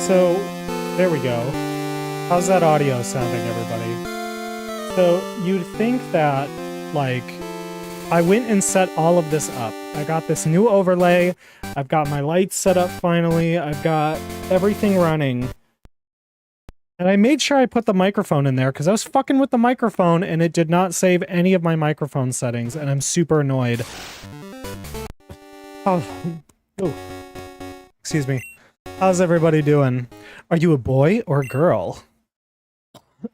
So, there we go. How's that audio sounding, everybody? So, you'd think that, like, I went and set all of this up. I got this new overlay. I've got my lights set up finally. I've got everything running. And I made sure I put the microphone in there because I was fucking with the microphone and it did not save any of my microphone settings and I'm super annoyed. Oh, excuse me. How's everybody doing? Are you a boy or a girl?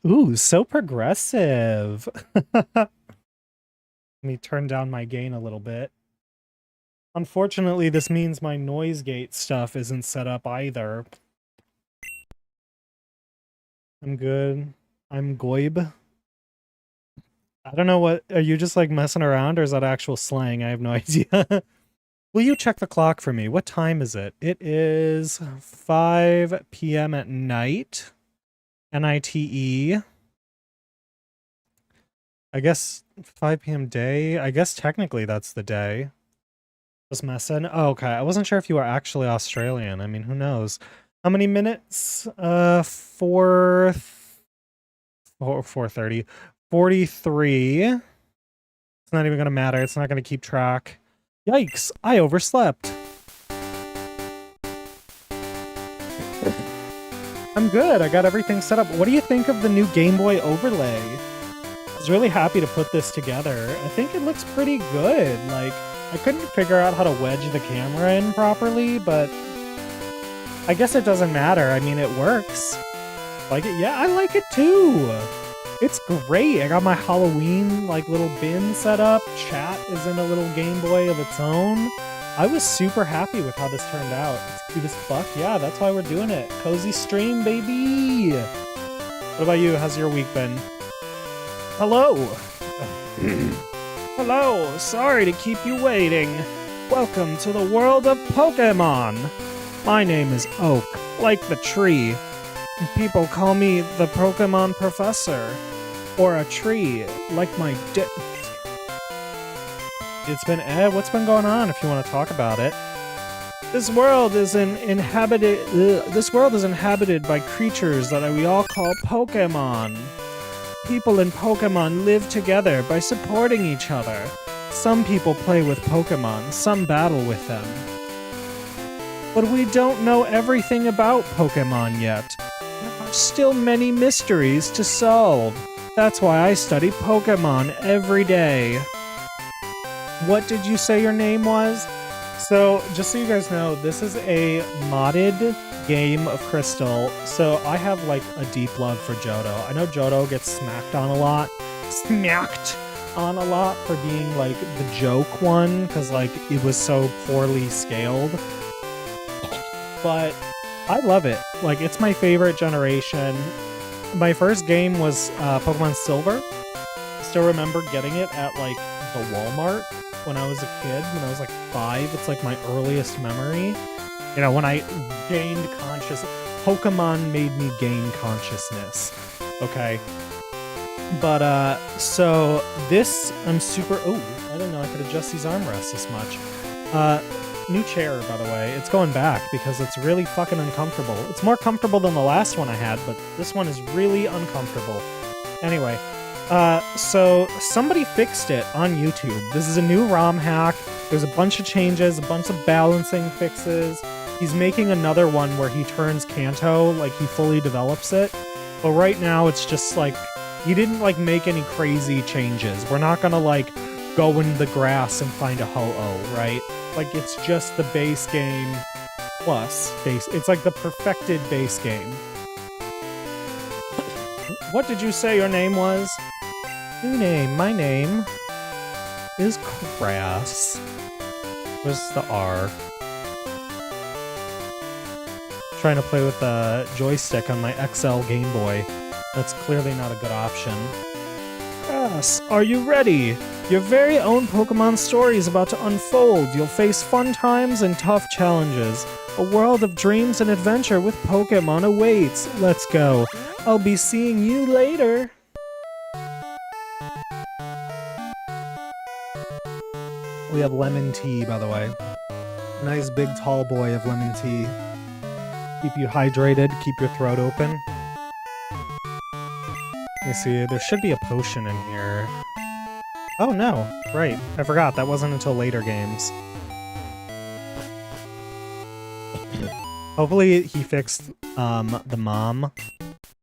Ooh, so progressive. Let me turn down my gain a little bit. Unfortunately, this means my noise gate stuff isn't set up either. I'm good. I'm goib. I don't know what... Are you just, like, messing around, or is that actual slang? I have no idea. Will you check the clock for me? What time is it? It is 5 p.m. at night. N-I-T-E. I guess 5 p.m. day? I guess technically that's the day. Just messing? Oh, okay. I wasn't sure if you were actually Australian. I mean, who knows? How many minutes? 4:30. 43. It's not even gonna matter. It's not gonna keep track. Yikes, I overslept. I'm good. I got everything set up. What do you think of the new Game Boy overlay? I was really happy to put this together. I think it looks pretty good. Like, I couldn't figure out how to wedge the camera in properly, but I guess it doesn't matter. I mean, it works. Like it? Yeah, I like it too. It's great. I got my Halloween, like, little bin set up. Chat is in a little Game Boy of its own. I was super happy with how this turned out. It's cute as fuck. Yeah, that's why we're doing it. Cozy stream, baby! What about you? How's your week been? Hello! Hello! Sorry to keep you waiting. Welcome to the world of Pokemon! My name is Oak, like the tree. People call me the Pokemon Professor. Or a tree, like my dick. It's been what's been going on if you want to talk about it? This world is inhabited by creatures that we all call Pokemon. People in Pokemon live together by supporting each other. Some people play with Pokemon, some battle with them. But we don't know everything about Pokemon yet. There are still many mysteries to solve. That's why I study Pokemon every day. What did you say your name was? So, just so you guys know, this is a modded game of Crystal, so I have, like, a deep love for Johto. I know Johto gets smacked on a lot for being, like, the joke one, because, like, it was so poorly scaled. But I love it. Like, it's my favorite generation. My first game was Pokemon Silver. I still remember getting it at, like, the Walmart when I was a kid, when I was, like, 5. It's, like, my earliest memory. You know, when I gained Pokemon made me gain consciousness. Okay? But, so, this, I'm super... Oh, I didn't know I could adjust these armrests this much. New chair, by the way. It's going back because it's really fucking uncomfortable. It's more comfortable than the last one I had, but this one is really uncomfortable. Anyway, so somebody fixed it on YouTube. This is a new ROM hack. There's a bunch of changes, a bunch of balancing fixes. He's making another one where he turns Kanto, like he fully develops it. But right now it's just like, he didn't like make any crazy changes. We're not gonna like go in the grass and find a Ho-Oh, right? Like, it's just the base game plus base. It's like the perfected base game. What did you say your name was? New name. My name is Crass. Where's the R? Trying to play with the joystick on my XL Game Boy. That's clearly not a good option. Crass, are you ready? Your very own Pokemon story is about to unfold. You'll face fun times and tough challenges. A world of dreams and adventure with Pokemon awaits. Let's go. I'll be seeing you later. We have lemon tea, by the way. Nice big tall boy of lemon tea. Keep you hydrated, keep your throat open. Let me see, there should be a potion in here. Oh no, right, I forgot, that wasn't until later games. Hopefully he fixed, the mom.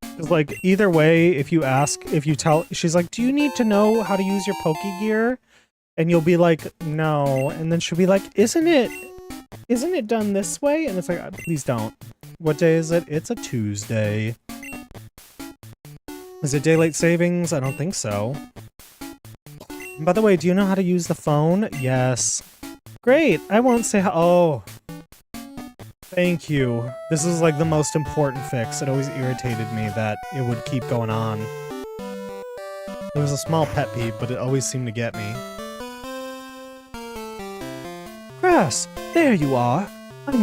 Cause like, either way, if you tell, she's like, do you need to know how to use your Pokegear? And you'll be like, no, and then she'll be like, isn't it done this way? And it's like, please don't. What day is it? It's a Tuesday. Is it daylight savings? I don't think so. And by the way, do you know how to use the phone? Yes. Great, I won't say how— oh. Thank you. This is like the most important fix. It always irritated me that it would keep going on. It was a small pet peeve, but it always seemed to get me. Crass, there you are. I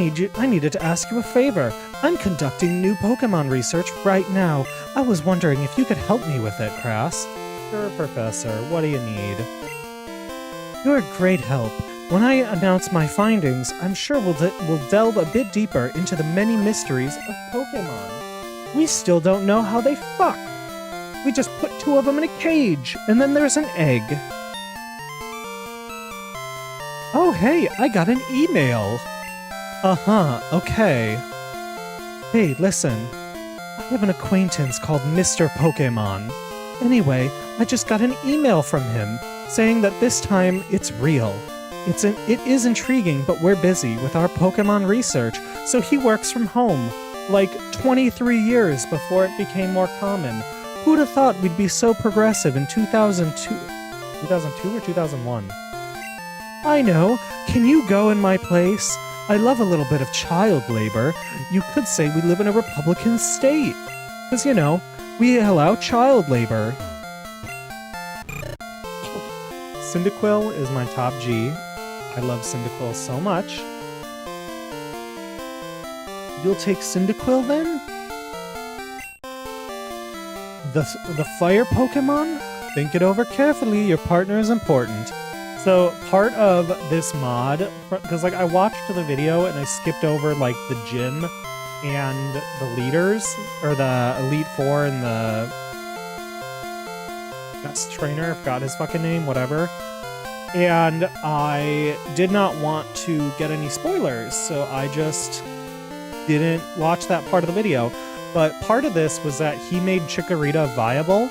needed to ask you a favor. I'm conducting new Pokemon research right now. I was wondering if you could help me with it, Crass. Sure, Professor. What do you need? You're a great help. When I announce my findings, I'm sure we'll delve a bit deeper into the many mysteries of Pokemon. We still don't know how they fuck. We just put 2 of them in a cage, and then there's an egg. Oh hey, I got an email. Uh-huh, okay. Hey, listen. I have an acquaintance called Mr. Pokemon. Anyway, I just got an email from him saying that this time it's real. It is intriguing, but we're busy with our Pokemon research, so he works from home. Like 23 years before it became more common. Who'd have thought we'd be so progressive in 2002? 2002 or 2001? I know. Can you go in my place? I love a little bit of child labor. You could say we live in a Republican state. 'Cause, you know, we allow child labor. Cyndaquil is my top G. I love Cyndaquil so much. You'll take Cyndaquil then? The fire Pokemon? Think it over carefully, your partner is important. So part of this mod, because like I watched the video and I skipped over like the gym and the leaders, or the Elite Four and the best trainer, I forgot his fucking name, whatever. And I did not want to get any spoilers, so I just didn't watch that part of the video. But part of this was that he made Chikorita viable.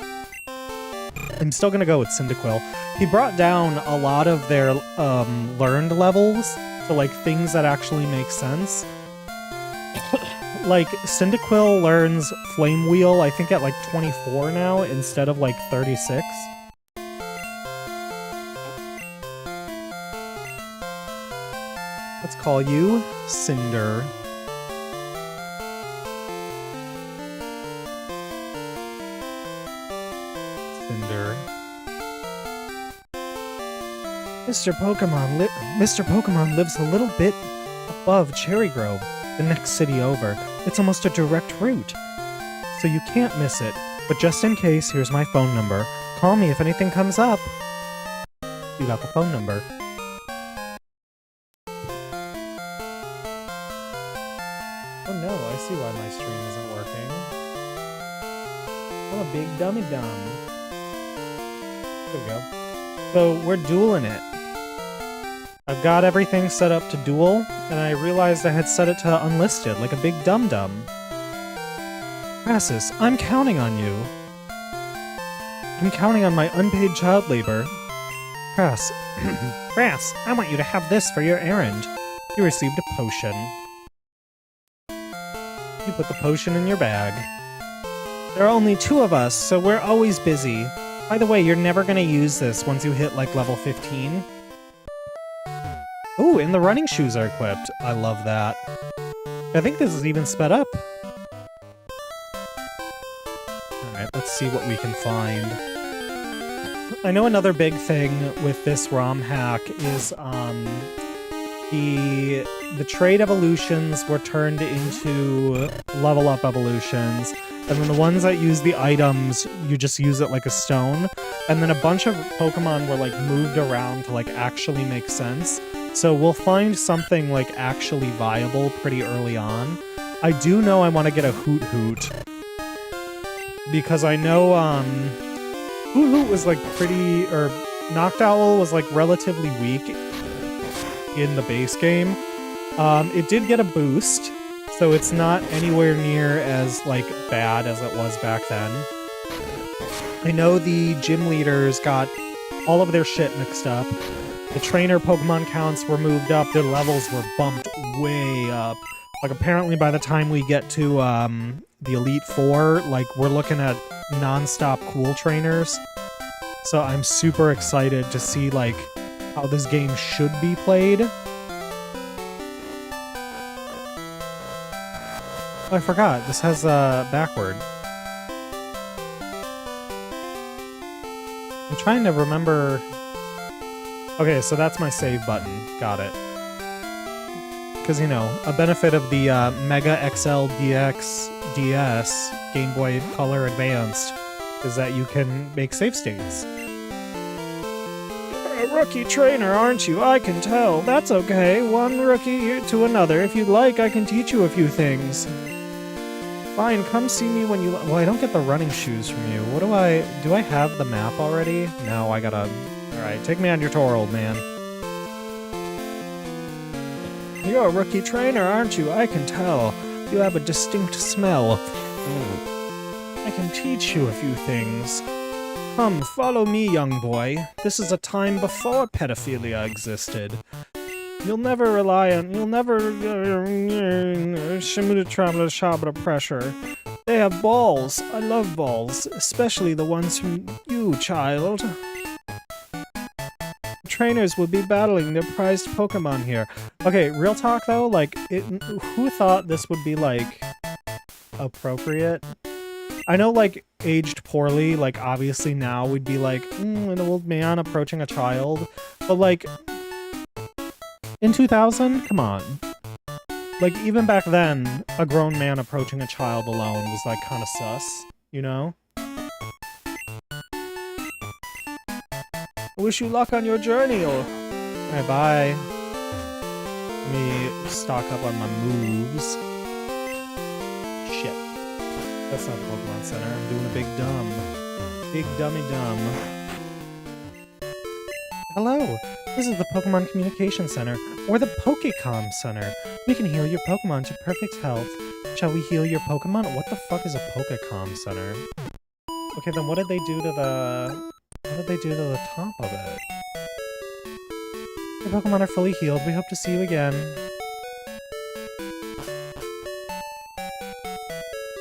I'm still gonna go with Cyndaquil. He brought down a lot of their learned levels to like things that actually make sense. Like Cyndaquil learns Flame Wheel, I think at like 24 now instead of like 36. Let's call you Cinder. Mr. Pokemon lives a little bit above Cherry Grove, the next city over. It's almost a direct route, so you can't miss it. But just in case, here's my phone number. Call me if anything comes up. You got the phone number. Oh no, I see why my stream isn't working. I'm a big dummy-dum. There we go. So, we're dueling it. I've got everything set up to duel, and I realized I had set it to unlisted, like a big dum-dum. Crassus, I'm counting on you. I'm counting on my unpaid child labor. Crass, I want you to have this for your errand. You received a potion. You put the potion in your bag. There are only 2 of us, so we're always busy. By the way, you're never gonna use this once you hit, like, level 15. Ooh, and the running shoes are equipped. I love that. I think this is even sped up. Alright, let's see what we can find. I know another big thing with this ROM hack is, the trade evolutions were turned into level up evolutions, and then the ones that use the items, you just use it like a stone, and then a bunch of Pokemon were like moved around to like actually make sense. So we'll find something like actually viable pretty early on, I do know I want to get a Hoot Hoot. Because I know, Hoot Hoot was, like, pretty, or Noctowl was, like, relatively weak in the base game. It did get a boost, so it's not anywhere near as, like, bad as it was back then. I know the gym leaders got all of their shit mixed up. The trainer Pokemon counts were moved up, their levels were bumped way up. Like, apparently by the time we get to, the Elite Four, like, we're looking at non-stop cool trainers. So I'm super excited to see, like, how this game should be played. Oh, I forgot. This has, backward. I'm trying to remember... Okay, so that's my save button. Got it. Because, you know, a benefit of the Mega XL DX DS Game Boy Color Advanced is that you can make save states. You're a rookie trainer, aren't you? I can tell. That's okay. One rookie to another. If you'd like, I can teach you a few things. Fine, come see me when you... Well, I don't get the running shoes from you. What do I... Do I have the map already? No, I gotta... Alright, take me on your tour, old man. You're a rookie trainer, aren't you? I can tell. You have a distinct smell. I can teach you a few things. Come, follow me, young boy. This is a time before pedophilia existed. You'll never rely on... You'll never... Shimuda traveler shabra pressure. They have balls. I love balls. Especially the ones from you, child. Trainers will be battling their prized Pokemon here. Okay, real talk though, like, who thought this would be, like, appropriate? I know, like, aged poorly, like, obviously now we'd be like, an old man approaching a child, but, like, in 2000? Come on. Like, even back then, a grown man approaching a child alone was, like, kind of sus, you know? Wish you luck on your journey, or... Alright, bye. Let me stock up on my moves. Shit. That's not the Pokemon Center. I'm doing a big dumb. Big dummy dumb. Hello! This is the Pokemon Communication Center, or the Pokécom Center. We can heal your Pokemon to perfect health. Shall we heal your Pokemon? What the fuck is a Pokécom Center? Okay, then what did they do to the... What did they do to the top of it? Your Pokemon are fully healed. We hope to see you again.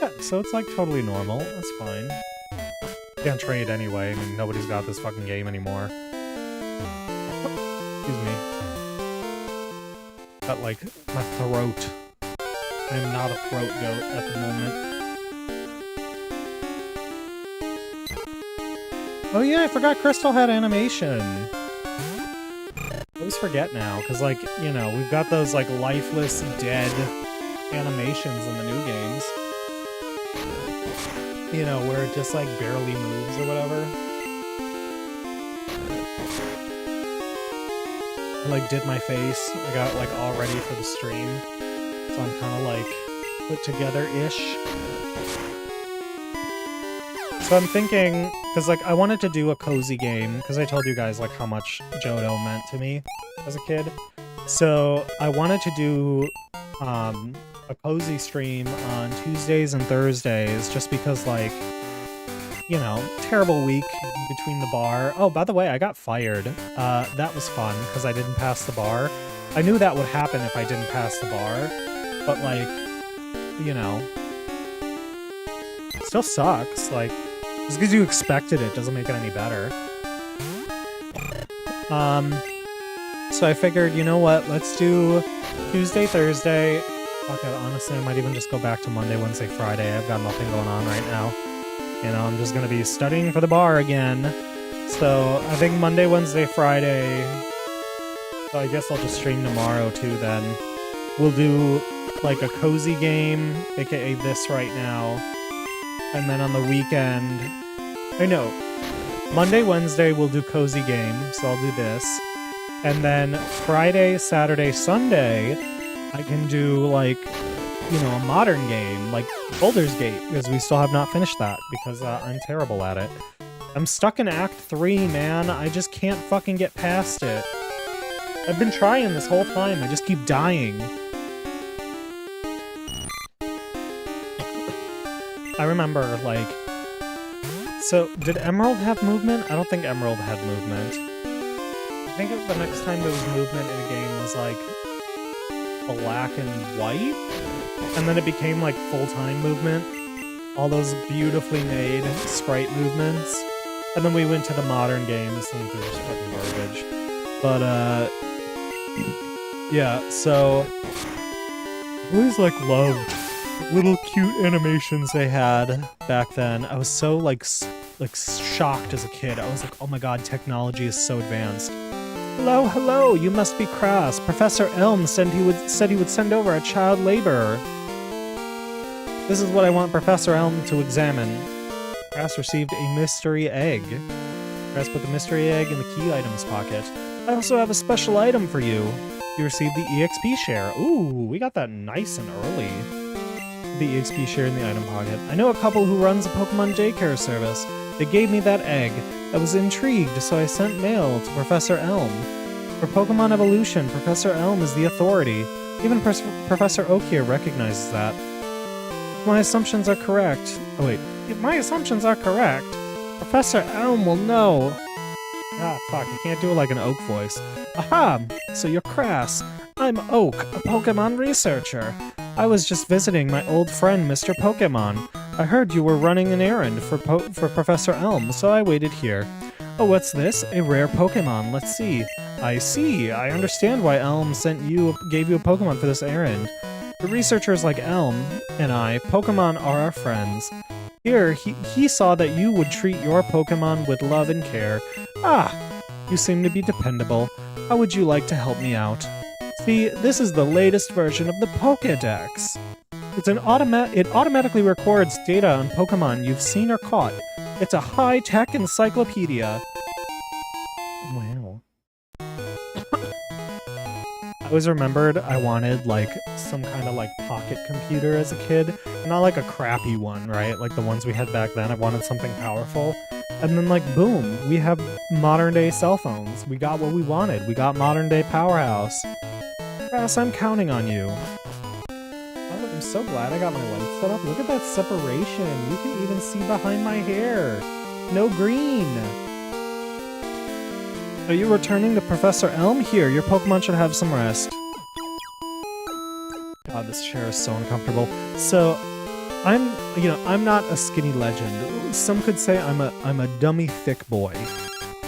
Yeah, so it's like totally normal. That's fine. Can't trade anyway. I mean, nobody's got this fucking game anymore. Excuse me. Got, like, my throat. I am not a throat goat at the moment. Oh yeah, I forgot Crystal had animation. I always forget now, because, like, you know, we've got those, like, lifeless, dead animations in the new games. You know, where it just, like, barely moves or whatever. I, like, did my face. I got it, like, all ready for the stream. So I'm kind of, like, put together-ish. So I'm thinking, because, like, I wanted to do a cozy game, because I told you guys, like, how much Johto meant to me as a kid. So I wanted to do a cozy stream on Tuesdays and Thursdays, just because, like, you know, terrible week between the bar. Oh, by the way, I got fired. That was fun, because I didn't pass the bar. I knew that would happen if I didn't pass the bar, but, like, you know, it still sucks, like, just because you expected it doesn't make it any better. So I figured, you know what, let's do Tuesday, Thursday. Fuck it, honestly, I might even just go back to Monday, Wednesday, Friday. I've got nothing going on right now. You know, I'm just gonna be studying for the bar again. So I think Monday, Wednesday, Friday. So I guess I'll just stream tomorrow too then. We'll do like a cozy game, aka this right now. And then on the weekend, I know, Monday, Wednesday we'll do cozy game, so I'll do this. And then Friday, Saturday, Sunday, I can do like you know, a modern game like Baldur's Gate, because we still have not finished that because I'm terrible at it. I'm stuck in Act 3, man. I just can't fucking get past it. I've been trying this whole time. I just keep dying. I remember, like... So, did Emerald have movement? I don't think Emerald had movement. I think the next time there was movement in a game was, like, black and white? And then it became, like, full-time movement. All those beautifully made sprite movements. And then we went to the modern games, and they're just fucking garbage. But, yeah, so... I always, like, loved little cute animations they had back then. I was so, like shocked as a kid. I was like, oh my god, technology is so advanced. Hello, hello, you must be Crassus. Professor Elm said he would send over a child laborer. This is what I want Professor Elm to examine. Crassus received a mystery egg. Crassus put the mystery egg in the key items pocket. I also have a special item for you. You received the EXP share. Ooh, we got that nice and early. The EXP share in the item pocket. I know a couple who runs a Pokemon daycare service. They gave me that egg. I was intrigued, so I sent mail to Professor Elm. For Pokemon evolution, Professor Elm is the authority. Even Professor Oak here recognizes that. If my assumptions are correct... Oh wait. If my assumptions are correct, Professor Elm will know. Ah, fuck, you can't do it like an Oak voice. Aha! So you're Crassus. I'm Oak, a Pokemon researcher. I was just visiting my old friend, Mr. Pokemon. I heard you were running an errand for Professor Elm, so I waited here. Oh, what's this? A rare Pokemon. Let's see. I see. I understand why Elm gave you a Pokemon for this errand. The researchers like Elm and I, Pokemon are our friends. Here, he saw that you would treat your Pokemon with love and care. Ah, you seem to be dependable. How would you like to help me out? See, this is the latest version of the Pokédex. It automatically records data on Pokemon you've seen or caught. It's a high-tech encyclopedia. Wow. I always remembered I wanted, like, some kind of, like, pocket computer as a kid. Not like a crappy one, right? Like the ones we had back then. I wanted something powerful. And then, like, boom, we have modern-day cell phones. We got what we wanted. We got modern-day powerhouse. Crassus, I'm counting on you. Oh, I'm so glad I got my lights set up. Look at that separation. You can even see behind my hair. No green. Are you returning to Professor Elm? Here, your Pokemon should have some rest. God, this chair is so uncomfortable. So, I'm not a skinny legend. Some could say I'm a dummy thick boy.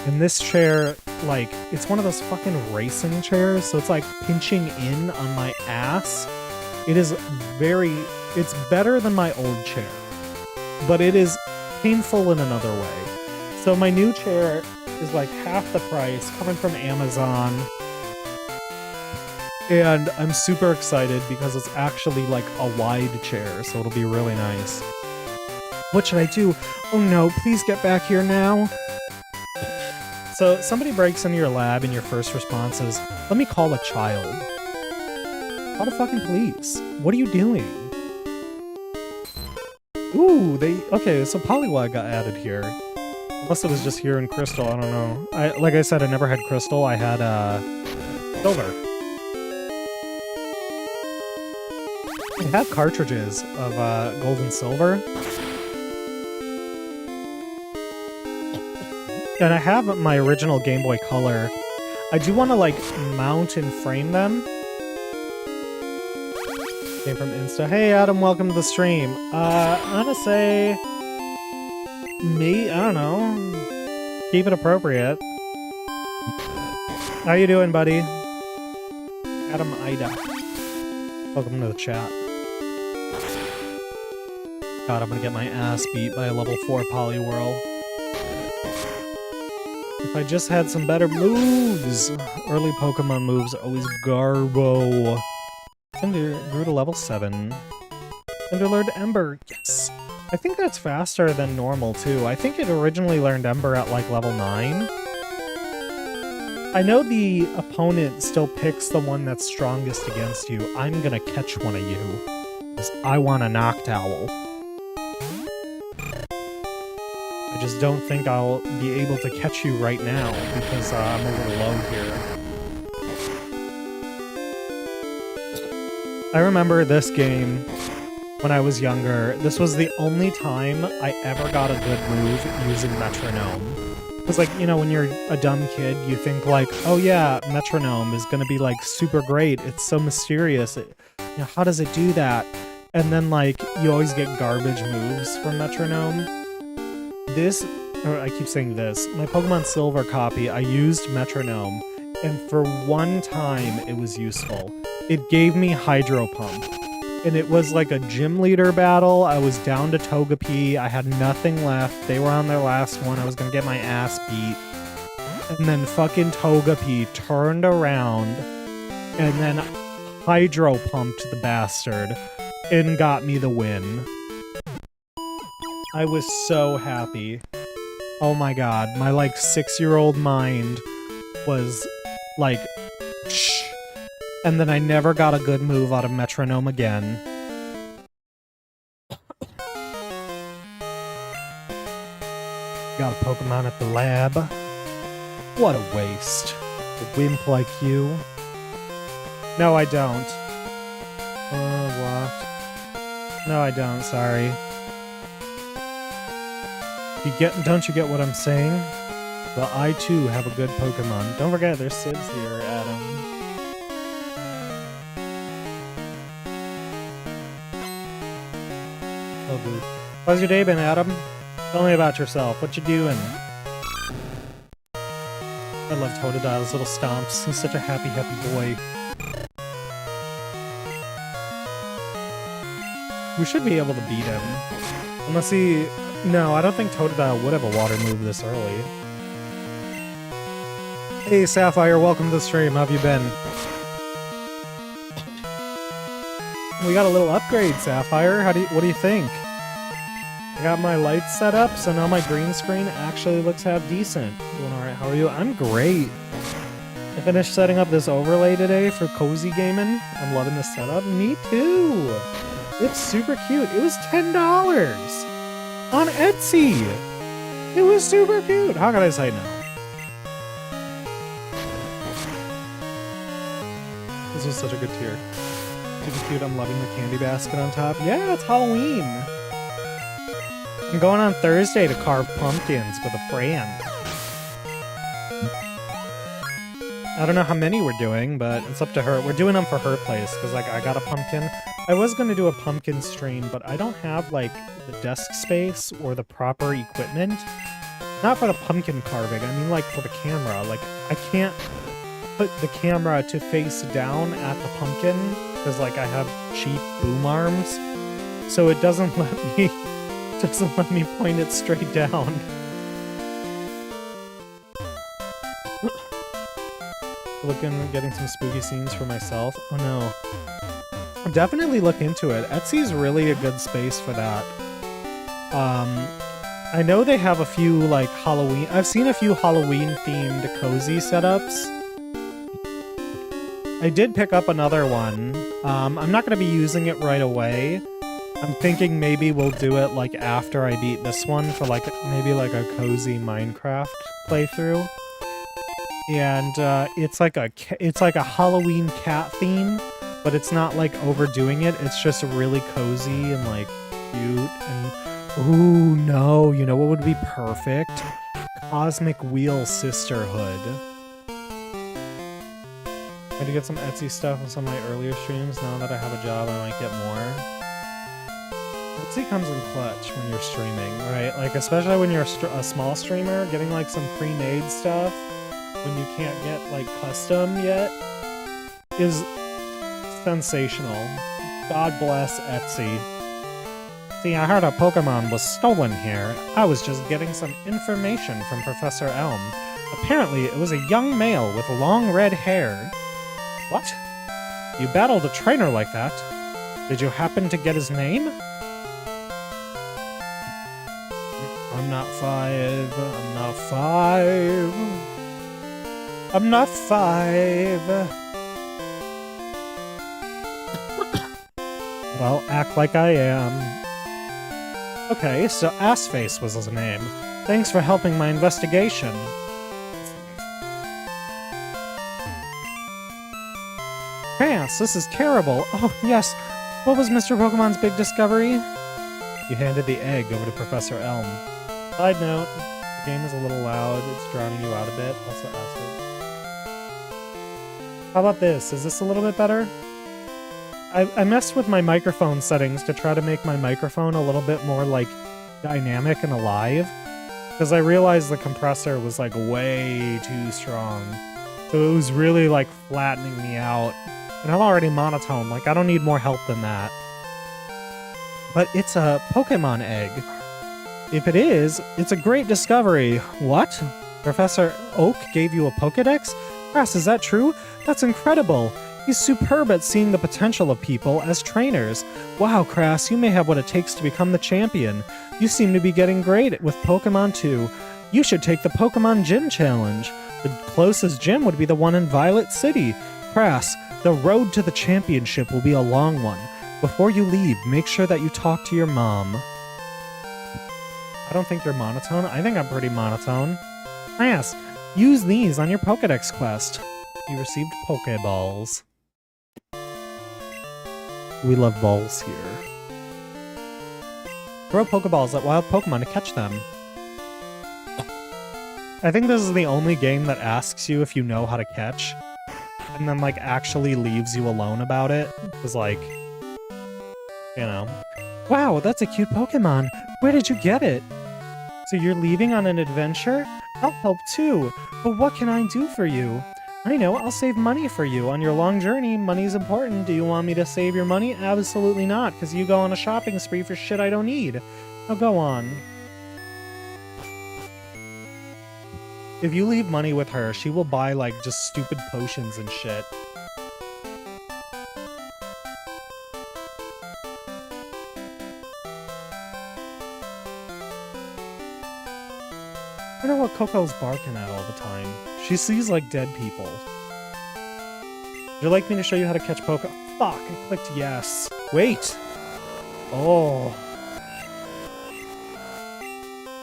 And this chair, like, it's one of those fucking racing chairs, so it's like pinching in on my ass. It is it's better than my old chair, but it is painful in another way. So my new chair is like half the price, coming from Amazon. And I'm super excited because it's actually like a wide chair, so it'll be really nice. What should I do? Oh no, please get back here now. So somebody breaks into your lab and your first response is, let me call a child. Call the fucking police. What are you doing? Ooh, okay, so Poliwag got added here. Unless it was just here in Crystal, I don't know. Like I said, I never had Crystal, I had, Silver. I have cartridges of, Gold and Silver. And I have my original Game Boy Color. I do want to, like, mount and frame them. Came from Insta. Hey, Adam, welcome to the stream. I'm gonna say... I don't know. Keep it appropriate. How you doing, buddy? Adam Ida. Welcome to the chat. God, I'm gonna get my ass beat by a level 4 Poliwhirl. If I just had some better moves! Early Pokemon moves are always garbo. Cinder grew to level 7. Cinder learned Ember. Yes! I think that's faster than normal, too. I think it originally learned Ember at, like, level 9. I know the opponent still picks the one that's strongest against you. I'm gonna catch one of you. is I want a Noctowl. I just don't think I'll be able to catch you right now because I'm a little low here. I remember this game when I was younger. This was the only time I ever got a good move using Metronome. Because, like, you know, when you're a dumb kid, you think, like, oh yeah, Metronome is gonna be, like, super great. It's so mysterious. You know, how does it do that? And then, like, you always get garbage moves from Metronome. This, or I keep saying this, my Pokemon Silver copy, I used Metronome, and for one time it was useful. It gave me Hydro Pump. And it was like a gym leader battle. I was down to Togepi. I had nothing left. They were on their last one. I was gonna get my ass beat. And then fucking Togepi turned around and then Hydro Pumped the bastard and got me the win. I was so happy. Oh my god. My like 6-year-old mind was like, shh. And then I never got a good move out of Metronome again. Got a Pokemon at the lab. What a waste. A wimp like you. No, I don't. What? No, I don't, sorry. Don't you get what I'm saying? Well, I too have a good Pokemon. Don't forget, there's Sibs here, Adam. Oh, dude. How's your day been, Adam? Tell me about yourself. What you doing? I love Totodile's little stomps. He's such a happy, happy boy. We should be able to beat him. Unless he... No, I don't think Totodile would have a water move this early. Hey, Sapphire, welcome to the stream. How have you been? We got a little upgrade, Sapphire. What do you think? I got my lights set up, so now my green screen actually looks half decent. Doing alright, how are you? I'm great. I finished setting up this overlay today for cozy gaming. I'm loving this setup. Me too! It's super cute. It was $10 on Etsy! It was super cute! How can I say no? This was such a good tier. Super cute. I'm loving the candy basket on top. Yeah, it's Halloween! I'm going on Thursday to carve pumpkins with a friend. I don't know how many we're doing, but it's up to her. We're doing them for her place, because, like, I got a pumpkin. I was going to do a pumpkin stream, but I don't have, like, the desk space or the proper equipment. Not for the pumpkin carving, I mean, like, for the camera. Like, I can't put the camera to face down at the pumpkin, because, like, I have cheap boom arms. So it doesn't let me point it straight down. Getting some spooky scenes for myself. Oh no. Definitely look into it. Etsy's really a good space for that. I know they have a few, like, Halloween... I've seen a few Halloween-themed cozy setups. I did pick up another one. I'm not going to be using it right away. I'm thinking maybe we'll do it, like, after I beat this one for, like, maybe, like, a cozy Minecraft playthrough. And, it's like a Halloween cat theme, but it's not, like, overdoing it. It's just really cozy and, like, cute and... Ooh, no. You know what would be perfect? Cosmic Wheel Sisterhood. I had to get some Etsy stuff on some of my earlier streams. Now that I have a job, I might get more. Etsy comes in clutch when you're streaming, right? Like, especially when you're a small streamer, getting, like, some pre-made stuff when you can't get, like, custom yet is sensational. God bless Etsy. See, I heard a Pokemon was stolen here. I was just getting some information from Professor Elm. Apparently, it was a young male with long red hair. What? You battled a trainer like that? Did you happen to get his name? I'm not 5. I'm not 5. I'm not 5. Well, act like I am. Okay, so Assface was his name. Thanks for helping my investigation. Crass, this is terrible. Oh, yes. What was Mr. Pokemon's big discovery? You handed the egg over to Professor Elm. Side note, the game is a little loud. It's drowning you out a bit. Also acid. How about this? Is this a little bit better? I messed with my microphone settings to try to make my microphone a little bit more, like, dynamic and alive. Because I realized the compressor was, like, way too strong. So it was really, like, flattening me out. And I'm already monotone, like, I don't need more help than that. But it's a Pokemon egg. If it is, it's a great discovery. What? Professor Oak gave you a Pokedex? Crass, is that true? That's incredible. He's superb at seeing the potential of people as trainers. Wow, Crass, you may have what it takes to become the champion. You seem to be getting great with Pokemon too. You should take the Pokemon Gym Challenge. The closest gym would be the one in Violet City. Crass, the road to the championship will be a long one. Before you leave, make sure that you talk to your mom. I don't think you're monotone. I think I'm pretty monotone. Crass, use these on your Pokedex quest. You received Pokeballs. We love balls here. Throw Pokeballs at wild Pokemon to catch them. I think this is the only game that asks you if you know how to catch, and then, like, actually leaves you alone about it. Because, like, you know. Wow, that's a cute Pokemon. Where did you get it? So you're leaving on an adventure? I'll help too. But what can I do for you? I know, I'll save money for you. On your long journey, money's important. Do you want me to save your money? Absolutely not, because you go on a shopping spree for shit I don't need. Now go on. If you leave money with her, she will buy, like, just stupid potions and shit. I don't know what Coco's barking at all the time. She sees, like, dead people. Would you like me to show you how to catch Fuck, I clicked yes. Wait! Oh.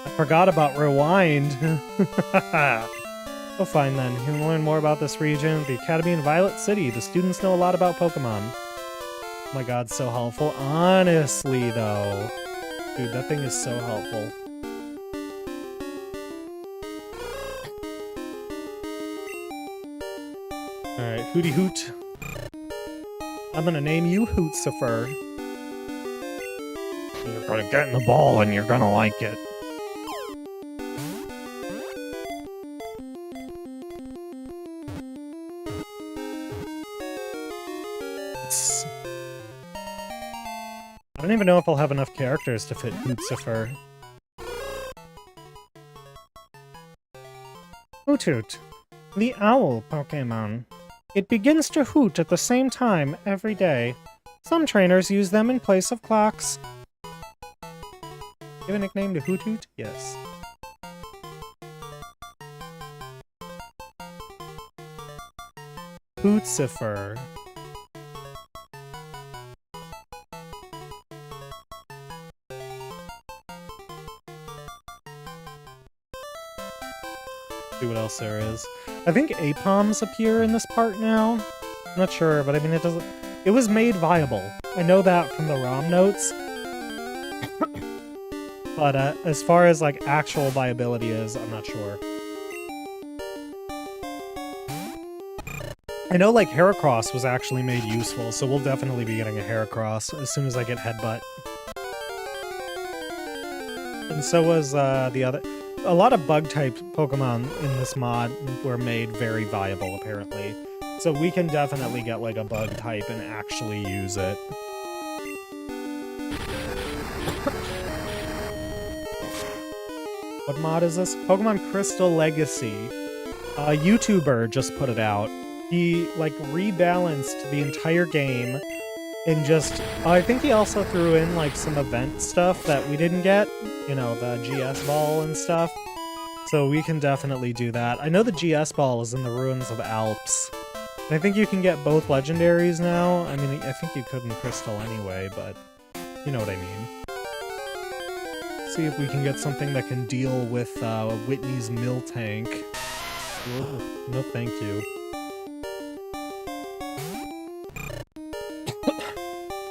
I forgot about rewind. Oh, fine then. You can learn more about this region at the Academy in Violet City. The students know a lot about Pokemon. Oh my god, so helpful. Honestly, though. Dude, that thing is so helpful. Alright, Hooty Hoot. I'm gonna name you Hootsifer. You're gonna get in the ball and you're gonna like it. I don't even know if I'll have enough characters to fit Hootsifer. Hoot-Hoot, the owl Pokemon. It begins to hoot at the same time every day. Some trainers use them in place of clocks. Give a nickname to Hoot-Hoot? Yes. Hootsifer. See what else there is. I think Apoms appear in this part now. I'm not sure, but I mean, it doesn't... It was made viable. I know that from the ROM notes. But as far as, like, actual viability is, I'm not sure. I know, like, Heracross was actually made useful, so we'll definitely be getting a Heracross as soon as I get Headbutt. And so was the other... A lot of bug-type Pokemon in this mod were made very viable, apparently. So we can definitely get, like, a bug-type and actually use it. What mod is this? Pokemon Crystal Legacy. A YouTuber just put it out. He, like, rebalanced the entire game and just... I think he also threw in, like, some event stuff that we didn't get. You know, the GS Ball and stuff. So we can definitely do that. I know the GS Ball is in the Ruins of Alps. I think you can get both legendaries now. I mean, I think you could in Crystal anyway, but you know what I mean. See if we can get something that can deal with Whitney's mill tank. Ugh, no thank you.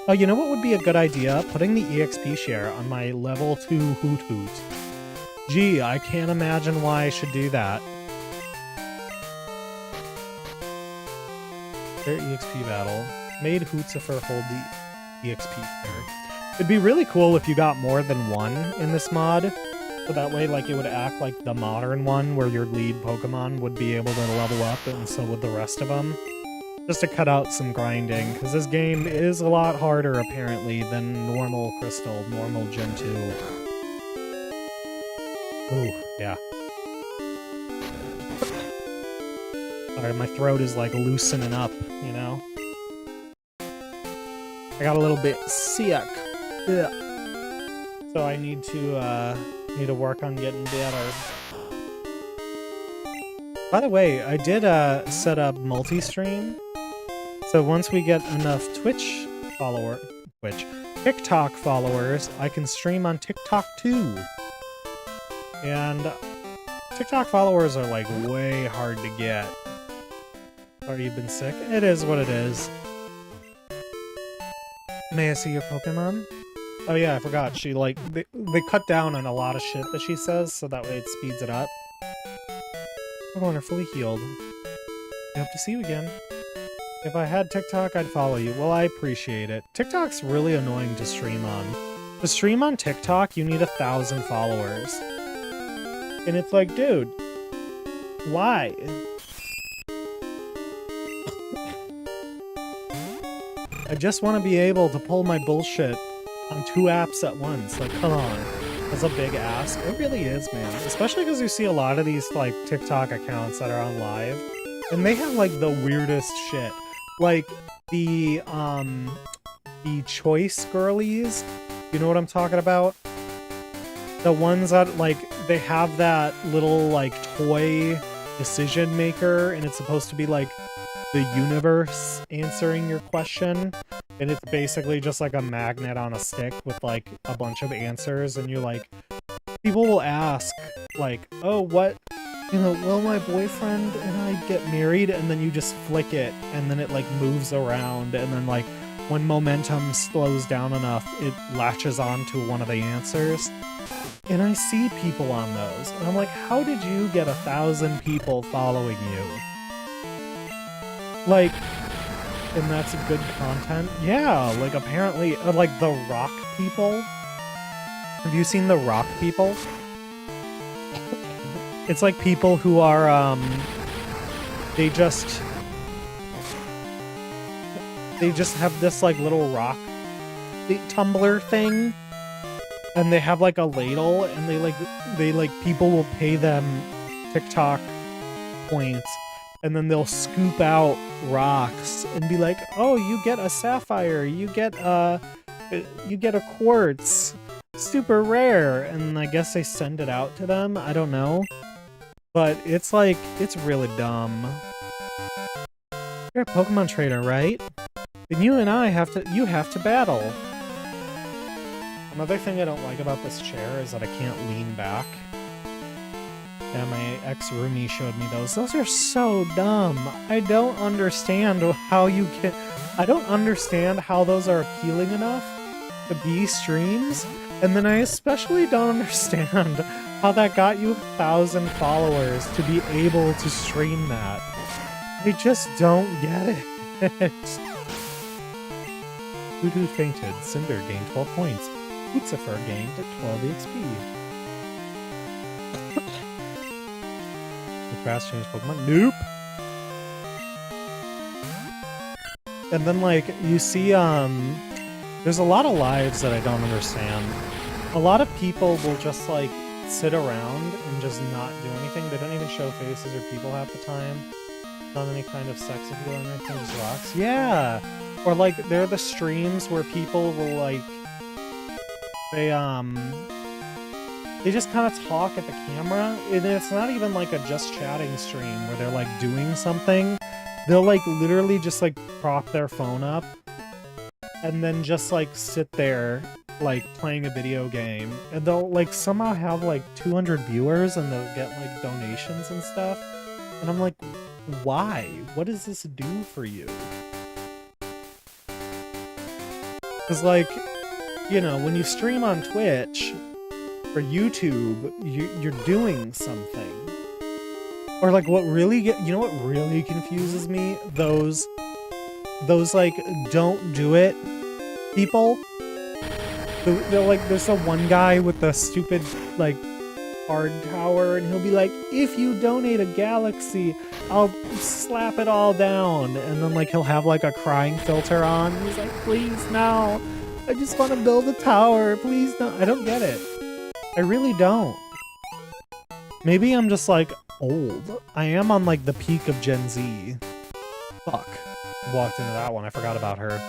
Oh, you know what would be a good idea? Putting the EXP share on my level 2 Hoot Hoot. Gee, I can't imagine why I should do that. Fair EXP battle. Made Hootzifer hold the EXP share. It'd be really cool if you got more than one in this mod. So that way, like, it would act like the modern one where your lead Pokemon would be able to level up, and so would the rest of them. Just to cut out some grinding, because this game is a lot harder, apparently, than normal Crystal, normal Gen 2. Ooh, yeah. Sorry, my throat is, like, loosening up, you know? I got a little bit sick. Ugh. So I need to work on getting better. By the way, I did set up multi-stream. So once we get enough TikTok followers, I can stream on TikTok too. And TikTok followers are like way hard to get. Or you've been sick? It is what it is. May I see your Pokemon? Oh yeah, I forgot. She like they cut down on a lot of shit that she says, so that way it speeds it up. Pokemon are fully healed. I hope to see you again. If I had TikTok, I'd follow you. Well, I appreciate it. TikTok's really annoying to stream on. To stream on TikTok, you need 1,000 followers. And it's like, dude, why? I just want to be able to pull my bullshit on 2 apps at once. Like, come on. That's a big ask. It really is, man. Especially because you see a lot of these, like, TikTok accounts that are on live. And they have, like, the weirdest shit. Like, the choice girlies. You know what I'm talking about? The ones that, like, they have that little, like, toy decision maker, and it's supposed to be, like, the universe answering your question. And it's basically just, like, a magnet on a stick with, like, a bunch of answers, and you're like... People will ask, like, oh, what... You know, will my boyfriend and I get married? And then you just flick it, and then it, like, moves around, and then, like, when momentum slows down enough, it latches on to one of the answers. And I see people on those, and I'm like, how did you get 1,000 people following you? Like, and that's good content? Yeah, like, apparently, like, the rock people. Have you seen the rock people? It's like people who are, they just have this, like, little rock tumbler thing, and they have, like, a ladle, and they people will pay them TikTok points, and then they'll scoop out rocks and be like, oh, you get a sapphire, you get a quartz, super rare, and I guess they send it out to them, I don't know. But it's like, it's really dumb. You're a Pokemon trainer, right? Then you and I have to battle. Another thing I don't like about this chair is that I can't lean back. Yeah, my ex-roomie showed me those. Those are so dumb. I don't understand how you can... I don't understand how those are appealing enough to be streams. And then I especially don't understand how that got you 1,000 followers to be able to stream that. I just don't get it. Voodoo fainted. Cinder gained 12 points. Lucifer gained 12 XP. The Crassus changed Pokemon? Nope! And then, like, you see, there's a lot of lives that I don't understand. A lot of people will just, like, sit around and just not do anything. They don't even show faces or people half the time. Not any kind of sex appeal or anything, just rocks. Yeah! Or, like, there are the streams where people will, like... They just kind of talk at the camera. And it's not even, like, a just chatting stream where they're, like, doing something. they'll like literally just like prop their phone up and then just like sit there like playing a video game, and they'll like somehow have like 200 viewers and they'll get like donations and stuff, and I'm like, why? What does this do for you? Because like, you know, when you stream on Twitch or YouTube, you're doing something. Or like what really you know what really confuses me? Those like don't do it people. They're like, there's the one guy with the stupid like card tower, and he'll be like, if you donate a galaxy, I'll slap it all down. And then like he'll have like a crying filter on. He's like, please no, I just want to build a tower. Please no. I don't get it. I really don't. Maybe I'm just like old. I am on like the peak of Gen Z. Fuck. Walked into that one. I forgot about her.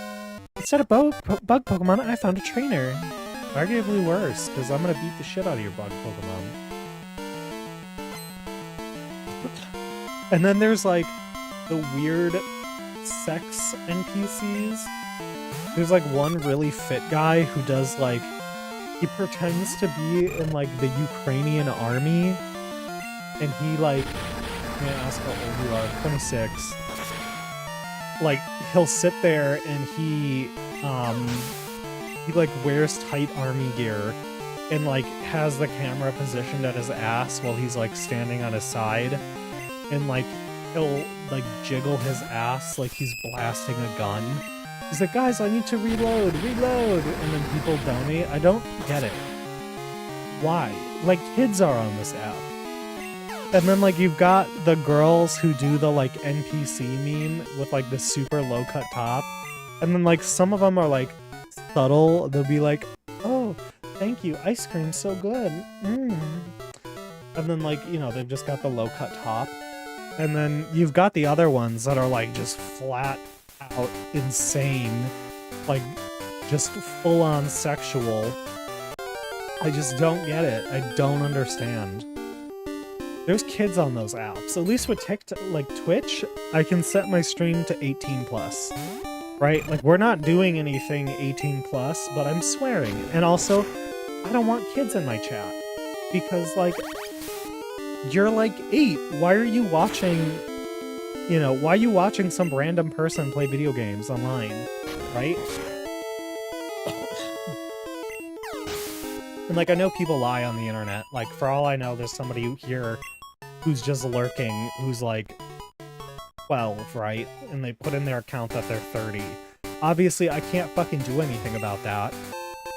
Instead of bug Pokemon, I found a trainer. Arguably worse, because I'm gonna beat the shit out of your bug Pokemon. And then there's like the weird sex NPCs. There's like one really fit guy who does like, he pretends to be in like the Ukrainian army, and he like, may I ask how old you are? 26. Like, he'll sit there and he like wears tight army gear and like has the camera positioned at his ass while he's like standing on his side, and like he'll like jiggle his ass like he's blasting a gun. He's like, guys, I need to reload, and then people donate. I don't get it. Why? Like, kids are on this app. And then, like, you've got the girls who do the, like, NPC meme with, like, the super low-cut top. And then, like, some of them are, like, subtle. They'll be like, oh, thank you, ice cream's so good. And then, like, you know, they've just got the low-cut top. And then you've got the other ones that are, like, just flat out insane. Like, just full-on sexual. I just don't get it. I don't understand. There's kids on those apps. At least with TikTok, like Twitch, I can set my stream to 18 plus, right? Like, we're not doing anything 18 plus, but I'm swearing. And also, I don't want kids in my chat because, like, you're like 8. Why are you watching, you know, why are you watching some random person play video games online, right? And, like, I know people lie on the internet. Like, for all I know, there's somebody here who's just lurking, who's, like, 12, right? And they put in their account that they're 30. Obviously, I can't fucking do anything about that,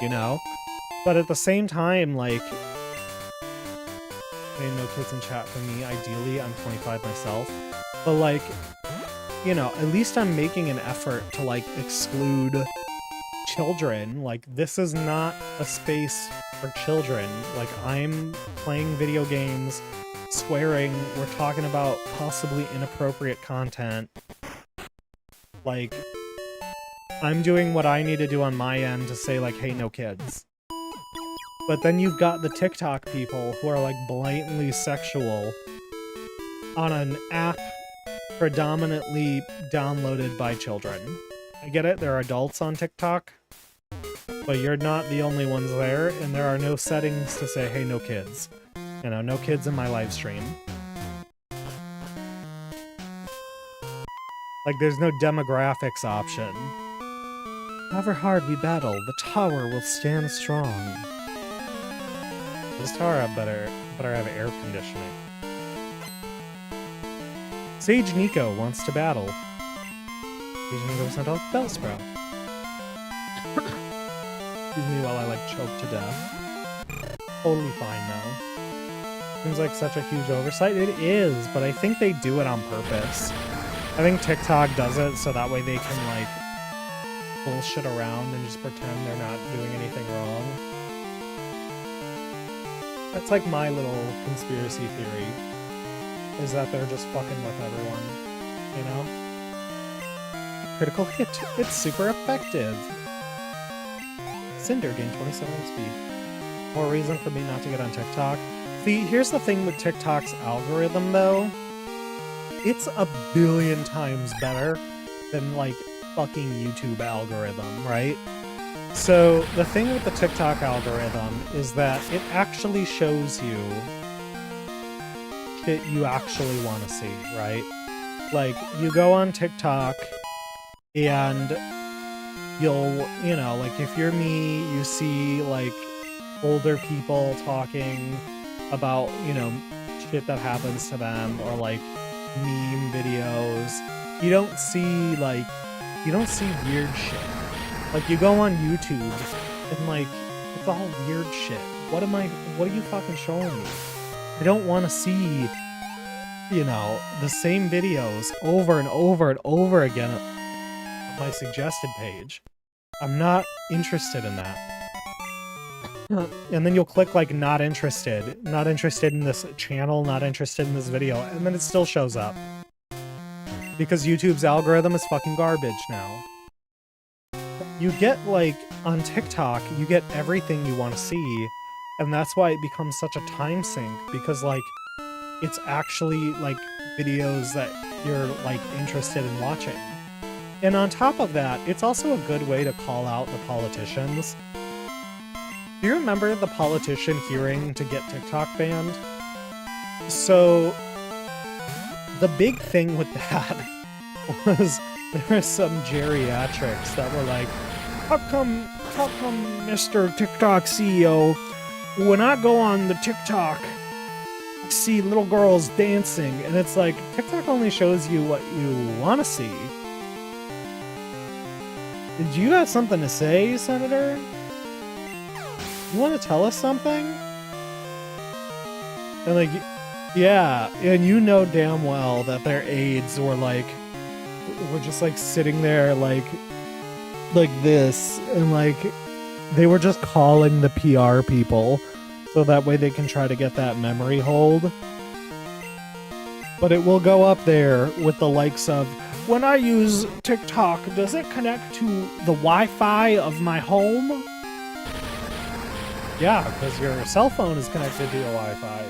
you know? But at the same time, like, I mean, no kids in chat for me. Ideally, I'm 25 myself. But, like, you know, at least I'm making an effort to, like, exclude children. Like, this is not a space for children. Like, I'm playing video games, swearing, we're talking about possibly inappropriate content. Like, I'm doing what I need to do on my end to say, like, hey, no kids. But then you've got the TikTok people who are, like, blatantly sexual on an app predominantly downloaded by children. I get it, there are adults on TikTok, but you're not the only ones there, and there are no settings to say, hey, no kids. You know, no kids in my live stream. Like, there's no demographics option. However hard we battle, the tower will stand strong. This tower better have air conditioning. Sage Nico wants to battle. Sage Nico sent out Bellsprout. Excuse me while I, like, choke to death. Totally fine, though. Seems like such a huge oversight. It is, but I think they do it on purpose. I think TikTok does it so that way they can, like, bullshit around and just pretend they're not doing anything wrong. That's, like, my little conspiracy theory, is that they're just fucking with everyone, you know? Critical hit. It's super effective. Cinder gained 27 XP. More reason for me not to get on TikTok. See, here's the thing with TikTok's algorithm, though. it's a billion times better than, like, fucking YouTube algorithm, right? So, the thing with the TikTok algorithm is that it actually shows you shit you actually want to see, right? Like, you go on TikTok, and you'll, you know, like, if you're me, you see, like, older people talking about, you know, shit that happens to them, or, like, meme videos. You don't see, like, you don't see weird shit. Like, you go on YouTube, and, like, it's all weird shit. What are you fucking showing me? I don't want to see, you know, the same videos over and over and over again on my suggested page. I'm not interested in that. And then you'll click, like, not interested in this channel, not interested in this video, and then it still shows up. Because YouTube's algorithm is fucking garbage now. You get, like, on TikTok, you get everything you want to see, and that's why it becomes such a time sink, because, like, it's actually, like, videos that you're, like, interested in watching. And on top of that, it's also a good way to call out the politicians. Do you remember the politician hearing to get TikTok banned? So, the big thing with that was there were some geriatrics that were like, how come, Mr. TikTok CEO, when I go on the TikTok, I see little girls dancing, and it's like, TikTok only shows you what you want to see. Did you have something to say, Senator? You want to tell us something? And like, yeah, and you know damn well that their aides were like, were just like sitting there like this, and like, they were just calling the PR people so that way they can try to get that memory hold. But it will go up there with the likes of, when I use TikTok, does it connect to the Wi-Fi of my home? Yeah, because your cell phone is connected to your Wi-Fi.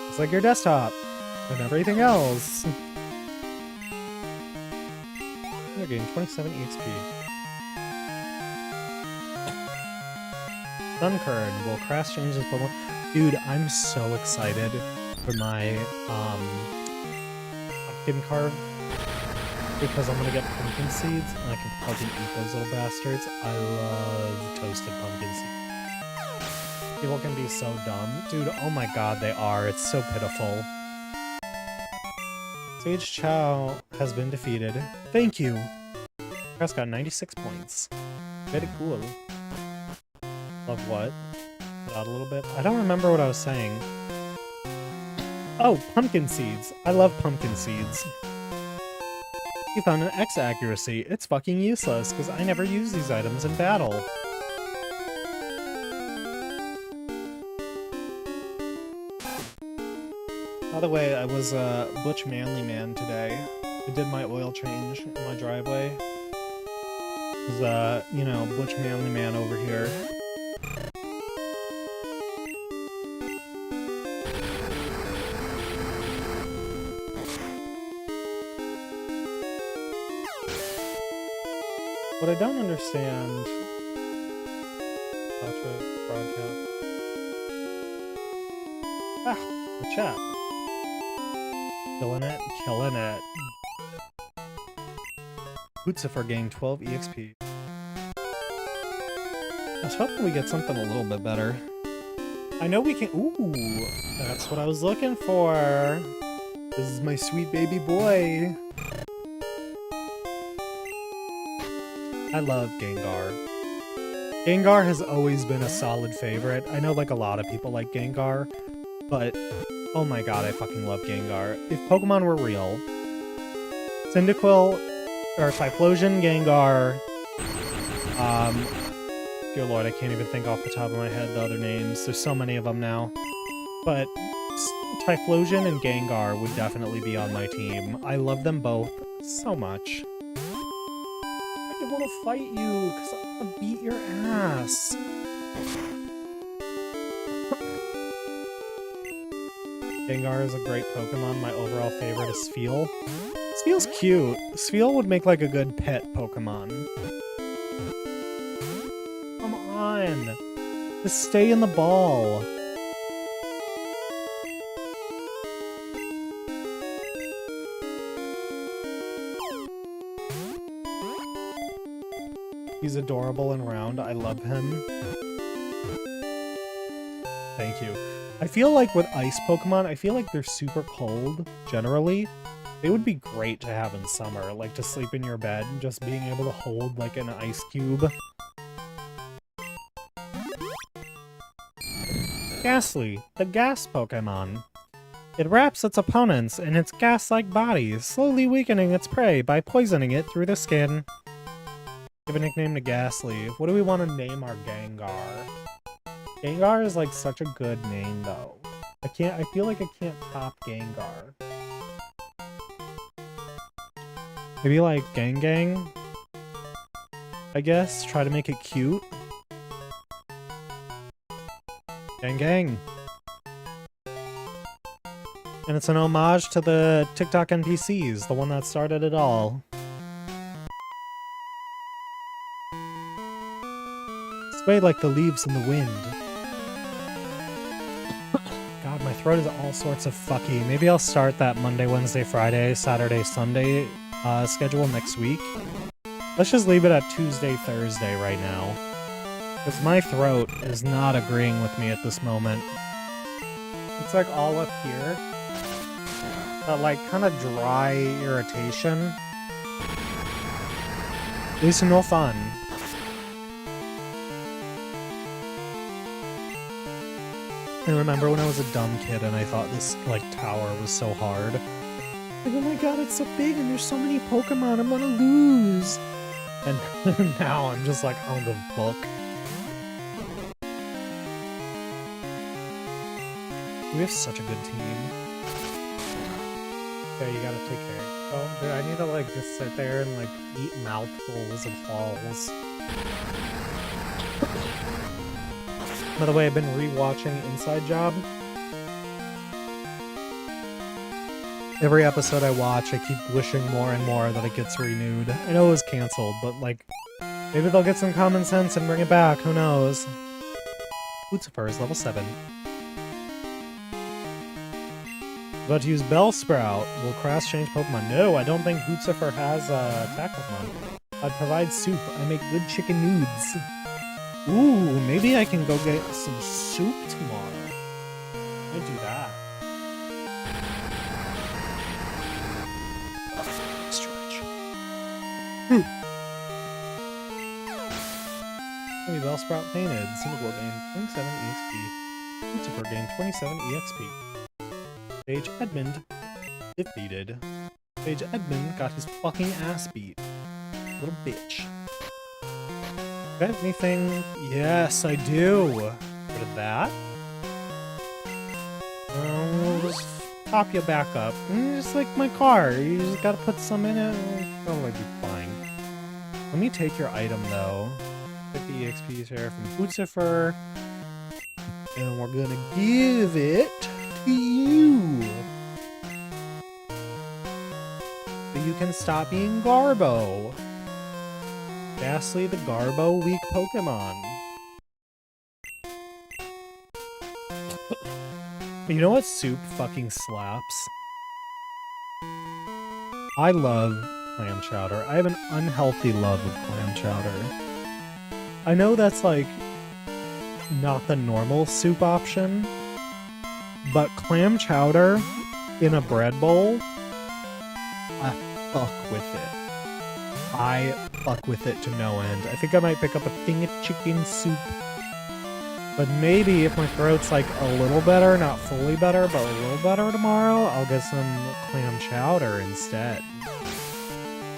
It's like your desktop and everything else. You're getting 27 EXP. Sunkern, will Crassus change his Pokemon? Dude, I'm so excited for my pumpkin carve, because I'm gonna get pumpkin seeds and I can fucking eat those little bastards. I love toasted pumpkin seeds. People can be so dumb. Dude, oh my god, they are. It's so pitiful. Sage Chow has been defeated. Thank you! Cress got 96 points. Very cool. Love what? Put out a little bit. I don't remember what I was saying. Oh, pumpkin seeds. I love pumpkin seeds. You found an X accuracy. It's fucking useless, because I never use these items in battle. By the way, I was Butch Manly Man today. I did my oil change in my driveway. It was, you know, Butch Manly Man over here. What I don't understand... broadcast. Ah, the chat. Killing it, killing it. Lucifer gained 12 EXP. I was hoping we get something a little bit better. I know we can... Ooh, that's what I was looking for. This is my sweet baby boy. I love Gengar. Gengar has always been a solid favorite. I know, like, a lot of people like Gengar, but oh my god, I fucking love Gengar. If Pokemon were real, Cyndaquil, or Typhlosion, Gengar, dear lord, I can't even think off the top of my head the other names. There's so many of them now. But Typhlosion and Gengar would definitely be on my team. I love them both so much. I want to fight you, because I want to beat your ass. Gengar is a great Pokemon. My overall favorite is Spheal. Spheal's cute. Spheal would make like a good pet Pokemon. Come on. Just stay in the ball. He's adorable and round. I love him. Thank you. I feel like with ice Pokemon, I feel like they're super cold, generally. They would be great to have in summer, like to sleep in your bed and just being able to hold like an ice cube. Ghastly, the gas Pokemon. It wraps its opponents in its gas-like body, slowly weakening its prey by poisoning it through the skin. Give a nickname to Ghastly. What do we want to name our Gengar? Gengar is like such a good name though. I feel like I can't top Gengar. Maybe like Gang Gang? I guess. Try to make it cute. Gang Gang. And it's an homage to the TikTok NPCs, the one that started it all. Sway like the leaves in the wind. God, my throat is all sorts of fucky. Maybe I'll start that Monday, Wednesday, Friday, Saturday, Sunday schedule next week. Let's just leave it at Tuesday, Thursday right now. Because my throat is not agreeing with me at this moment. It's like all up here. That like kind of dry irritation. At least no fun. I remember when I was a dumb kid and I thought this, like, tower was so hard. Like, oh my god, it's so big and there's so many Pokemon, I'm gonna lose! And now I'm just like, I don't give a fuck. We have such a good team. Okay, you gotta take care. Oh, dude, I need to, like, just sit there and, like, eat mouthfuls of balls. By the way, I've been rewatching Inside Job. Every episode I watch, I keep wishing more and more that it gets renewed. I know it was canceled, but like, maybe they'll get some common sense and bring it back, who knows? Lucifer is level 7. About to use Bellsprout. Will Crassus change Pokemon? No, I don't think Lucifer has attack Pokemon. I'd provide soup. I make good chicken nudes. Ooh, maybe I can go get some soup tomorrow. I'd do that. Stretch. Maybe Bellsprout painted. Cyndaquil gained 27 EXP. Lucifer gained 27 EXP. Sage Edmund defeated. Sage Edmund got his fucking ass beat. Little bitch. Got anything? Yes, I do. What is that? We'll just top you back up. Just like my car. You just gotta put some in it. It'll probably be fine. Let me take your item though. 50 EXP share from Lucifer. And we're gonna give it to you. So you can stop being Garbo. Ghastly the Garbo weak Pokemon. You know what soup fucking slaps? I love clam chowder. I have an unhealthy love of clam chowder. I know that's like not the normal soup option, but clam chowder in a bread bowl, I fuck with it. I fuck with it to no end. I think I might pick up a thing of chicken soup. But maybe if my throat's like a little better, not fully better, but a little better tomorrow, I'll get some clam chowder instead.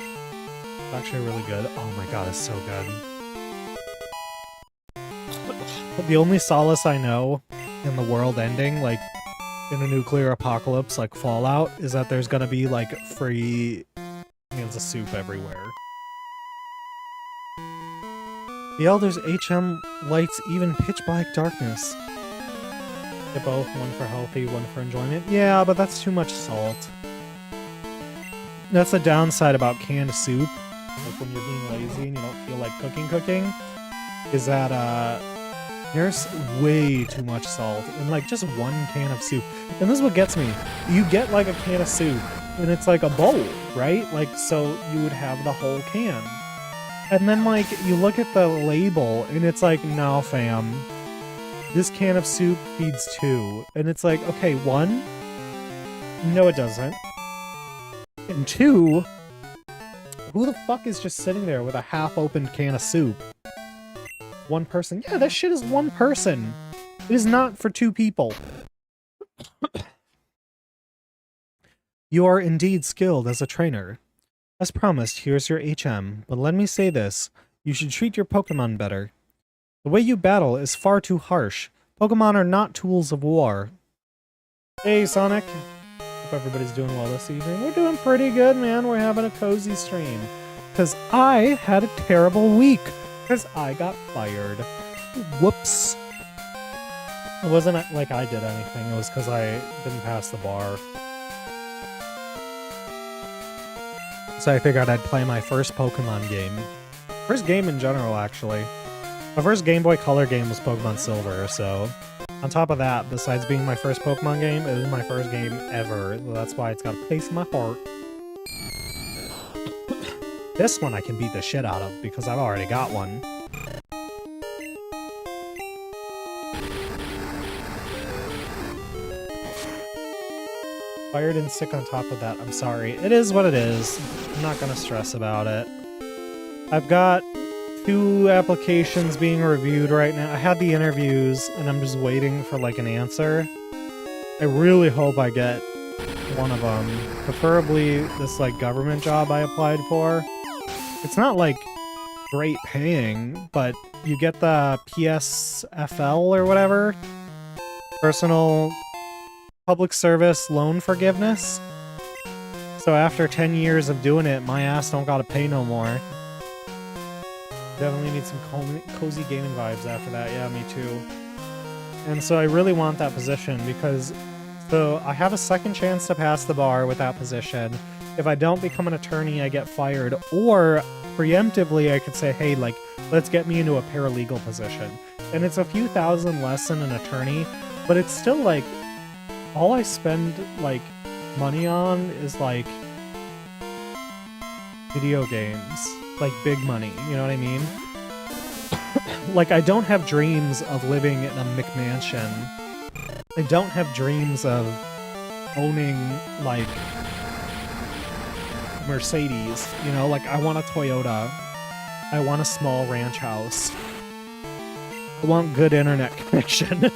It's actually really good. Oh my god, it's so good. But the only solace I know in the world ending, like in a nuclear apocalypse like Fallout, is that there's gonna be like free cans of soup everywhere. The Elder's HM lights even pitch black darkness. Get both, one for healthy, one for enjoyment. Yeah, but that's too much salt. That's the downside about canned soup. Like when you're being lazy and you don't feel like cooking, is that there's way too much salt in like just one can of soup. And this is what gets me. You get like a can of soup and it's like a bowl, right? Like, so you would have the whole can. And then like you look at the label and it's like, no fam, this can of soup feeds 2. And it's like, okay, 1, no it doesn't. And 2, who the fuck is just sitting there with a half-opened can of soup? 1 person. Yeah, that shit is 1 person. It is not for 2 people. You are indeed skilled as a trainer. As promised, here's your HM, but let me say this. You should treat your Pokemon better. The way you battle is far too harsh. Pokemon are not tools of war. Hey, Sonic. Hope everybody's doing well this evening. We're doing pretty good, man. We're having a cozy stream. Because I had a terrible week. Because I got fired. Whoops. It wasn't like I did anything. It was because I didn't pass the bar. So I figured I'd play my first Pokemon game. First game in general, actually. My first Game Boy Color game was Pokemon Silver, so... On top of that, besides being my first Pokemon game, it was my first game ever. So that's why it's got a place in my heart. This one I can beat the shit out of, because I've already got one. Fired and sick on top of that. I'm sorry. It is what it is. I'm not gonna stress about it. I've got 2 applications being reviewed right now. I had the interviews, and I'm just waiting for, like, an answer. I really hope I get one of them. Preferably this, like, government job I applied for. It's not, like, great paying, but you get the PSFL or whatever. Personal Public Service Loan Forgiveness. So after 10 years of doing it, my ass don't gotta pay no more. Definitely need some cozy gaming vibes after that. Yeah, me too. And so I really want that position because... So I have a second chance to pass the bar with that position. If I don't become an attorney, I get fired. Or, preemptively, I could say, hey, like, let's get me into a paralegal position. And it's a few thousand less than an attorney, but it's still, like... All I spend, like, money on is, like... video games. Like, big money, you know what I mean? Like, I don't have dreams of living in a McMansion. I don't have dreams of owning, like, Mercedes, you know? Like, I want a Toyota. I want a small ranch house. I want good internet connection.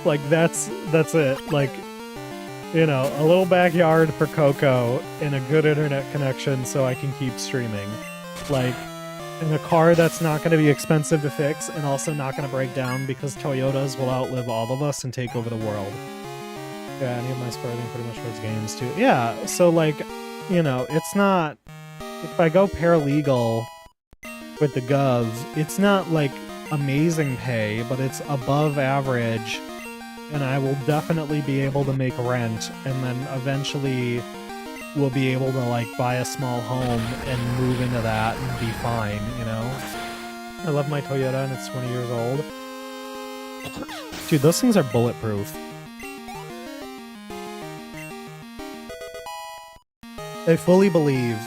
Like, that's it. Like, you know, a little backyard for Coco and a good internet connection so I can keep streaming. Like, in a car that's not going to be expensive to fix and also not going to break down because Toyotas will outlive all of us and take over the world. Yeah, any of my spurting pretty much towards games too. Yeah, so like, you know, it's not... If I go paralegal with the Gov, it's not like amazing pay, but it's above average, and I will definitely be able to make rent, and then eventually we'll be able to, like, buy a small home and move into that and be fine, you know? I love my Toyota, and it's 20 years old. Dude, those things are bulletproof. I fully believe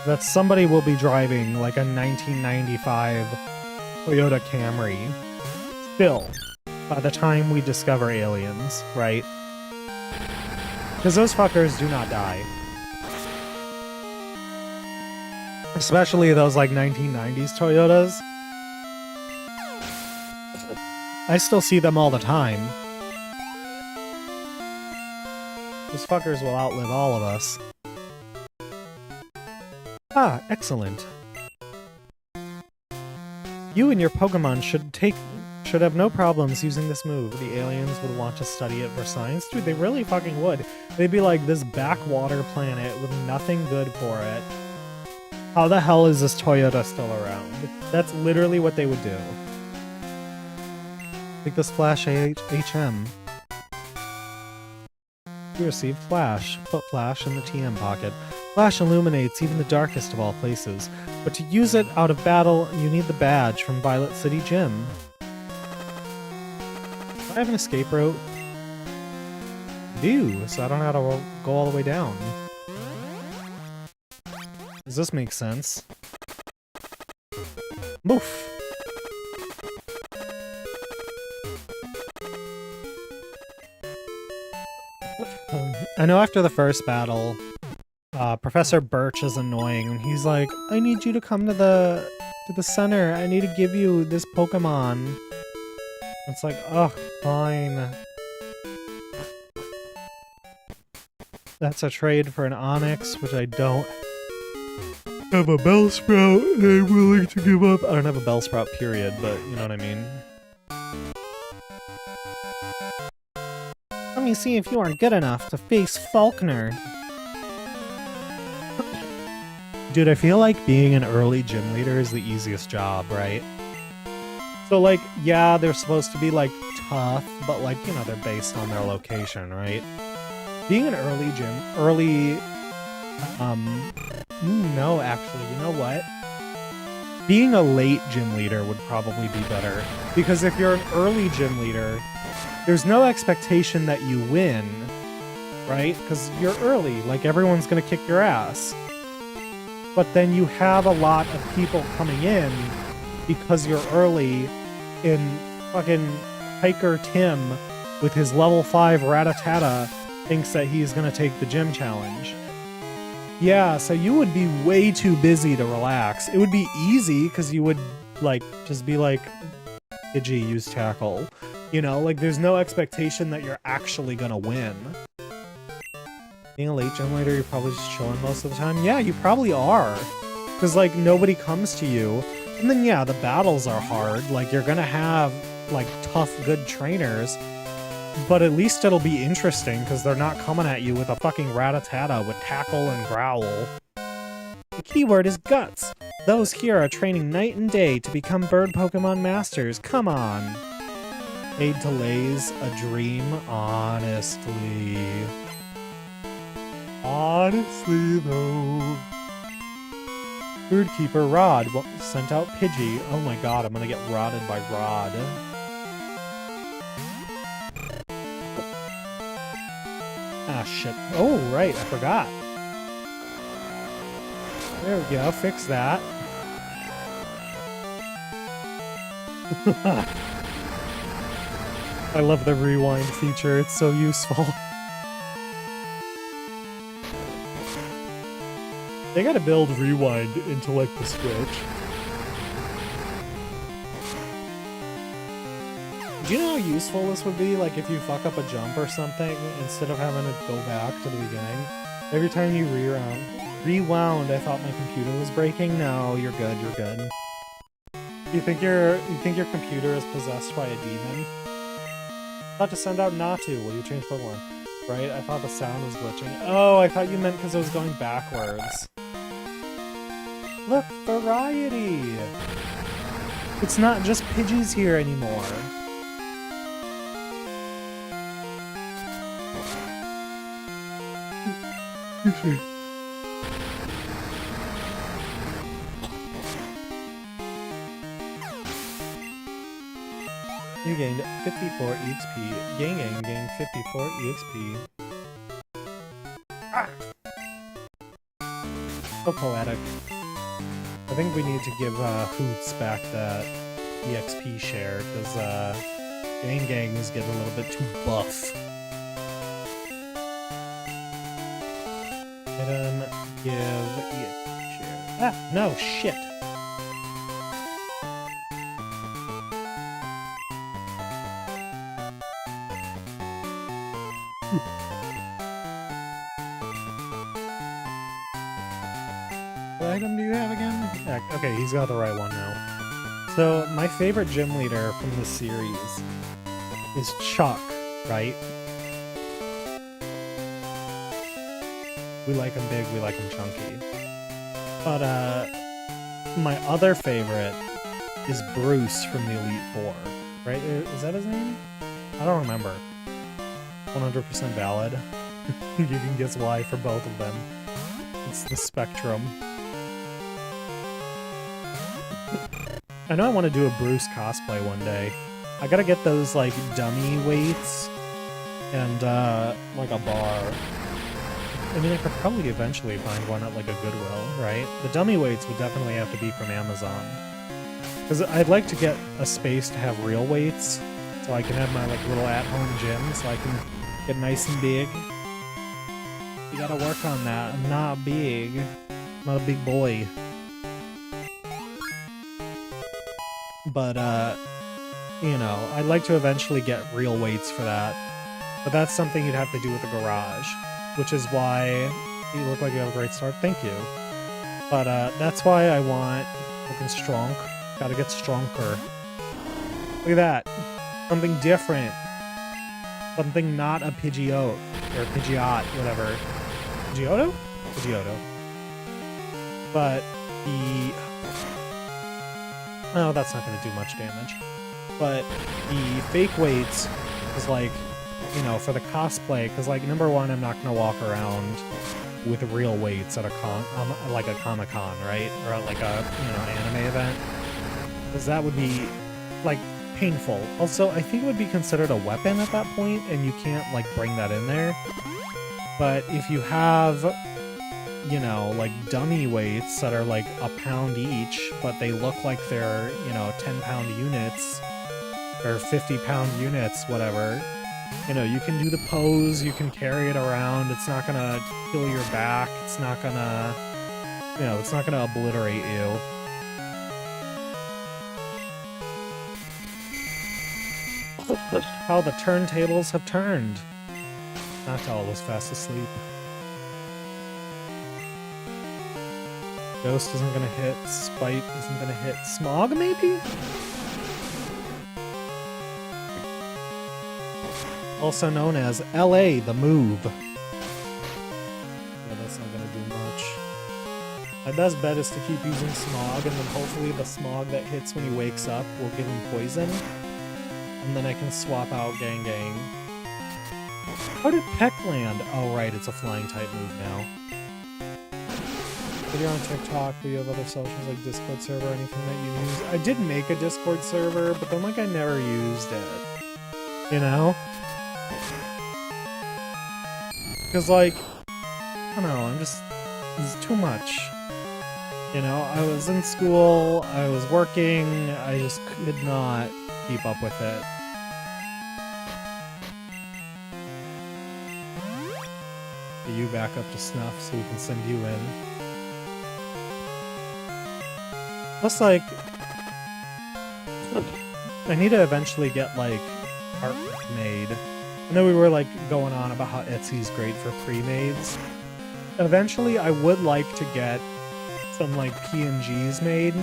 that somebody will be driving, like, a 1995 Toyota Camry still by the time we discover aliens, right? Because those fuckers do not die. Especially those, like, 1990s Toyotas. I still see them all the time. Those fuckers will outlive all of us. Ah, excellent. You and your Pokemon should have no problems using this move. The aliens would want to study it for science. Dude, they really fucking would. They'd be like, this backwater planet with nothing good for it. How the hell is this Toyota still around? That's literally what they would do. Take this flash HM. You received flash. Put flash in the TM pocket. Flash illuminates even the darkest of all places, but to use it out of battle, you need the badge from Violet City Gym. Do I have an escape route? I do, so I don't have to go all the way down. Does this make sense? Moof! I know after the first battle, Professor Birch is annoying, and he's like, I need you to come to the center. I need to give you this Pokemon. It's like, oh, fine. That's a trade for an Onix, which I don't have a Bellsprout, and I'm willing to give up. I don't have a Bellsprout, period, but you know what I mean. Let me see if you are good enough to face Faulkner. Dude, I feel like being an early gym leader is the easiest job, right? So, like, yeah, they're supposed to be, like, tough, but, like, you know, they're based on their location, right? Being an no, actually, you know what? Being a late gym leader would probably be better. Because if you're an early gym leader, there's no expectation that you win, right? Because you're early, like, everyone's gonna kick your ass. But then you have a lot of people coming in because you're early, and fucking Hiker Tim with his level 5 Rattata thinks that he's gonna take the gym challenge. Yeah, so you would be way too busy to relax. It would be easy because you would, like, just be like, Pidgey, use tackle. You know, like, there's no expectation that you're actually gonna win. Being a late gym leader, you're probably just chilling most of the time. Yeah, you probably are. Because, like, nobody comes to you. And then, yeah, the battles are hard. Like, you're gonna have, like, tough, good trainers. But at least it'll be interesting, because they're not coming at you with a fucking Rattata with tackle and growl. The keyword is guts. Those here are training night and day to become bird Pokemon masters. Come on. Aid to Lays, a dream, honestly. Honestly, though. Birdkeeper Rod sent out Pidgey. Oh my god, I'm gonna get rotted by Rod. Ah, shit. Oh, right, I forgot. There we go, fix that. I love the rewind feature, it's so useful. They gotta build rewind into, like, the Switch. Do you know how useful this would be? Like, if you fuck up a jump or something, instead of having to go back to the beginning. Every time you rewound, I thought my computer was breaking. No, you're good, you're good. You think your computer is possessed by a demon? Thought to send out Natu. Will you change Pokemon? Right? I thought the sound was glitching. Oh, I thought you meant because it was going backwards. Look, variety! It's not just Pidgeys here anymore. You gained 54 EXP. Gang gained 54 EXP. Ah! So poetic. I think we need to give Hoots back that EXP share, because Gang is getting a little bit too buff. Item, give EXP share. Ah, no, shit! What item do you have again? Okay, he's got the right one now. So, my favorite gym leader from this series is Chuck, right? We like him big, we like him chunky. But, my other favorite is Bruce from the Elite Four, right? Is that his name? I don't remember. 100% valid. You can guess why for both of them. It's the Spectrum. I know I want to do a Bruce cosplay one day. I gotta get those, like, dummy weights and, like, a bar. I mean, I could probably eventually find one at, like, a Goodwill, right? The dummy weights would definitely have to be from Amazon. Because I'd like to get a space to have real weights, so I can have my, like, little at-home gym, so I can get nice and big. You gotta work on that. I'm not big. I'm not a big boy. But, you know, I'd like to eventually get real weights for that. But that's something you'd have to do with the garage, which is why you look like you have a great start. Thank you. But, that's why I want looking strong. Gotta get stronger. Look at that. Something different. Something not a Pidgeot. Or Pidgeot, whatever. Pidgeotto? Pidgeotto. But the... Oh, that's not going to do much damage. But the fake weights is like, you know, for the cosplay, because, like, number one, I'm not going to walk around with real weights at a like a Comic-Con, right? Or at, like, a, you know, anime event. Because that would be, like, painful. Also, I think it would be considered a weapon at that point, and you can't, like, bring that in there. But if you have, you know, like, dummy weights that are, like, a pound each, but they look like they're, you know, 10-pound units, or 50-pound units, whatever, you know, you can do the pose, you can carry it around, it's not gonna kill your back, it's not gonna, you know, it's not gonna obliterate you. How the turntables have turned. Noctowl was fast asleep. Ghost isn't gonna hit, Spite isn't gonna hit, Smog maybe? Also known as LA, the move. Yeah, that's not gonna do much. My best bet is to keep using Smog, and then hopefully the Smog that hits when he wakes up will give him poison. And then I can swap out Gang Gang. How did Peck land? Oh right, it's a flying type move now. If you're on TikTok, do you have other socials like Discord server or anything that you use? I did make a Discord server, but then, like, I never used it. You know? Because, like, I don't know, it's too much. You know, I was in school, I was working, I just could not keep up with it. Get you back up to snuff so we can send you in. Plus, like, I need to eventually get, like, artwork made. I know we were, like, going on about how Etsy's great for pre-mades. Eventually, I would like to get some, like, PNGs made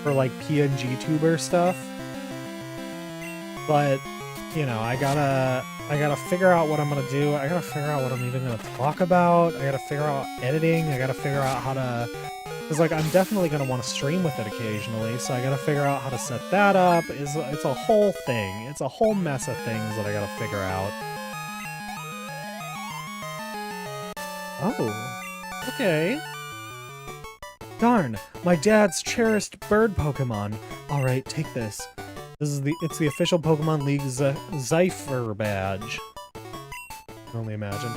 for, like, PNG tuber stuff. But, you know, I gotta figure out what I'm gonna do. I gotta figure out what I'm even gonna talk about. I gotta figure out editing. I gotta figure out how to... Because, like, I'm definitely going to want to stream with it occasionally, so I got to figure out how to set that up. It's a whole thing. It's a whole mess of things that I got to figure out. Oh. Okay. Darn, my dad's cherished bird Pokemon. Alright, take this. It's the official Pokemon League Zypher badge. I can only imagine.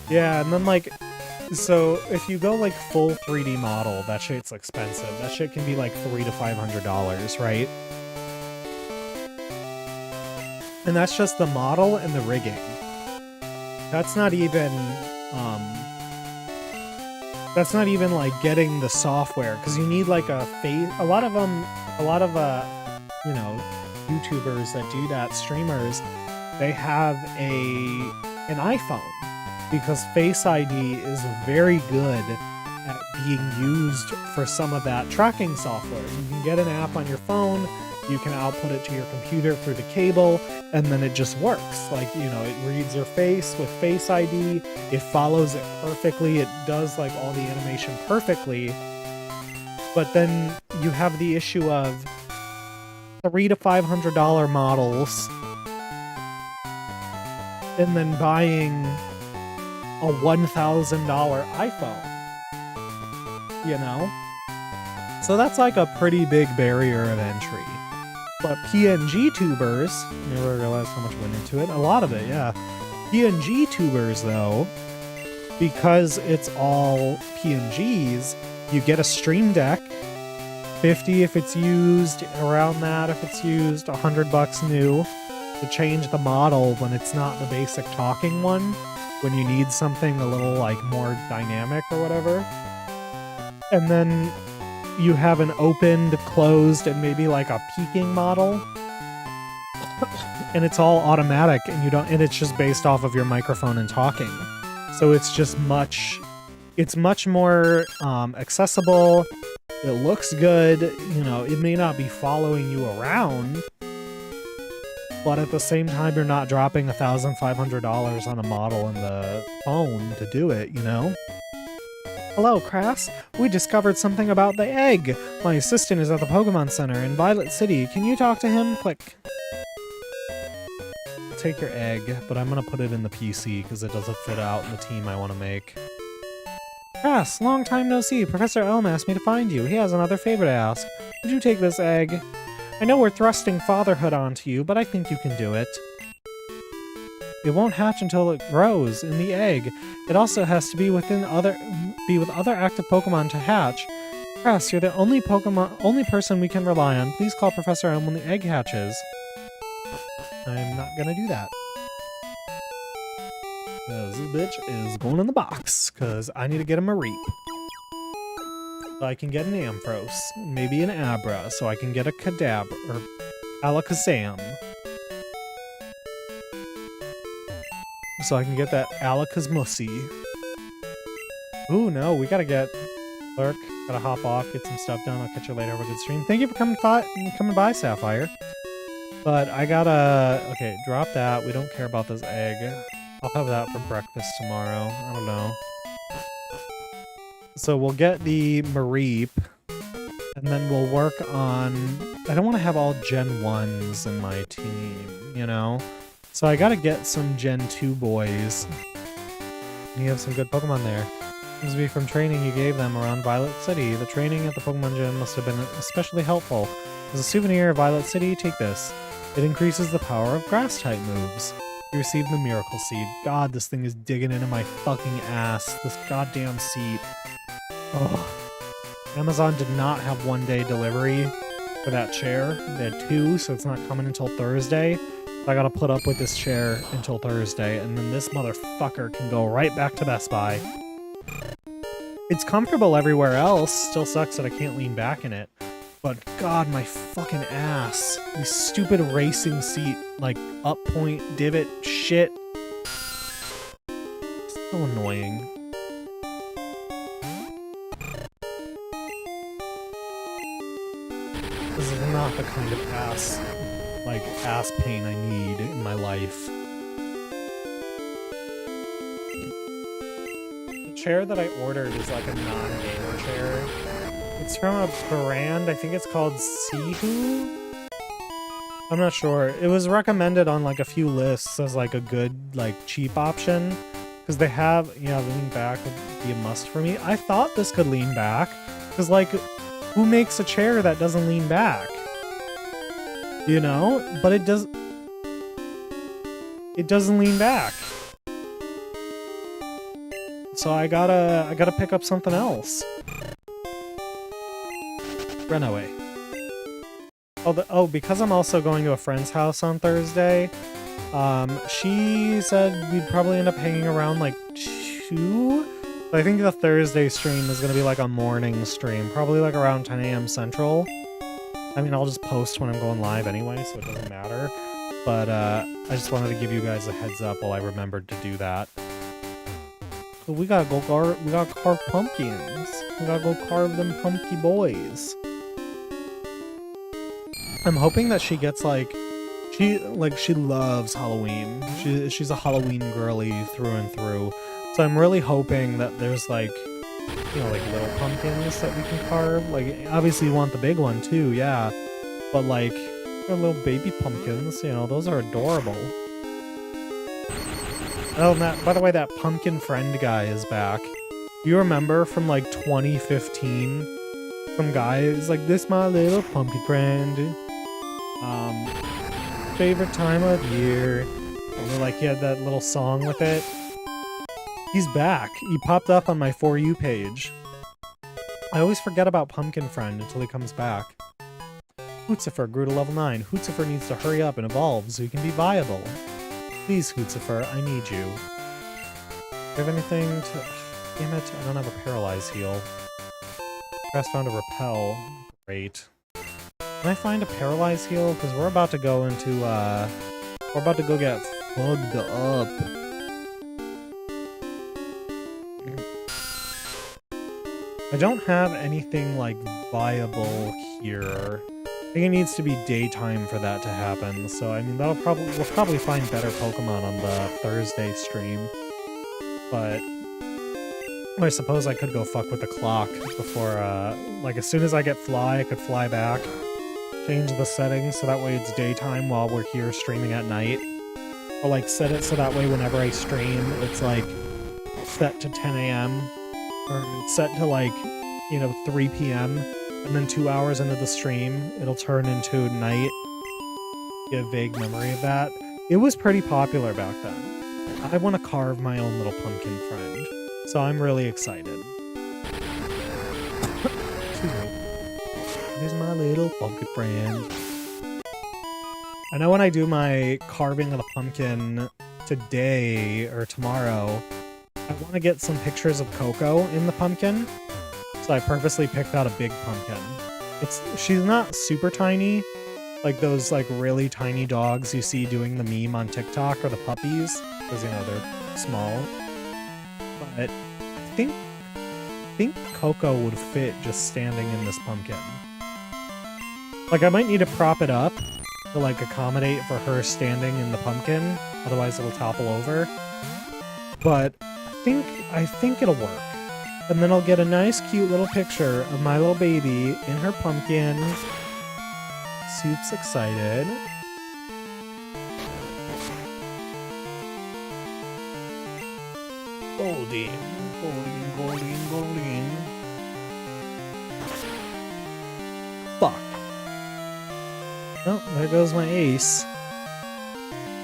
Yeah, and then, like... So, if you go, like, full 3D model, that shit's expensive. That shit can be, like, $300 to $500, right? And that's just the model and the rigging. That's not even, like, getting the software, because you need, like, a face... A lot of, you know, YouTubers that do that, streamers, they have an iPhone. Because Face ID is very good at being used for some of that tracking software. You can get an app on your phone, you can output it to your computer through the cable, and then it just works. Like, you know, it reads your face with Face ID, it follows it perfectly, it does, like, all the animation perfectly. But then you have the issue of $300 to $500 models and then buying a $1,000 iPhone, you know? So that's like a pretty big barrier of entry. But PNG tubers, I never realized how much went into it. A lot of it, yeah. PNG tubers, though, because it's all PNGs, you get a Stream Deck, 50 if it's used, around that if it's used, $100 new, to change the model when it's not the basic talking one, when you need something a little like more dynamic or whatever. And then you have an opened, closed, and maybe like a peaking model. And it's all automatic, and and it's just based off of your microphone and talking. So it's just much more accessible. It looks good, you know, it may not be following you around, but at the same time, you're not dropping $1,500 on a model in the phone to do it, you know? Hello, Crass. We discovered something about the egg. My assistant is at the Pokemon Center in Violet City. Can you talk to him? Click. Take your egg, but I'm gonna put it in the PC because it doesn't fit out in the team I want to make. Crass, long time no see. Professor Elm asked me to find you. He has another favor to ask. Would you take this egg? I know we're thrusting fatherhood onto you, but I think you can do it. It won't hatch until it grows in the egg. It also has to be with other active Pokemon to hatch. Crass, you're the only person we can rely on. Please call Professor M when the egg hatches. I'm not gonna do that. Because this bitch is going in the box, because I need to get him a Reap. So I can get an Ampharos, maybe an Abra, so I can get a Kadabra, or Alakazam. So I can get that Alakazmussy. Ooh, no, we gotta get Lurk. Gotta hop off, get some stuff done. I'll catch you later. Have a good stream. Thank you for coming by, Sapphire. But I gotta... Okay, drop that. We don't care about this egg. I'll have that for breakfast tomorrow. I don't know. So we'll get the Mareep. And then we'll work on... I don't want to have all Gen 1s in my team, you know? So I gotta get some Gen 2 boys. You have some good Pokemon there. Seems to be from training you gave them around Violet City. The training at the Pokemon Gym must have been especially helpful. As a souvenir of Violet City, take this. It increases the power of Grass-type moves. You received the Miracle Seed. God, this thing is digging into my fucking ass. This goddamn seat. Ugh. Amazon did not have one-day delivery for that chair. They had 2, so it's not coming until Thursday. I gotta put up with this chair until Thursday, and then this motherfucker can go right back to Best Buy. It's comfortable everywhere else. Still sucks that I can't lean back in it. But God, my fucking ass. This stupid racing seat, like, up point, divot, shit. So annoying. This is not the kind of ass pain I need in my life. The chair that I ordered is like a non-gamer chair. It's from a brand, I think it's called Sihu? I'm not sure. It was recommended on like a few lists as like a good, like, cheap option. Because they have, yeah, leaning back would be a must for me. I thought this could lean back. Because, like, who makes a chair that doesn't lean back? You know? But it does... It doesn't lean back. So I gotta pick up something else. Run away. Oh, because I'm also going to a friend's house on Thursday, she said we'd probably end up hanging around like 2? But I think the Thursday stream is going to be like a morning stream, probably like around 10 a.m. Central. I mean, I'll just post when I'm going live anyway, so it doesn't matter. But I just wanted to give you guys a heads up while I remembered to do that. So we gotta carve pumpkins. We gotta go carve them pumpkin boys. I'm hoping that she gets she loves Halloween. She's a Halloween girly through and through. So I'm really hoping that there's like little pumpkins that we can carve. Like, obviously you want the big one too, yeah. But like, They're little baby pumpkins, you know, those are adorable. Oh, and that, by the way, that pumpkin friend guy is back. You remember from like 2015? Some guy is like, this my little pumpkin friend. Favorite time of year. And like he had that little song with it. He's back. He popped up on my For You page. I always forget about Pumpkin Friend until he comes back. Hootzifer grew to level 9. Hootzifer needs to hurry up and evolve so he can be viable. Please, Hootzifer, I need you. Do you have anything to... Damn it, I don't have a Paralyze heal. Crass found a Repel. Great. Can I find a Paralyze heal? Because we're about to go into, we're about to go get fucked up. I don't have anything, like, viable here. I think it needs to be daytime for that to happen, so, I mean, we'll probably find better Pokemon on the Thursday stream. But I suppose I could go fuck with the clock before, like, as soon as I get Fly, I could fly back. Change the settings so that way it's daytime while we're here streaming at night. Or, like, set it so that way whenever I stream, it's, like, set to 10 a.m. Or set to, like, you know, 3 p.m. And then 2 hours into the stream, it'll turn into night. Get a vague memory of that. It was pretty popular back then. I want to carve my own little pumpkin friend. So I'm really excited. Excuse me. Here's my little pumpkin friend. I know when I do my carving of the pumpkin today or tomorrow, I want to get some pictures of Coco in the pumpkin. So I purposely picked out a big pumpkin. She's not super tiny, like those like really tiny dogs you see doing the meme on TikTok, or the puppies, because you know they're small. But I think Coco would fit just standing in this pumpkin. Like I might need to prop it up to like accommodate for her standing in the pumpkin, otherwise it'll topple over. But I think it'll work. And then I'll get a nice, cute little picture of my little baby in her pumpkin. Soup's excited. Golden, golden, golden, golden. Fuck. Oh, there goes my ace.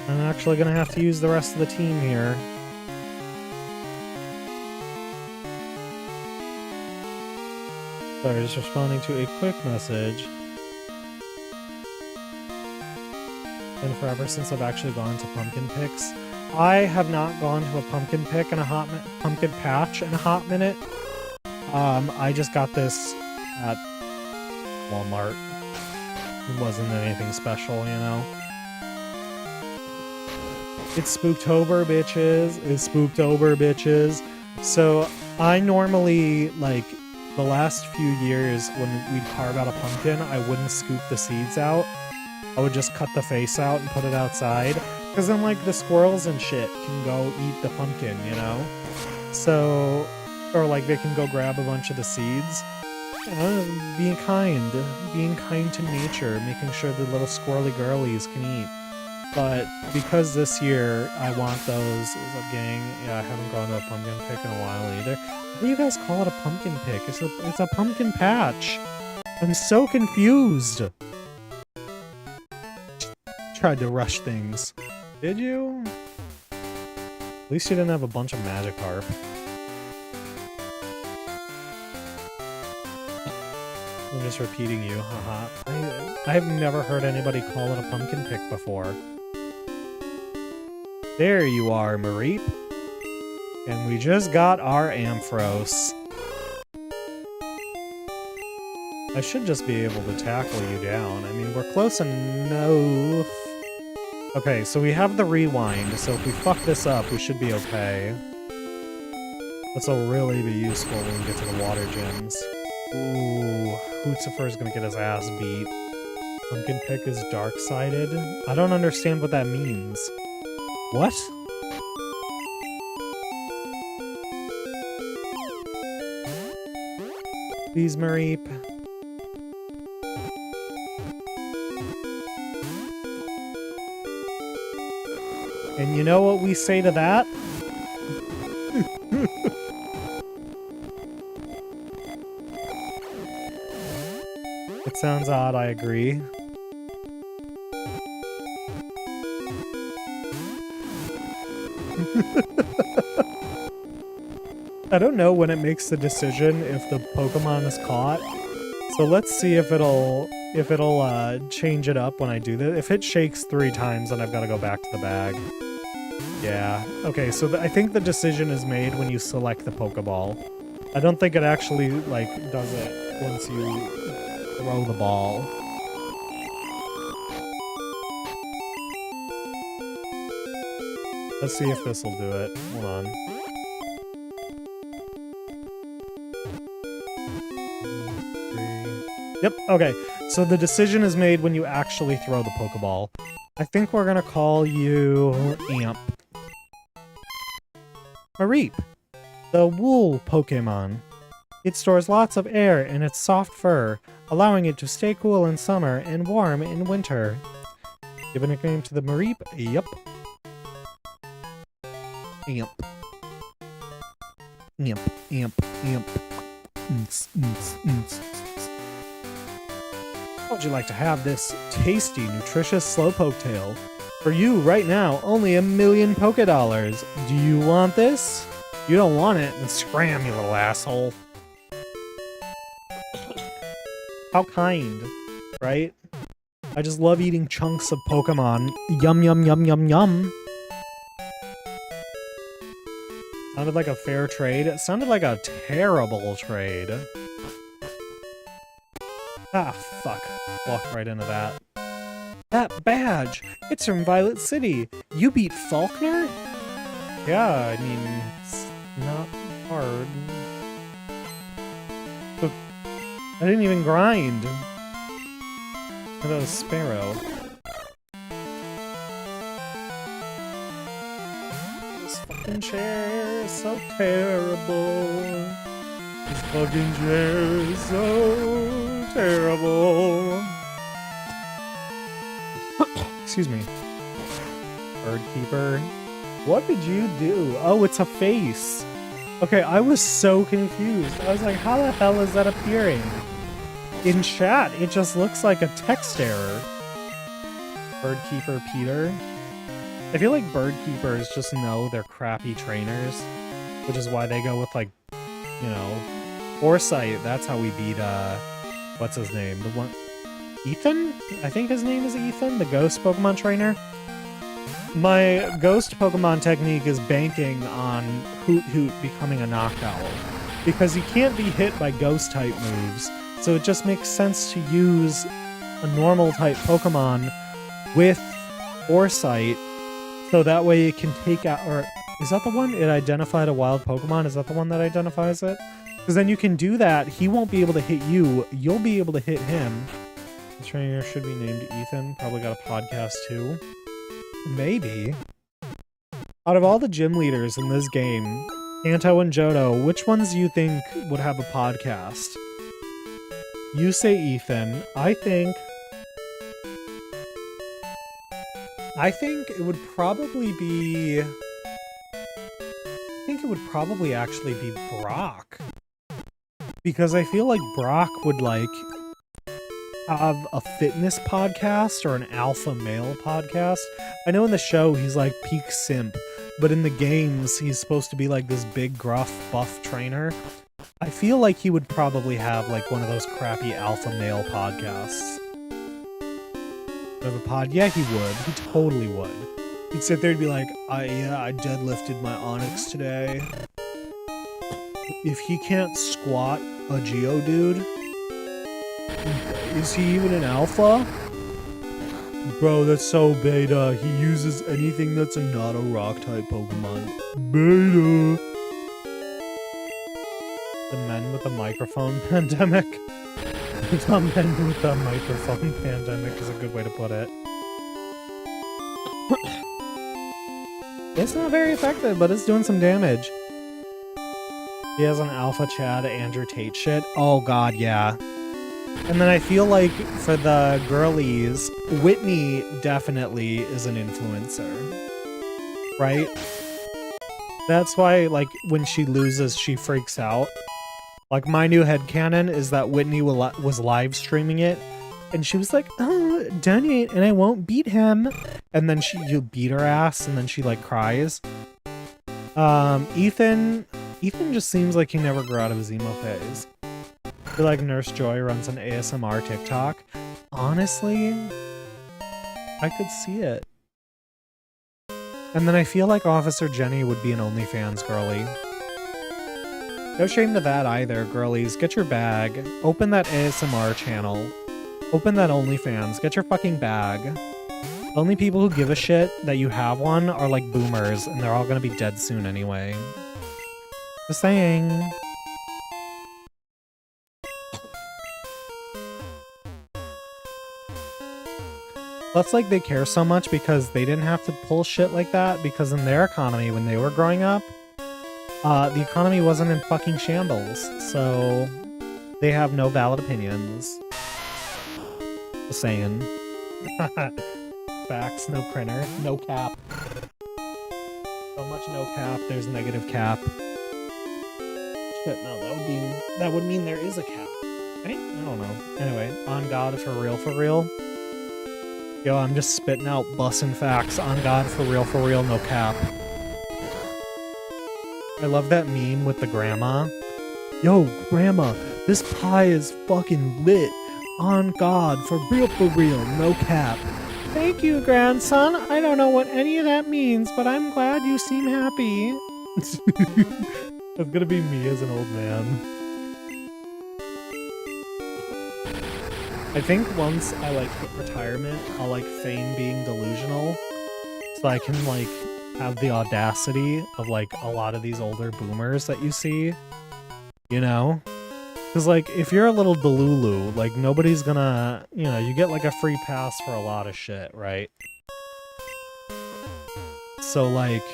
I'm actually gonna have to use the rest of the team here. Sorry, just responding to a quick message. Been forever since I've actually gone to pumpkin picks. I have not gone to a pumpkin pick in a hot pumpkin patch in a hot minute. I just got this at Walmart. It wasn't anything special, you know. It's Spooktober, bitches. It's Spooktober, bitches. So I normally, like, the last few years when we'd carve out a pumpkin, I wouldn't scoop the seeds out. I would just cut the face out and put it outside. Because then, like, the squirrels and shit can go eat the pumpkin, you know? So, or, like, they can go grab a bunch of the seeds. Being kind to nature, making sure the little squirrely girlies can eat. But because this year I want those, what's up, gang? Yeah, I haven't gone to a pumpkin pick in a while either. What do you guys call it a pumpkin pick? It's a pumpkin patch. I'm so confused. Tried to rush things. Did you? At least you didn't have a bunch of Magikarp. I'm just repeating you, haha. I've never heard anybody call it a pumpkin pick before. There you are, Mareep. And we just got our Ampharos. I should just be able to tackle you down. I mean, we're close enough. Okay, so we have the rewind, so if we fuck this up, we should be okay. This will really be useful when we get to the water gyms. Ooh, Hootzifer's gonna get his ass beat. Pumpkin pick is dark-sided? I don't understand what that means. What? Please, Mareep. And you know what we say to that? It sounds odd, I agree. I don't know when it makes the decision if the Pokemon is caught. So let's see if it'll change it up when I do this. If it shakes 3 times, then I've got to go back to the bag. Yeah. Okay, so I think the decision is made when you select the Pokeball. I don't think it actually, like, does it once you throw the ball. Let's see if this will do it. Hold on. Yep, okay. So the decision is made when you actually throw the Pokeball. I think we're gonna call you Amp. Mareep, the wool Pokemon. It stores lots of air in its soft fur, allowing it to stay cool in summer and warm in winter. Give a nickname to the Mareep? Yep. Amp. Amp, amp, amp. How would you like to have this tasty, nutritious Slowpoke tail? For you, right now, only $1,000,000 Pokédollars. Do you want this? You don't want it, then scram, you little asshole. How kind, right? I just love eating chunks of Pokemon. Yum, yum, yum, yum, yum. Sounded like a fair trade. It sounded like a terrible trade. Ah, fuck. Walked right into that. That badge! It's from Violet City! You beat Faulkner? Yeah, I mean, it's not hard. But I didn't even grind. That was Sparrow. This fucking chair is so terrible. This fucking chair is so terrible. Excuse me. Bird Keeper. What did you do? Oh, it's a face. Okay, I was so confused. I was like, how the hell is that appearing? In chat, it just looks like a text error. Bird Keeper Peter. I feel like Bird Keepers just know they're crappy trainers, which is why they go with, like, you know, Foresight. That's how we beat, what's his name? The one... Ethan? I think his name is Ethan, the ghost Pokemon trainer. My ghost Pokemon technique is banking on Hoot Hoot becoming a Noctowl, because he can't be hit by ghost type moves, so it just makes sense to use a normal type Pokemon with Foresight, so that way it can take out, or is that the one? It identified a wild Pokemon? Is that the one that identifies it? Because then you can do that, he won't be able to hit you, you'll be able to hit him. The trainer should be named Ethan. Probably got a podcast too. Maybe. Out of all the gym leaders in this game, Kanto and Johto, which ones do you think would have a podcast? You say Ethan. I think it would probably be... I think it would probably actually be Brock. Because I feel like Brock would, like, have a fitness podcast or an alpha male podcast. I know in the show he's like peak simp, but in the games he's supposed to be like this big gruff buff trainer. I feel like he would probably have like one of those crappy alpha male podcasts. Have a pod? Yeah, he would. He totally would. He'd sit there and be like, I deadlifted my Onyx today. If he can't squat a Geodude, is he even an alpha? Bro, that's so beta. He uses anything that's not a rock-type Pokemon. Beta! The men with the microphone pandemic? The men with the microphone pandemic is a good way to put it. It's not very effective, but it's doing some damage. He has an Alpha Chad Andrew Tate shit. Oh god, yeah. And then I feel like for the girlies, Whitney definitely is an influencer. right? That's why, like, when she loses, she freaks out. Like, my new headcanon is that Whitney was live streaming it, and she was like, oh, donate, and I won't beat him. And then you beat her ass, and then she, like, cries. Ethan just seems like he never grew out of his emo phase. I feel like Nurse Joy runs an ASMR TikTok. Honestly, I could see it. And then I feel like Officer Jenny would be an OnlyFans girly. No shame to that either, girlies. Get your bag. Open that ASMR channel. Open that OnlyFans. Get your fucking bag. The only people who give a shit that you have one are like boomers, and they're all gonna be dead soon anyway. Just saying. Plus, like, they care so much because they didn't have to pull shit like that, because in their economy, when they were growing up, the economy wasn't in fucking shambles, so they have no valid opinions. Just saying. Facts, no printer, no cap. So much no cap, there's negative cap. Shit, no, that would mean there is a cap. Right? I don't know. Anyway, on God, for real. Yo, I'm just spitting out bussin' facts. On God, for real, no cap. I love that meme with the grandma. Yo, grandma, this pie is fucking lit. On God, for real, no cap. Thank you, grandson. I don't know what any of that means, but I'm glad you seem happy. That's gonna be me as an old man. I think once I, like, hit retirement, I'll, like, feign being delusional, so I can, like, have the audacity of, like, a lot of these older boomers that you see, you know? Because, like, if you're a little delulu, like, nobody's gonna, you know, you get, like, a free pass for a lot of shit, right? So, like,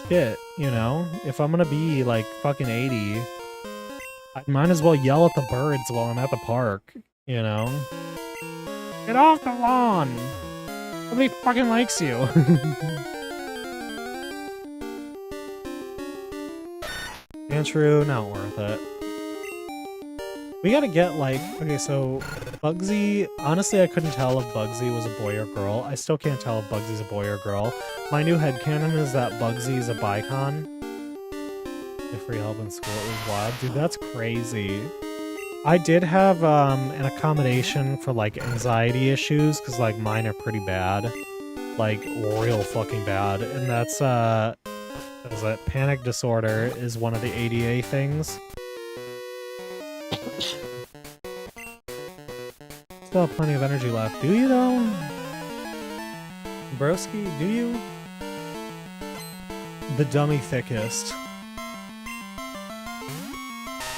shit, you know? If I'm gonna be, like, fucking 80, I might as well yell at the birds while I'm at the park. You know? Get off the lawn! Nobody fucking likes you! Andrew, not worth it. We gotta get, like... Okay, so... Bugsy... Honestly, I couldn't tell if Bugsy was a boy or girl. I still can't tell if Bugsy's a boy or girl. My new headcanon is that Bugsy is a bicon. If free help in school, it was wild. Dude, that's crazy. I did have an accommodation for, like, anxiety issues, because, like, mine are pretty bad. Like, real fucking bad. And that's, what is it? Panic disorder is one of the ADA things. Still have plenty of energy left. Do you, though? Broski, do you? The dummy thickest.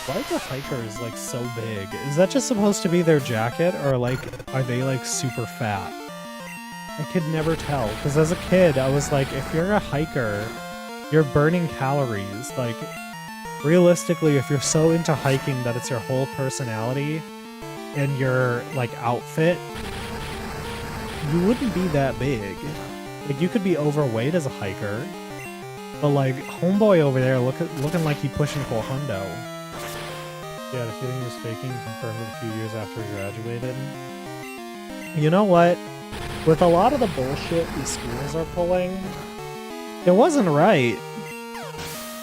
Why are the hikers, like, so big? Is that just supposed to be their jacket, or, like, are they, like, super fat? I could never tell, because as a kid, I was like, if you're a hiker, you're burning calories. Like, realistically, if you're so into hiking that it's your whole personality and your, like, outfit, you wouldn't be that big. Like, you could be overweight as a hiker, but, like, homeboy over there looking like he pushing for a hundo. Yeah, the feeling he was faking confirmed a few years after he graduated. You know what? With a lot of the bullshit these schools are pulling, it wasn't right.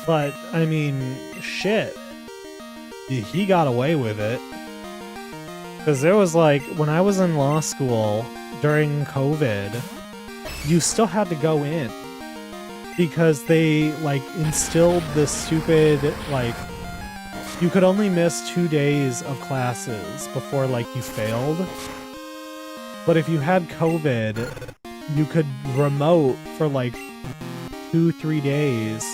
But, I mean, shit. He got away with it. Because there was, like, when I was in law school during COVID, you still had to go in. Because they, like, instilled this stupid, like, you could only miss 2 days of classes before, like, you failed. But if you had COVID, you could remote for, like, 2-3 days.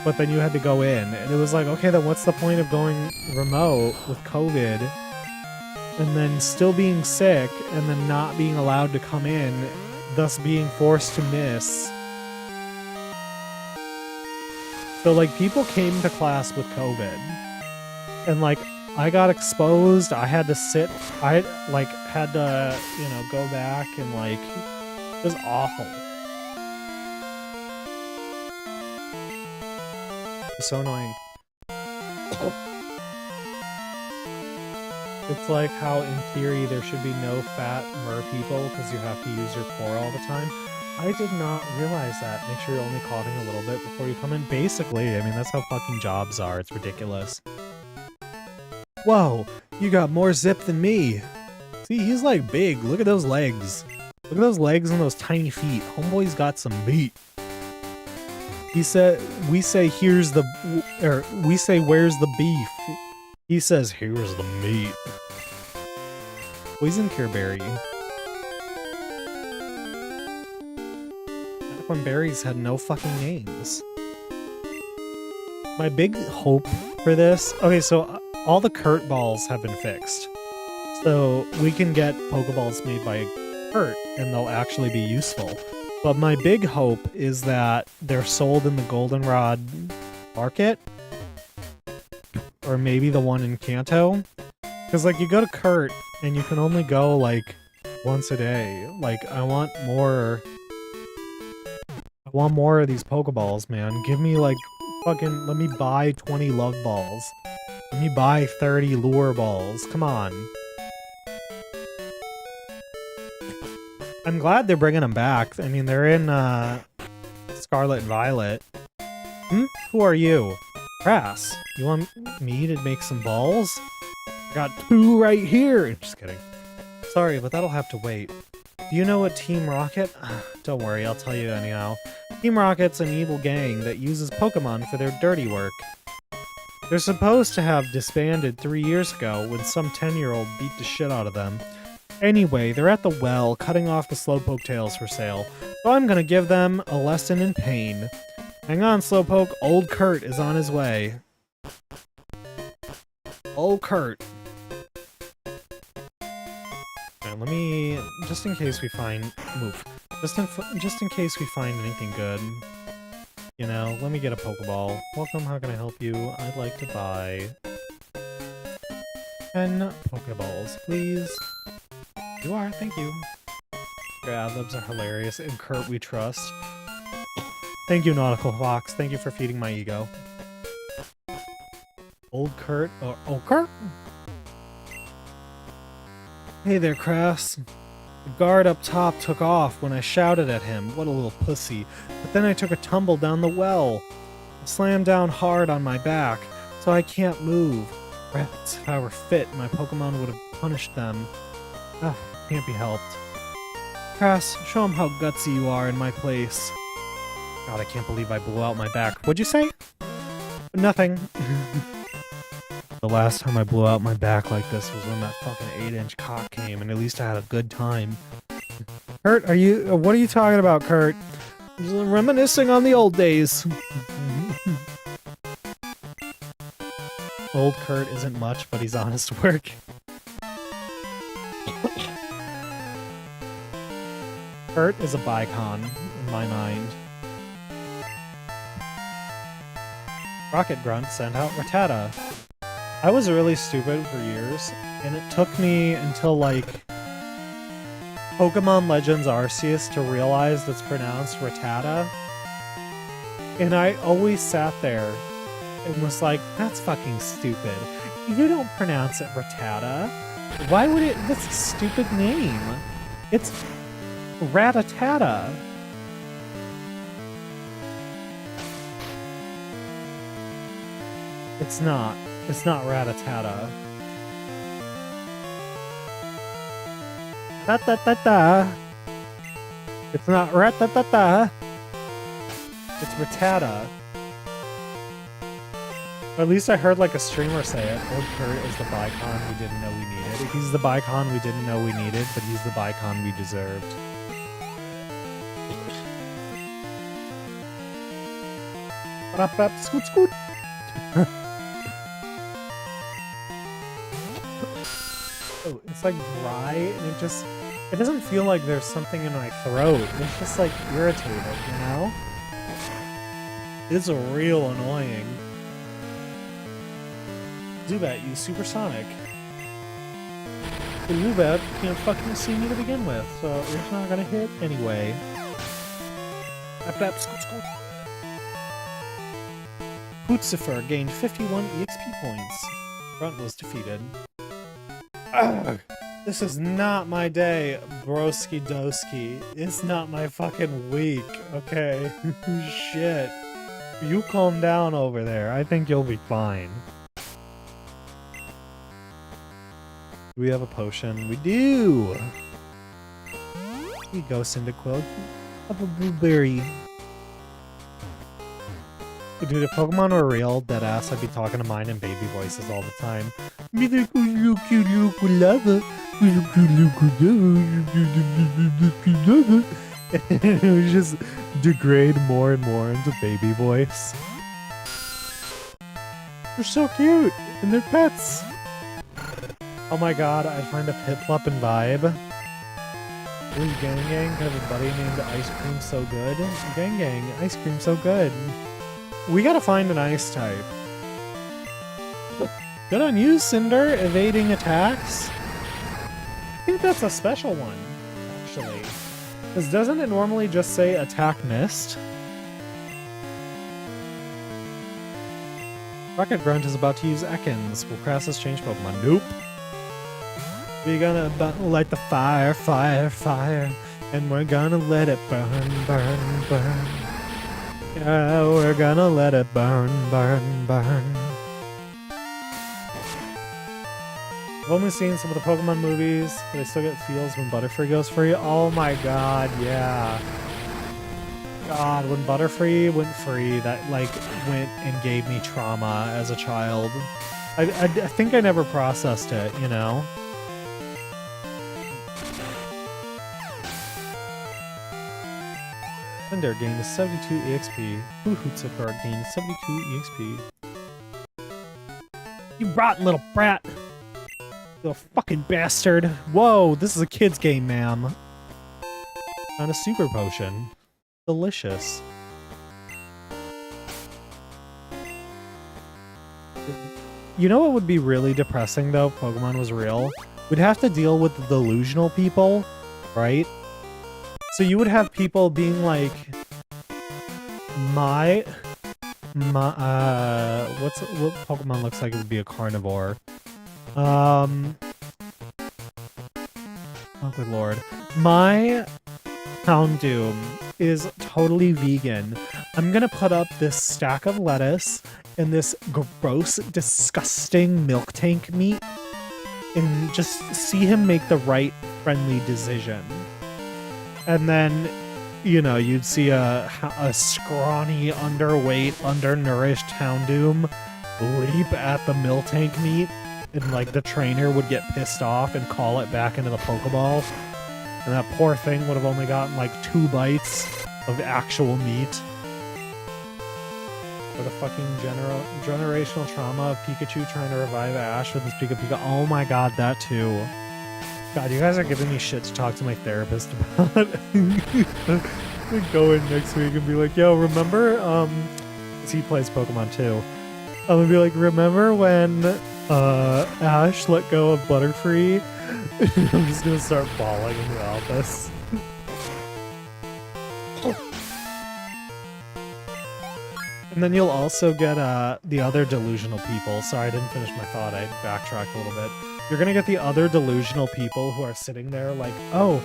But then you had to go in. And it was like, okay, then what's the point of going remote with COVID? And then still being sick, and then not being allowed to come in, thus being forced to miss. So, like, people came to class with COVID, and, like, I got exposed, I had to sit, I, like, had to, you know, go back, and, like, it was awful. It's so annoying. It's like how, in theory, there should be no fat mer people because you have to use your core all the time. I did not realize that. Make sure you're only coughing a little bit before you come in. Basically, I mean, that's how fucking jobs are. It's ridiculous. Whoa, you got more zip than me. See, he's like big. Look at those legs. Look at those legs and those tiny feet. Homeboy's got some meat. He said, we say, here's the, or we say, where's the beef? He says, here's the meat. Poison Careberry. Back when berries had no fucking names. My big hope for this... Okay, so all the Kurt balls have been fixed. So we can get Pokeballs made by Kurt, and they'll actually be useful. But my big hope is that they're sold in the Goldenrod market. Or maybe the one in Kanto. Because, like, you go to Kurt, and you can only go, like, once a day. Like, I want more of these Pokeballs, man. Give me, like, fucking... Let me buy 20 Love Balls. Let me buy 30 Lure Balls. Come on. I'm glad they're bringing them back. I mean, they're in, Scarlet and Violet. Who are you? Crass. You want me to make some balls? I got 2 right here! Just kidding. Sorry, but that'll have to wait. Do you know what Team Rocket? Don't worry, I'll tell you anyhow. Team Rocket's an evil gang that uses Pokemon for their dirty work. They're supposed to have disbanded 3 years ago when some 10-year-old beat the shit out of them. Anyway, they're at the well, cutting off the Slowpoke tails for sale, so I'm gonna give them a lesson in pain. Hang on, Slowpoke, old Kurt is on his way. Old Kurt. Alright, let me... Just in case we find... Move. Just in case we find anything good. You know, let me get a Pokeball. Welcome, how can I help you? I'd like to buy... 10 Pokeballs, please. You are, thank you. Your ad-libs are hilarious. In Kurt we trust. Thank you, Nautical Fox. Thank you for feeding my ego. Old Kurt? Or old Kurt? Hey there, Crass. The guard up top took off when I shouted at him. What a little pussy. But then I took a tumble down the well. I slammed down hard on my back, so I can't move. Rats, if I were fit, my Pokemon would have punished them. Ah, can't be helped. Crass, show him how gutsy you are in my place. God, I can't believe I blew out my back. What'd you say? Nothing. The last time I blew out my back like this was when that fucking 8-inch cock came, and at least I had a good time. Kurt, what are you talking about, Kurt? Just reminiscing on the old days. Old Kurt isn't much, but he's honest work. Kurt is a bicon, in my mind. Rocket Grunt sent out Rattata. I was really stupid for years, and it took me until, like, Pokemon Legends Arceus to realize it's pronounced Rattata. And I always sat there and was like, that's fucking stupid. You don't pronounce it Rattata. Why would it? That's a stupid name. It's Rattata. It's not. It's not Rattata. Rattata. It's not Rattata. It's Rattata. Or at least I heard like a streamer say it. Old Kurt is the Bicon we didn't know we needed. He's the Bicon we didn't know we needed, but he's the Bicon we deserved. Scoot, scoot. Oh, it's like dry, and it doesn't feel like there's something in my throat. It's just like irritated, you know? It's real annoying. Zubat, you supersonic. The Zubat can't fucking see me to begin with, so it's not gonna hit anyway. Hootzifer gained 51 EXP points. Grunt was defeated. Ugh. This is not my day, broski doski. It's not my fucking week, okay? Shit. You calm down over there. I think you'll be fine. Do we have a potion? We do! Here you go, Cyndaquil. Have a blueberry. Dude, if Pokemon were real, deadass, I'd be talking to mine in baby voices all the time. It would just degrade more and more into baby voice. They're so cute! And they're pets! Oh my god, I find a Piplup vibe. Ooh, Gang Gang, have a buddy named Ice Cream So Good. Gang Gang, Ice Cream So Good. We gotta find an ice type. Good on you, Cinder, evading attacks. I think that's a special one, actually. Because doesn't it normally just say attack missed? Rocket Grunt is about to use Ekans. Will Crassus change Pokemon? Nope. We're gonna light the fire, fire, fire. And we're gonna let it burn, burn, burn. Yeah, we're gonna let it burn, burn, burn. I've only seen some of the Pokemon movies, but I still get feels when Butterfree goes free. Oh my god, yeah. God, when Butterfree went free, that, like, went and gave me trauma as a child. I think I never processed it, you know? Cinder gained 72 EXP. Hootzifer gained 72 EXP. You rotten little brat! You fucking bastard! Whoa, this is a kid's game, ma'am. Found a super potion. Delicious. You know what would be really depressing, though, if Pokemon was real? We'd have to deal with the delusional people, right? So you would have people being like, what Pokemon looks like it would be a carnivore? Oh good lord. My Houndoom is totally vegan. I'm gonna put up this stack of lettuce and this gross, disgusting milk tank meat and just see him make the right friendly decision. And then, you know, you'd see a scrawny, underweight, undernourished Houndoom leap at the Miltank meat, and, like, the trainer would get pissed off and call it back into the Pokeball. And that poor thing would have only gotten, like, 2 bites of actual meat. Or the fucking generational trauma of Pikachu trying to revive Ash with his Pika Pika. Oh my god, that too. God, you guys are giving me shit to talk to my therapist about. Go in next week and be like, yo, remember, because he plays Pokemon too. I'm gonna be like, remember when, Ash let go of Butterfree? I'm just gonna start bawling in the office. And then you'll also get, the other delusional people. Sorry, I didn't finish my thought. I backtracked a little bit. You're gonna get the other delusional people who are sitting there like, oh,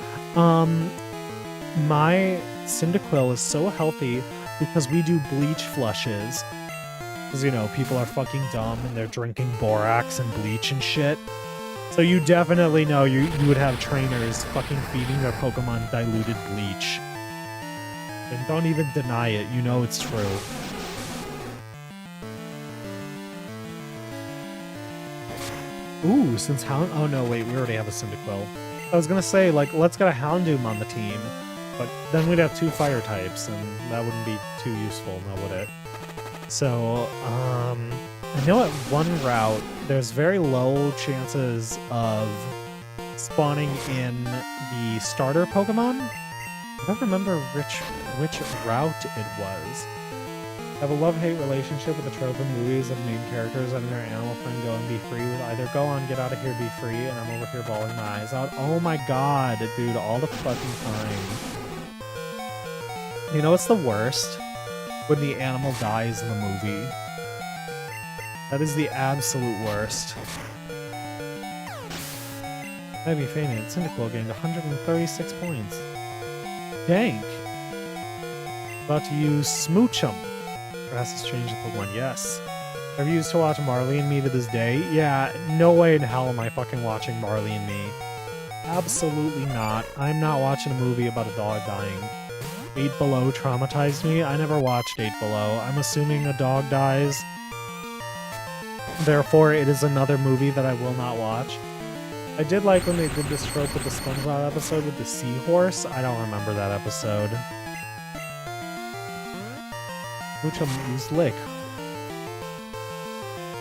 my Cyndaquil is so healthy because we do bleach flushes. Because, you know, people are fucking dumb and they're drinking borax and bleach and shit. So you definitely know you would have trainers fucking feeding their Pokemon diluted bleach. And don't even deny it, you know it's true. Ooh, since oh no, wait, we already have a Cyndaquil. I was gonna say, like, let's get a Houndoom on the team, but then we'd have 2 fire types, and that wouldn't be too useful, now would it? So, I know at one route, there's very low chances of spawning in the starter Pokemon. I don't remember which route it was. I have a love-hate relationship with the trope in movies of main characters letting their animal friend go and be free with either go on, get out of here, be free, and I'm over here bawling my eyes out. Oh my god, dude, all the fucking time. You know what's the worst? When the animal dies in the movie. That is the absolute worst. Heavy fainted. Cyndaquil gained 136 points. Dank. About to use Smoochum. Crassus changed the Pokemon. Yes. Have you used to watch Marley and Me to this day? Yeah, no way in hell am I fucking watching Marley and Me. Absolutely not. I'm not watching a movie about a dog dying. 8 Below traumatized me. I never watched 8 Below. I'm assuming a dog dies. Therefore, it is another movie that I will not watch. I did like when they did this trope with the SpongeBob episode with the seahorse. I don't remember that episode. Which one used Lick?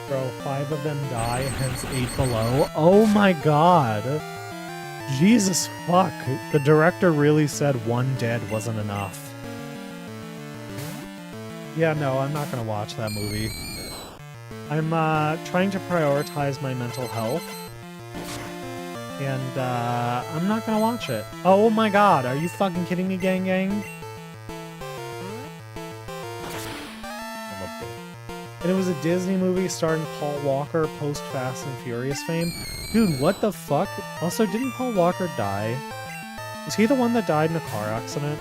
Bro, 5 of them die, hence 8 Below. Oh my god! Jesus fuck. The director really said 1 dead wasn't enough. Yeah, no, I'm not gonna watch that movie. I'm trying to prioritize my mental health. And I'm not gonna watch it. Oh my god, are you fucking kidding me, gang gang? And it was a Disney movie starring Paul Walker post Fast and Furious fame. Dude, what the fuck? Also, didn't Paul Walker die? Was he the one that died in a car accident?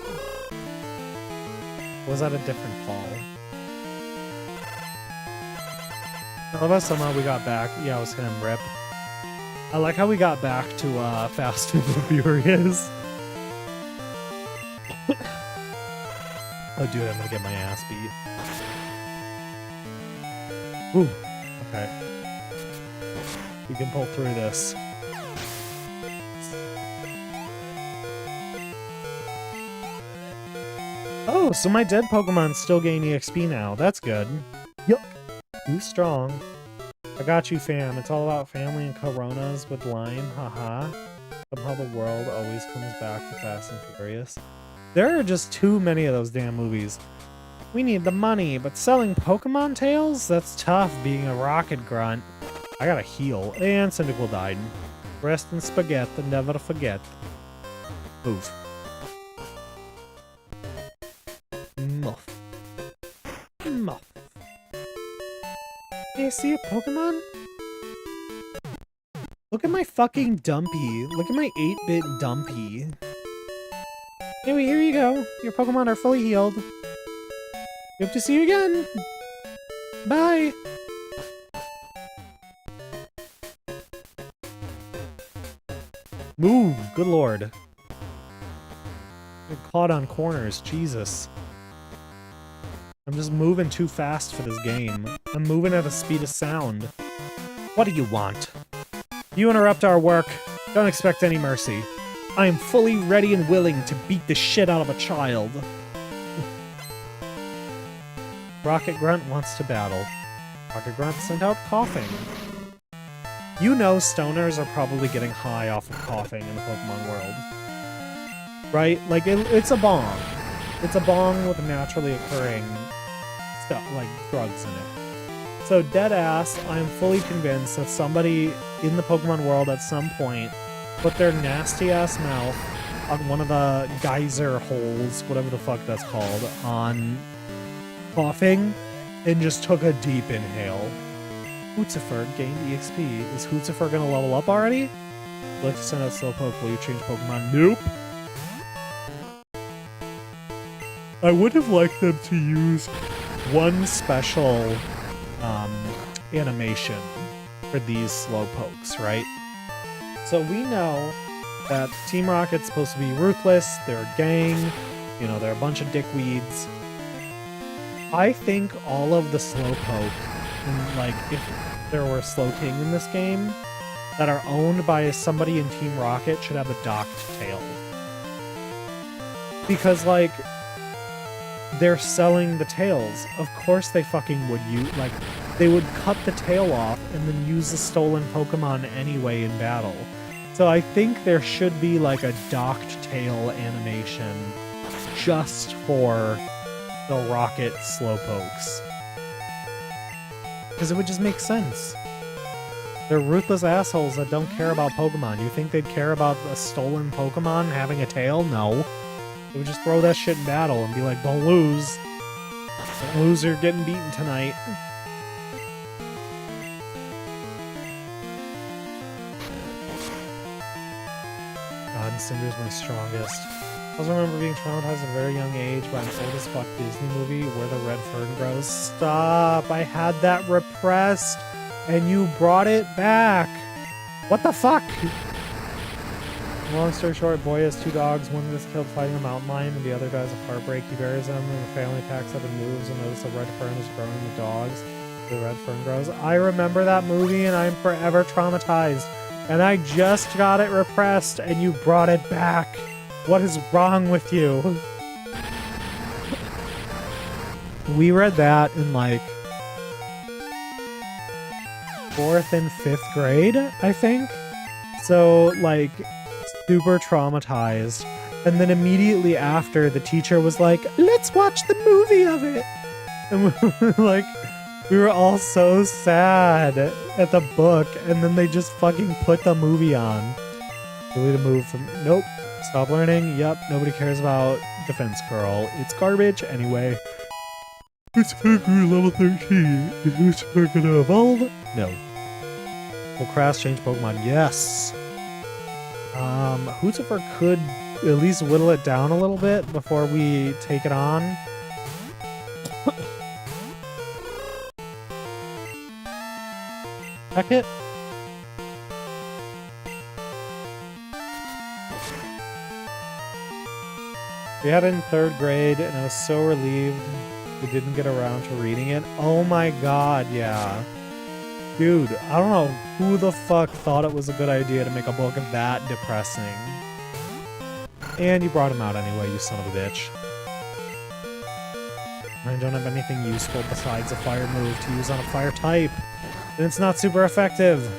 Or was that a different Paul? I love how somehow we got back. Yeah, it was him, rip. I like how we got back to Fast and Furious. Oh dude, I'm gonna get my ass beat. Ooh, okay. We can pull through this. Oh, so my dead Pokemon still gain EXP now. That's good. Yup. Too strong. I got you, fam. It's all about family and Coronas with Lime. Haha. Somehow the world always comes back to Fast and Furious. There are just too many of those damn movies. We need the money, but selling Pokemon tails? That's tough being a rocket grunt. I gotta heal. And Cyndaquil died. Rest in spaghetti, never to forget. Move. Muff. Muff. Hey, see a Pokemon? Look at my fucking Dumpy. Look at my 8-bit Dumpy. Anyway, here you go. Your Pokemon are fully healed. Hope to see you again. Bye. Move. Good lord. Get caught on corners. Jesus. I'm just moving too fast for this game. I'm moving at the speed of sound. What do you want? You interrupt our work. Don't expect any mercy. I am fully ready and willing to beat the shit out of a child. Rocket Grunt wants to battle. Rocket Grunt sent out coughing. You know stoners are probably getting high off of coughing in the Pokemon world. Right? Like, it's a bong. It's a bong with naturally occurring stuff, like drugs in it. So, deadass, I'm fully convinced that somebody in the Pokemon world at some point put their nasty-ass mouth on one of the geyser holes, whatever the fuck that's called, on coughing, and just took a deep inhale. Hootsifer gained EXP. Is Hootsifer gonna level up already? Let's send out Slowpoke. Will you change Pokemon? Nope. I would have liked them to use one special animation for these Slowpokes, right? So we know that Team Rocket's supposed to be ruthless, they're a gang, you know, they're a bunch of dickweeds. I think all of the Slowpoke, like, if there were Slowking in this game, that are owned by somebody in Team Rocket should have a docked tail. Because, like, they're selling the tails. Of course they fucking would use, like, they would cut the tail off and then use the stolen Pokemon anyway in battle. So I think there should be, like, a docked tail animation just for the Rocket Slowpokes. Because it would just make sense. They're ruthless assholes that don't care about Pokemon. You think they'd care about a stolen Pokemon having a tail? No. They would just throw that shit in battle and be like, don't lose. Don't lose, you're getting beaten tonight. god, Cinder's my strongest. I also remember being traumatized at a very young age by an old as fuck Disney movie where the red fern grows. Stop! I had that repressed and you brought it back! What the fuck? Long story short, boy has 2 dogs. One gets killed fighting a mountain lion and the other dies of heartbreak. He buries them and the family packs up and moves and notices the red fern is growing the dogs. The red fern grows. I remember that movie and I'm forever traumatized. And I just got it repressed and you brought it back. What is wrong with you? We read that in like 4th and 5th grade, I think. So like super traumatized. And then immediately after, the teacher was like, let's watch the movie of it. And we were all so sad at the book, and then they just fucking put the movie on. Delete a move from... Nope. Stop learning. Yep. Nobody cares about Defense Girl. It's garbage anyway. Lucifer level 13. Is Lucifer gonna evolve? No. Will Crassus change Pokemon? Yes. Lucifer could at least whittle it down a little bit before we take it on. Heck it. We had it in 3rd grade, and I was so relieved we didn't get around to reading it. Oh my god, yeah. Dude, I don't know who the fuck thought it was a good idea to make a book that depressing. And you brought him out anyway, you son of a bitch. I don't have anything useful besides a fire move to use on a fire type. And it's not super effective.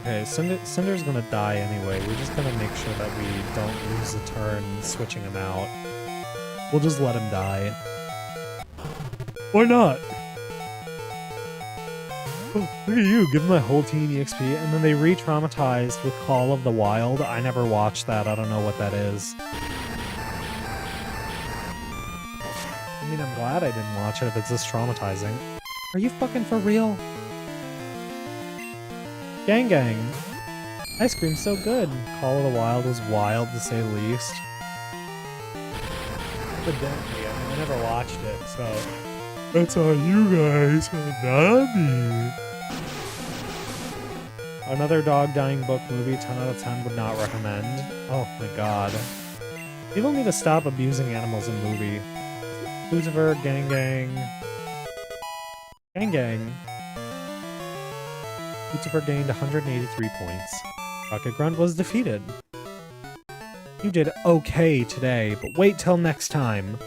Okay, Cinder's gonna die anyway. We're just gonna make sure that we don't lose a turn switching him out. We'll just let him die. Why not? Oh, look at you, give my whole team EXP, and then they re-traumatized with Call of the Wild. I never watched that, I don't know what that is. I mean, I'm glad I didn't watch it if it's this traumatizing. Are you fucking for real? Gang Gang. Ice cream's so good. Call of the Wild was wild to say the least. Evidently, I mean, I never watched it, so... That's on you guys, not on me. Another dog dying book movie, 10 out of 10 would not recommend. Oh my god. People need to stop abusing animals in movie. Lucifer, Gang Gang. Gang Gang. Lucifer gained 183 points. Rocket Grunt was defeated. You did okay today, but wait till next time.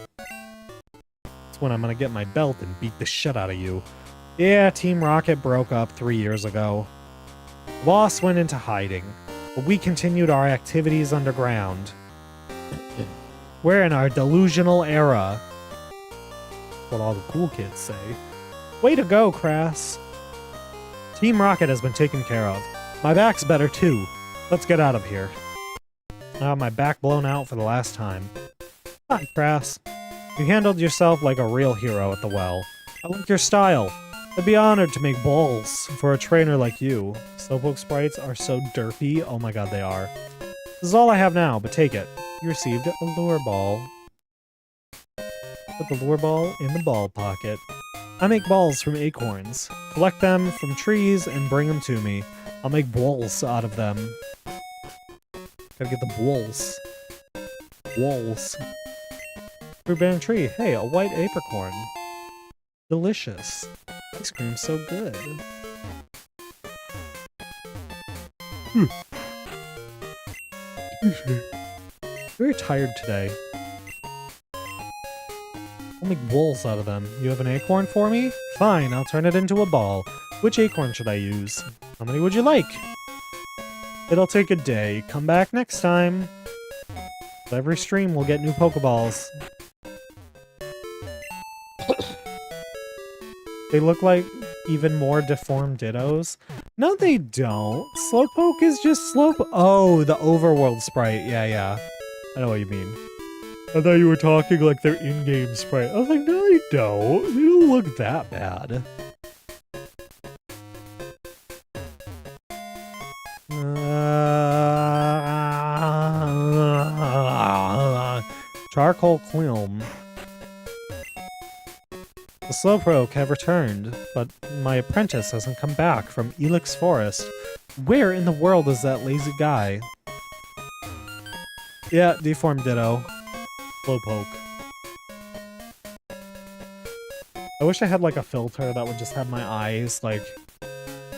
That's when I'm gonna get my belt and beat the shit out of you. Yeah, Team Rocket broke up 3 years ago. Boss went into hiding, but we continued our activities underground. We're in our delusional era. That's what all the cool kids say. Way to go, Crassus. Team Rocket has been taken care of. My back's better too. Let's get out of here. I have my back blown out for the last time. Hi, Crassus. You handled yourself like a real hero at the well. I like your style. I'd be honored to make balls for a trainer like you. Slowpoke sprites are so derpy. Oh my god, they are. This is all I have now, but take it. You received a lure ball. Put the lure ball in the ball pocket. I make balls from acorns. Collect them from trees and bring them to me. I'll make balls out of them. Gotta get the balls. Walls. Fruit bearing tree. Hey, a white apricorn. Delicious. Ice cream's so good. Very tired today. I'll make balls out of them. You have an acorn for me? Fine, I'll turn it into a ball. Which acorn should I use? How many would you like? It'll take a day. Come back next time. With every stream, we'll get new Pokeballs. They look like even more deformed Dittos. No, they don't. Slowpoke is just Slowpoke. Oh, the overworld sprite. Yeah. I know what you mean. I thought you were talking like their in-game sprite. I was like, no, they don't. They don't look that bad. charcoal kiln. The Slowpoke have returned, but my apprentice hasn't come back from Elix Forest. Where in the world is that lazy guy? Yeah, deformed ditto. Slowpoke. I wish I had like a filter that would just have my eyes like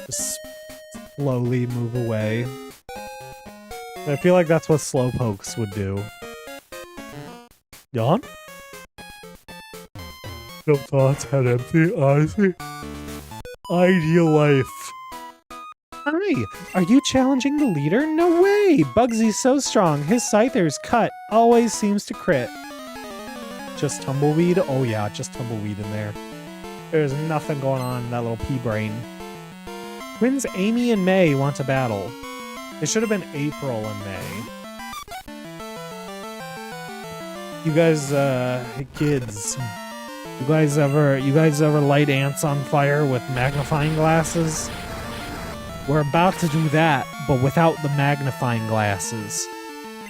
just slowly move away. I feel like that's what Slowpokes would do. Yawn? No thoughts had empty eyes. Ideal life. Hi, are you challenging the leader? No way! Bugsy's so strong, his Scyther's cut always seems to crit. Just Tumbleweed? Oh yeah, just Tumbleweed in there. There's nothing going on in that little pea brain. Twins Amy and May want to battle. It should have been April and May. You guys, kids, you guys ever light ants on fire with magnifying glasses? We're about to do that, but without the magnifying glasses.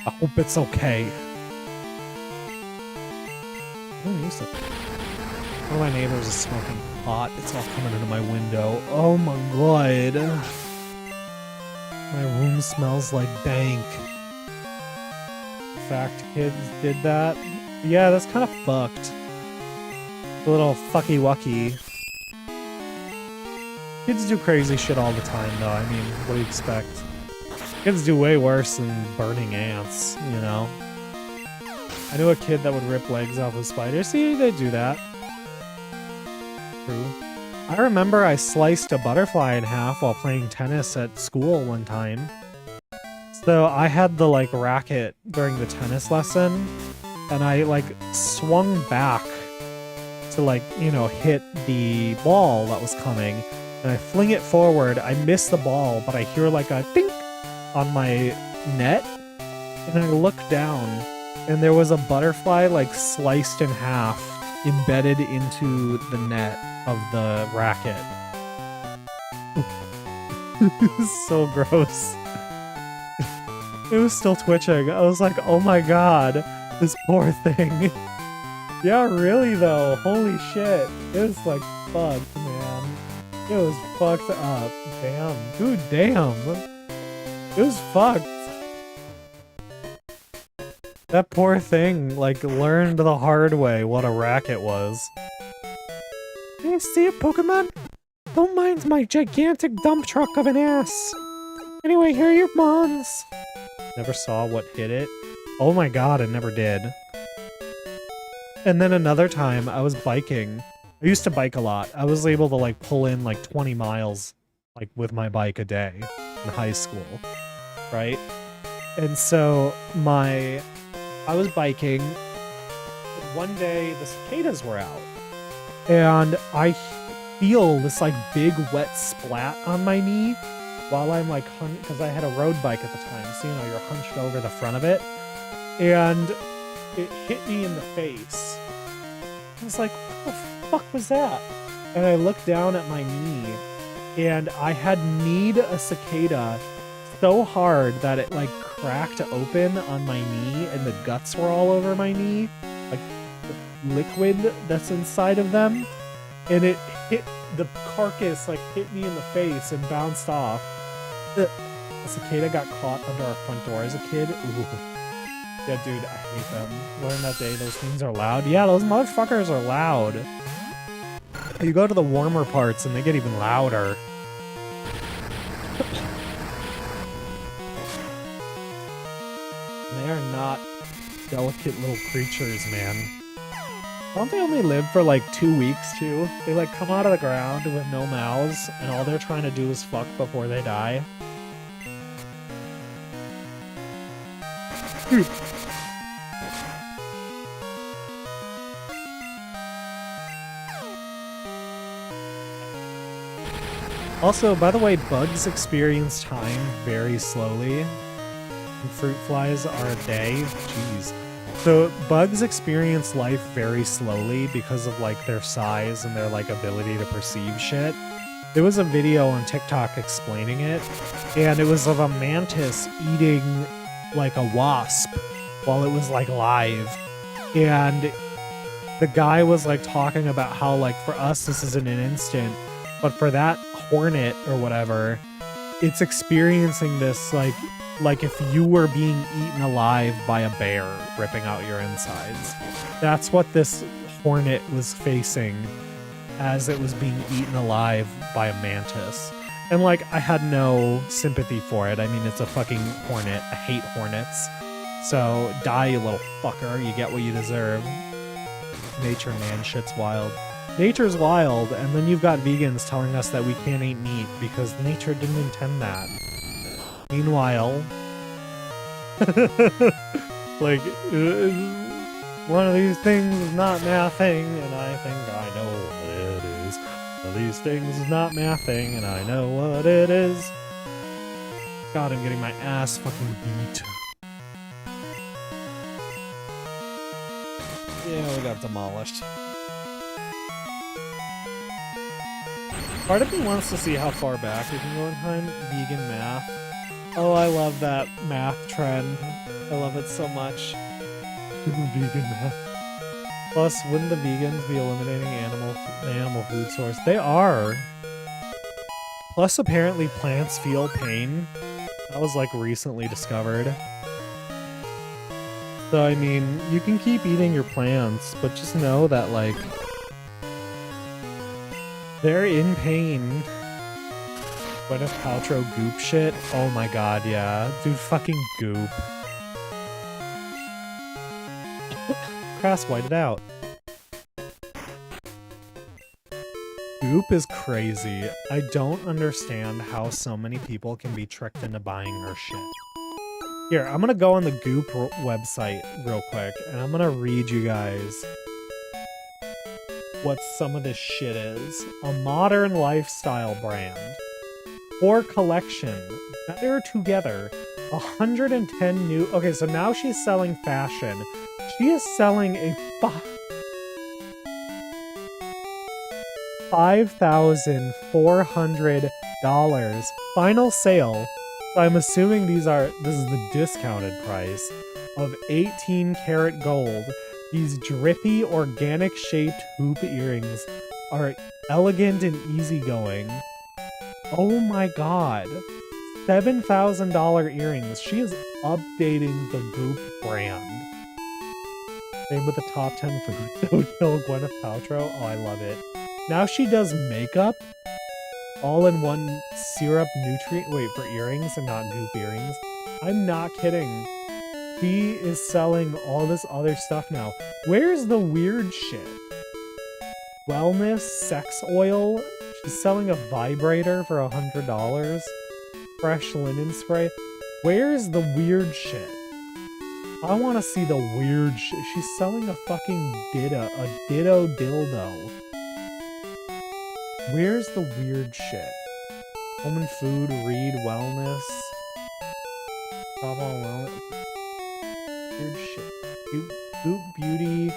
I hope it's okay. One of my neighbors is smoking pot. It's all coming into my window. Oh my god. My room smells like dank. In fact, kids did that. Yeah, that's kind of fucked. A little fucky-wucky. Kids do crazy shit all the time, though. I mean, what do you expect? Kids do way worse than burning ants, you know? I knew a kid that would rip legs off of spiders. See, they do that. True. I remember I sliced a butterfly in half while playing tennis at school one time. So I had the, like, racket during the tennis lesson, and I, like, swung back to, like, you know, hit the ball that was coming, and I fling it forward. I miss the ball, but I hear, like, a dink on my net, and I look down, and there was a butterfly, like, sliced in half, embedded into the net of the racket. It was so gross. It was still twitching. I was like, oh my god, this poor thing. Yeah, really though. Holy shit. It was like fucked, man. It was fucked up. Damn. Dude, damn. It was fucked. That poor thing, like, learned the hard way what a racket was. Hey, see it, Pokemon? Don't mind my gigantic dump truck of an ass. Anyway, here are your mons. Never saw what hit it. Oh my god, it never did. And then another time, I was biking. I used to bike a lot. I was able to, like, pull in, like, 20 miles, like, with my bike a day in high school, right? And so, I was biking. One day, the cicadas were out. And I feel this, like, big wet splat on my knee while I'm, like, because I had a road bike at the time. So, you know, you're hunched over the front of it. And it hit me in the face. I was like, what the fuck was that? And I looked down at my knee, and I had kneed a cicada so hard that it, like, cracked open on my knee, and the guts were all over my knee. Like, the liquid that's inside of them. And it hit, the carcass, like, hit me in the face and bounced off. The cicada got caught under our front door as a kid. Ooh. Yeah, dude, I hate them. Learned that day, those things are loud. Yeah, those motherfuckers are loud. You go to the warmer parts and they get even louder. They are not delicate little creatures, man. Don't they only live for like 2 weeks, too? They like come out of the ground with no mouths, and all they're trying to do is fuck before they die. Also, by the way, bugs experience time very slowly. And fruit flies are a day. Jeez. So bugs experience life very slowly because of like their size and their like ability to perceive shit. There was a video on TikTok explaining it, and it was of a mantis eating like a wasp while it was like live. And the guy was like talking about how like for us this isn't an instant, but for that hornet or whatever, it's experiencing this like if you were being eaten alive by a bear ripping out your insides. That's what this hornet was facing as it was being eaten alive by a mantis. And like I had no sympathy for it. I mean, it's a fucking hornet. I hate hornets. So die, you little fucker. You get what you deserve. Nature, man, shit's wild. Nature's wild, and then you've got vegans telling us that we can't eat meat because nature didn't intend that. Meanwhile, like, one of these things is not my thing, and I think I know what it is. One of these things is not my thing, and I know what it is. God, I'm getting my ass fucking beat. Yeah, we got demolished. Part of me wants to see how far back we can go in time. Vegan math. Oh, I love that math trend. I love it so much. Vegan math. Plus, wouldn't the vegans be eliminating the animal food source? They are. Plus, apparently plants feel pain. That was like recently discovered. So, I mean, you can keep eating your plants, but just know that, like, they're in pain. Gwyneth Paltrow goop shit? Oh my god, yeah. Dude, fucking goop. Crass, white it out. Goop is crazy. I don't understand how so many people can be tricked into buying her shit. Here, I'm gonna go on the Goop website real quick, and I'm gonna read you guys what some of this shit is. A modern lifestyle brand. For collection. Better together. 110 new... Okay, so now she's selling fashion. She is selling a $5,400 final sale. So I'm assuming this is the discounted price of 18 karat gold. These drippy, organic shaped hoop earrings are elegant and easygoing. Oh my god. $7,000 earrings. She is updating the Goop brand. Same with the top 10 foods. Don't kill Gwyneth Paltrow. Oh, I love it. Now she does makeup. All in one syrup nutrient. Wait, for earrings and not Goop earrings. I'm not kidding. She is selling all this other stuff now. Where's the weird shit? Wellness, sex oil. She's selling a vibrator for $100. Fresh linen spray. Where's the weird shit? I want to see the weird shit. She's selling a fucking ditto dildo. Where's the weird shit? Home and food, read, wellness. Top on wellness. Weird shit. Goop beauty.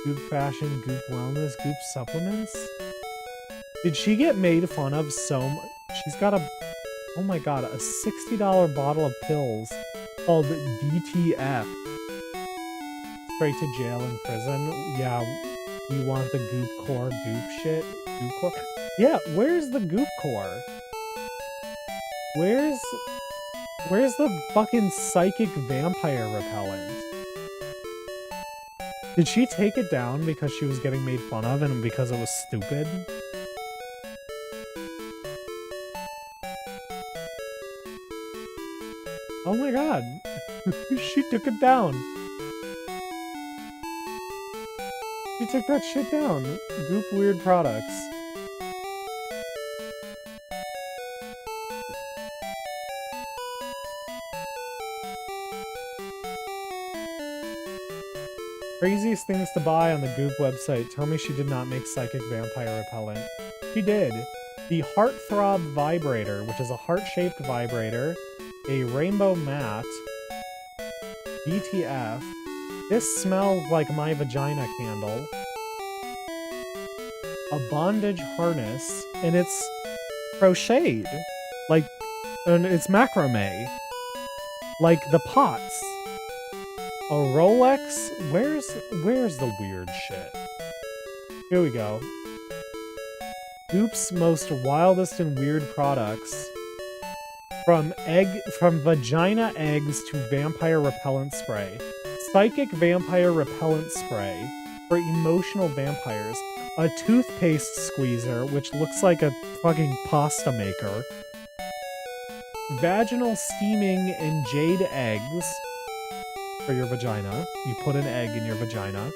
Goop fashion. Goop wellness. Goop supplements. Did she get made fun of so much? She's got a... Oh my god, a $60 bottle of pills called DTF. Straight to jail and prison. Yeah, you want the Goop core goop shit? Goop core? Yeah, where's the Goop core? Where's the fucking psychic vampire repellent? Did she take it down because she was getting made fun of and because it was stupid? Oh my god. She took it down. She took that shit down. Goop weird products. Craziest things to buy on the Goop website. Tell me she did not make psychic vampire repellent. She did. The Heartthrob vibrator, which is a heart-shaped vibrator. A rainbow mat. DTF. This smells like my vagina candle. A bondage harness. And it's crocheted. Like, and it's macrame. Like the pots. A Rolex? Where's the weird shit? Here we go. Goop's most wildest and weird products. From vagina eggs to vampire repellent spray. Psychic vampire repellent spray for emotional vampires. A toothpaste squeezer, which looks like a fucking pasta maker. Vaginal steaming and jade eggs for your vagina. You put an egg in your vagina.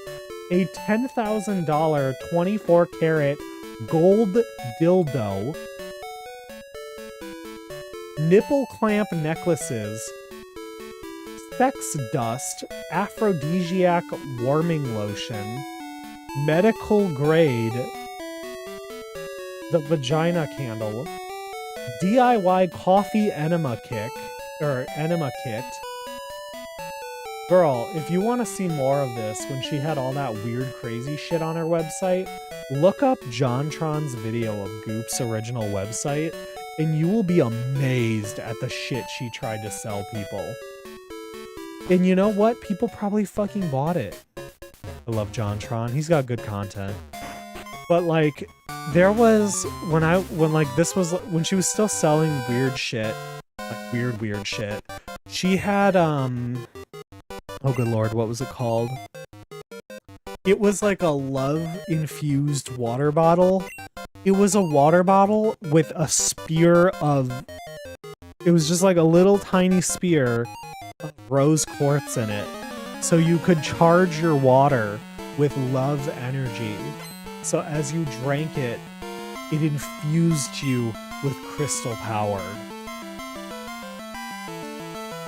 A $10,000 24 karat gold dildo. Nipple clamp necklaces. Sex dust. Aphrodisiac warming lotion. Medical grade. The vagina candle. DIY coffee enema kit. Girl, if you want to see more of this, when she had all that weird crazy shit on her website, look up JonTron's video of Goop's original website, and you will be amazed at the shit she tried to sell people. And you know what? People probably fucking bought it. I love JonTron. He's got good content. But like, there was when she was still selling weird shit, like weird shit. She had oh good lord, what was it called? It was like a love-infused water bottle. It was a water bottle with a spear of... It was just like a little tiny spear of rose quartz in it. So you could charge your water with love energy. So as you drank it, it infused you with crystal power.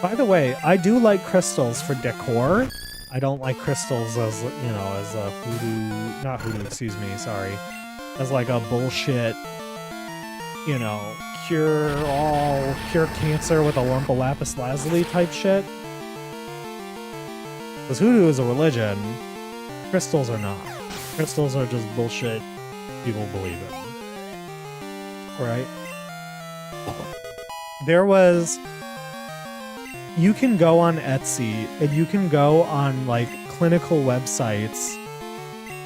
By the way, I do like crystals for decor. I don't like crystals as, you know, as a hoodoo, not hoodoo, excuse me, sorry. As like a bullshit, you know, cure cancer with a lump of lapis lazuli type shit. Because hoodoo is a religion, crystals are not. Crystals are just bullshit people believe in. Right? There was... You can go on Etsy, and you can go on, like, clinical websites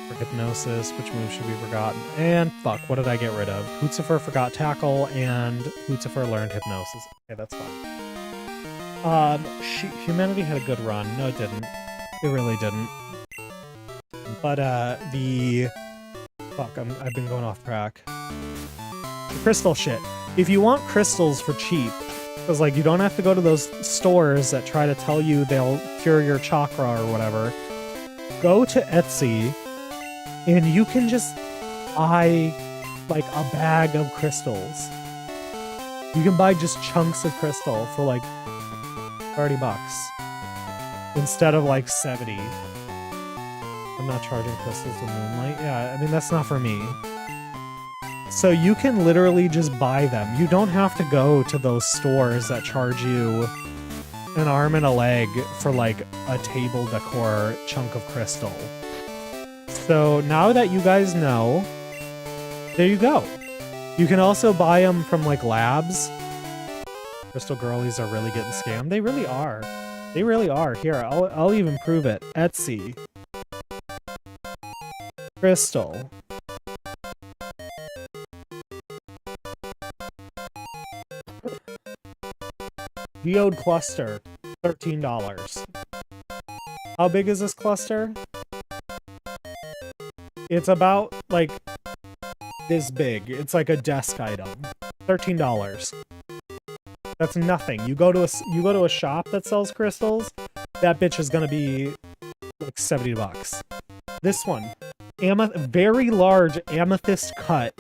for hypnosis, which moves should be forgotten, and fuck, what did I get rid of? Lucifer forgot tackle, and Lucifer learned hypnosis. Okay, that's fine. Humanity had a good run. No, it didn't. It really didn't. But, fuck, I've been going off track. Crystal shit. If you want crystals for cheap, because, like, you don't have to go to those stores that try to tell you they'll cure your chakra or whatever. Go to Etsy, and you can just buy, like, a bag of crystals. You can buy just chunks of crystal for, like, 30 bucks. Instead of, like, 70. I'm not charging crystals in Moonlight. Yeah, I mean, that's not for me. So you can literally just buy them. You don't have to go to those stores that charge you an arm and a leg for like a table decor chunk of crystal. So now that you guys know, there you go. You can also buy them from like labs. Crystal girlies are really getting scammed. They really are. They really are. Here, I'll even prove it. Etsy. Crystal. Geode cluster, $13. How big is this cluster? It's about, like, this big. It's like a desk item. $13. That's nothing. You go to a shop that sells crystals, that bitch is gonna be like 70 bucks. This one, very large amethyst cut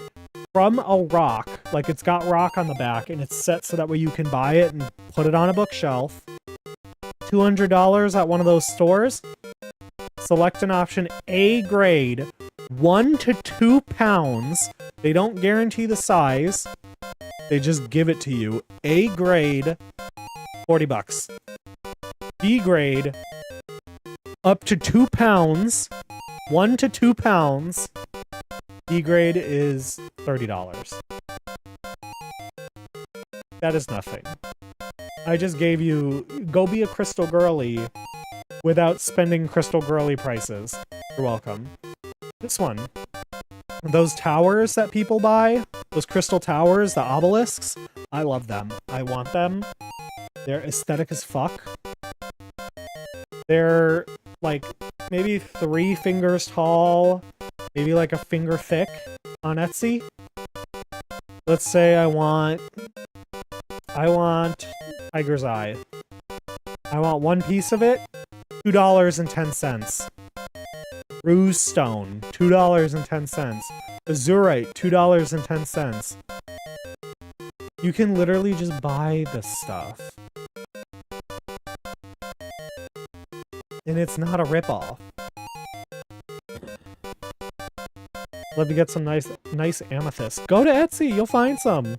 from a rock, like it's got rock on the back, and it's set so that way you can buy it and put it on a bookshelf. $200 at one of those stores. Select an option A grade, 1 to 2 pounds. They don't guarantee the size. They just give it to you. A grade, 40 bucks. B grade, up to 2 pounds. 1 to 2 pounds. B grade is $30. That is nothing. I just gave you... Go be a crystal girly without spending crystal girly prices. You're welcome. This one. Those towers that people buy, those crystal towers, the obelisks, I love them. I want them. They're aesthetic as fuck. They're like maybe 3 fingers tall, maybe like a finger thick on Etsy. Let's say I want Tiger's Eye. I want one piece of it, $2.10. Ruse Stone, $2.10. Azurite, $2.10. You can literally just buy this stuff. And it's not a ripoff. Love to get some nice amethyst. Go to Etsy, you'll find some.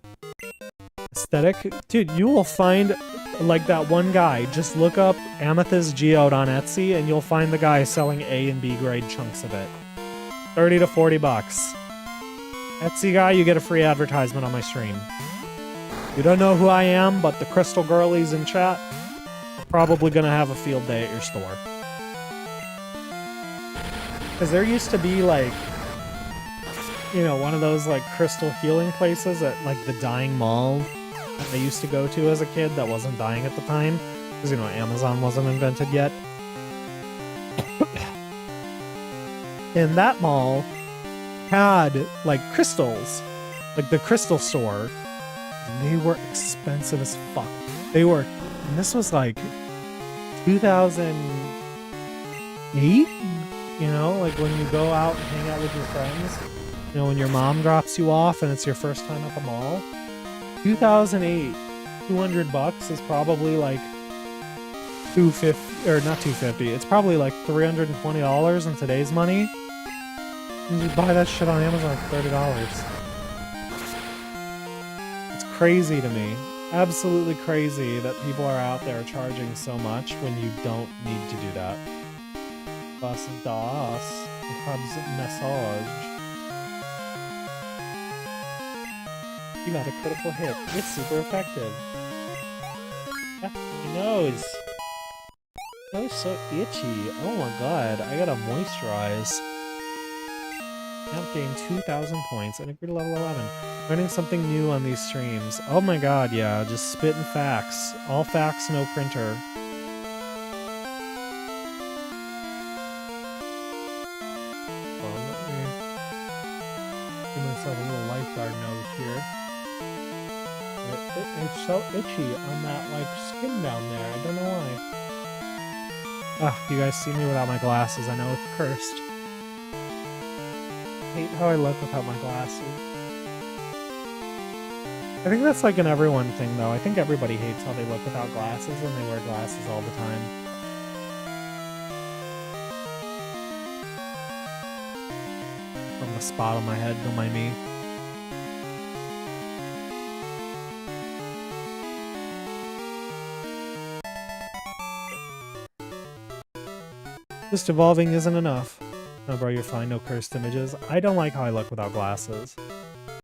Aesthetic? Dude, you will find like that one guy. Just look up amethyst geode on Etsy and you'll find the guy selling A and B grade chunks of it. 30 to 40 bucks. Etsy guy, you get a free advertisement on my stream. You don't know who I am, but the crystal girlies in chat are probably gonna have a field day at your store. Because there used to be like, you know, one of those like crystal healing places at like the Dying Mall that I used to go to as a kid that wasn't dying at the time. Because, you know, Amazon wasn't invented yet. And that mall had like crystals, like the crystal store. And they were expensive as fuck. They were, and this was like 2008? You know, like when you go out and hang out with your friends. You know, when your mom drops you off and it's your first time at the mall. 2008, 200 bucks is probably like 250, or not 250, it's probably like $320 in today's money. And you buy that shit on Amazon for $30. It's crazy to me. Absolutely crazy that people are out there charging so much when you don't need to do that. Was das? Hab's massage. You got a critical hit. It's super effective. Ah, your nose. Oh, so itchy. Oh my god, I gotta moisturize. Now gained 2,000 points and upgrade to level 11. Learning something new on these streams. Oh my god, yeah, just spitting facts. All facts, no printer. Give myself a little lifeguard nose here. It's so itchy on that, like, skin down there. I don't know why. Ah, you guys see me without my glasses. I know it's cursed. I hate how I look without my glasses. I think that's like an everyone thing, though. I think everybody hates how they look without glasses when they wear glasses all the time. From a spot on my head, don't mind me. Just evolving isn't enough. No, bro, you're fine. No cursed images. I don't like how I look without glasses.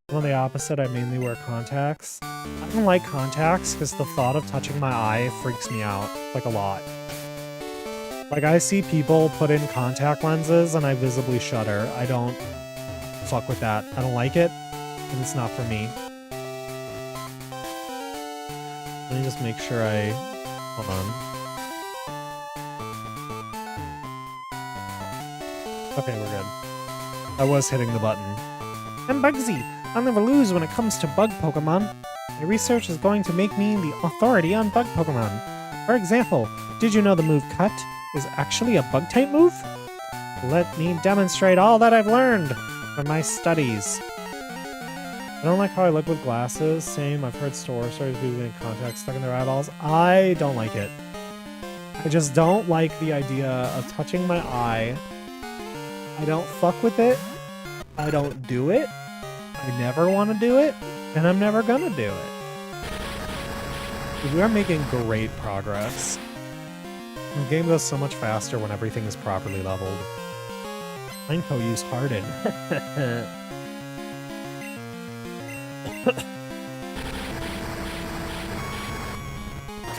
I'm on the opposite. I mainly wear contacts. I don't like contacts because the thought of touching my eye freaks me out, like, a lot. Like, I see people put in contact lenses and I visibly shudder. I don't fuck with that. I don't like it, and it's not for me. Let me just make sure I... Hold on. Okay, we're good. I was hitting the button. I'm Bugsy. I'll never lose when it comes to bug Pokemon. My research is going to make me the authority on bug Pokemon. For example, did you know the move Cut is actually a bug-type move? Let me demonstrate all that I've learned from my studies. I don't like how I look with glasses. Same, I've heard stories of people getting contacts stuck in their eyeballs. I don't like it. I just don't like the idea of touching my eye. I don't fuck with it. I don't do it. I never want to do it. And I'm never gonna do it. We are making great progress. The game goes so much faster when everything is properly leveled. Mineco use Harden.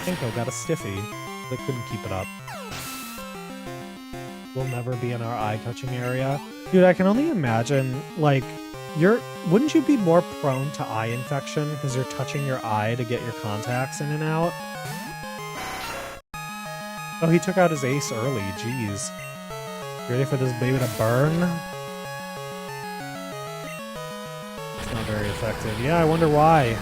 Mineco got a stiffy, but couldn't keep it up. will never be in our eye-touching area. Dude, I can only imagine, like, wouldn't you be more prone to eye infection because you're touching your eye to get your contacts in and out? Oh, he took out his ace early, jeez. You ready for this baby to burn? It's not very effective. Yeah, I wonder why.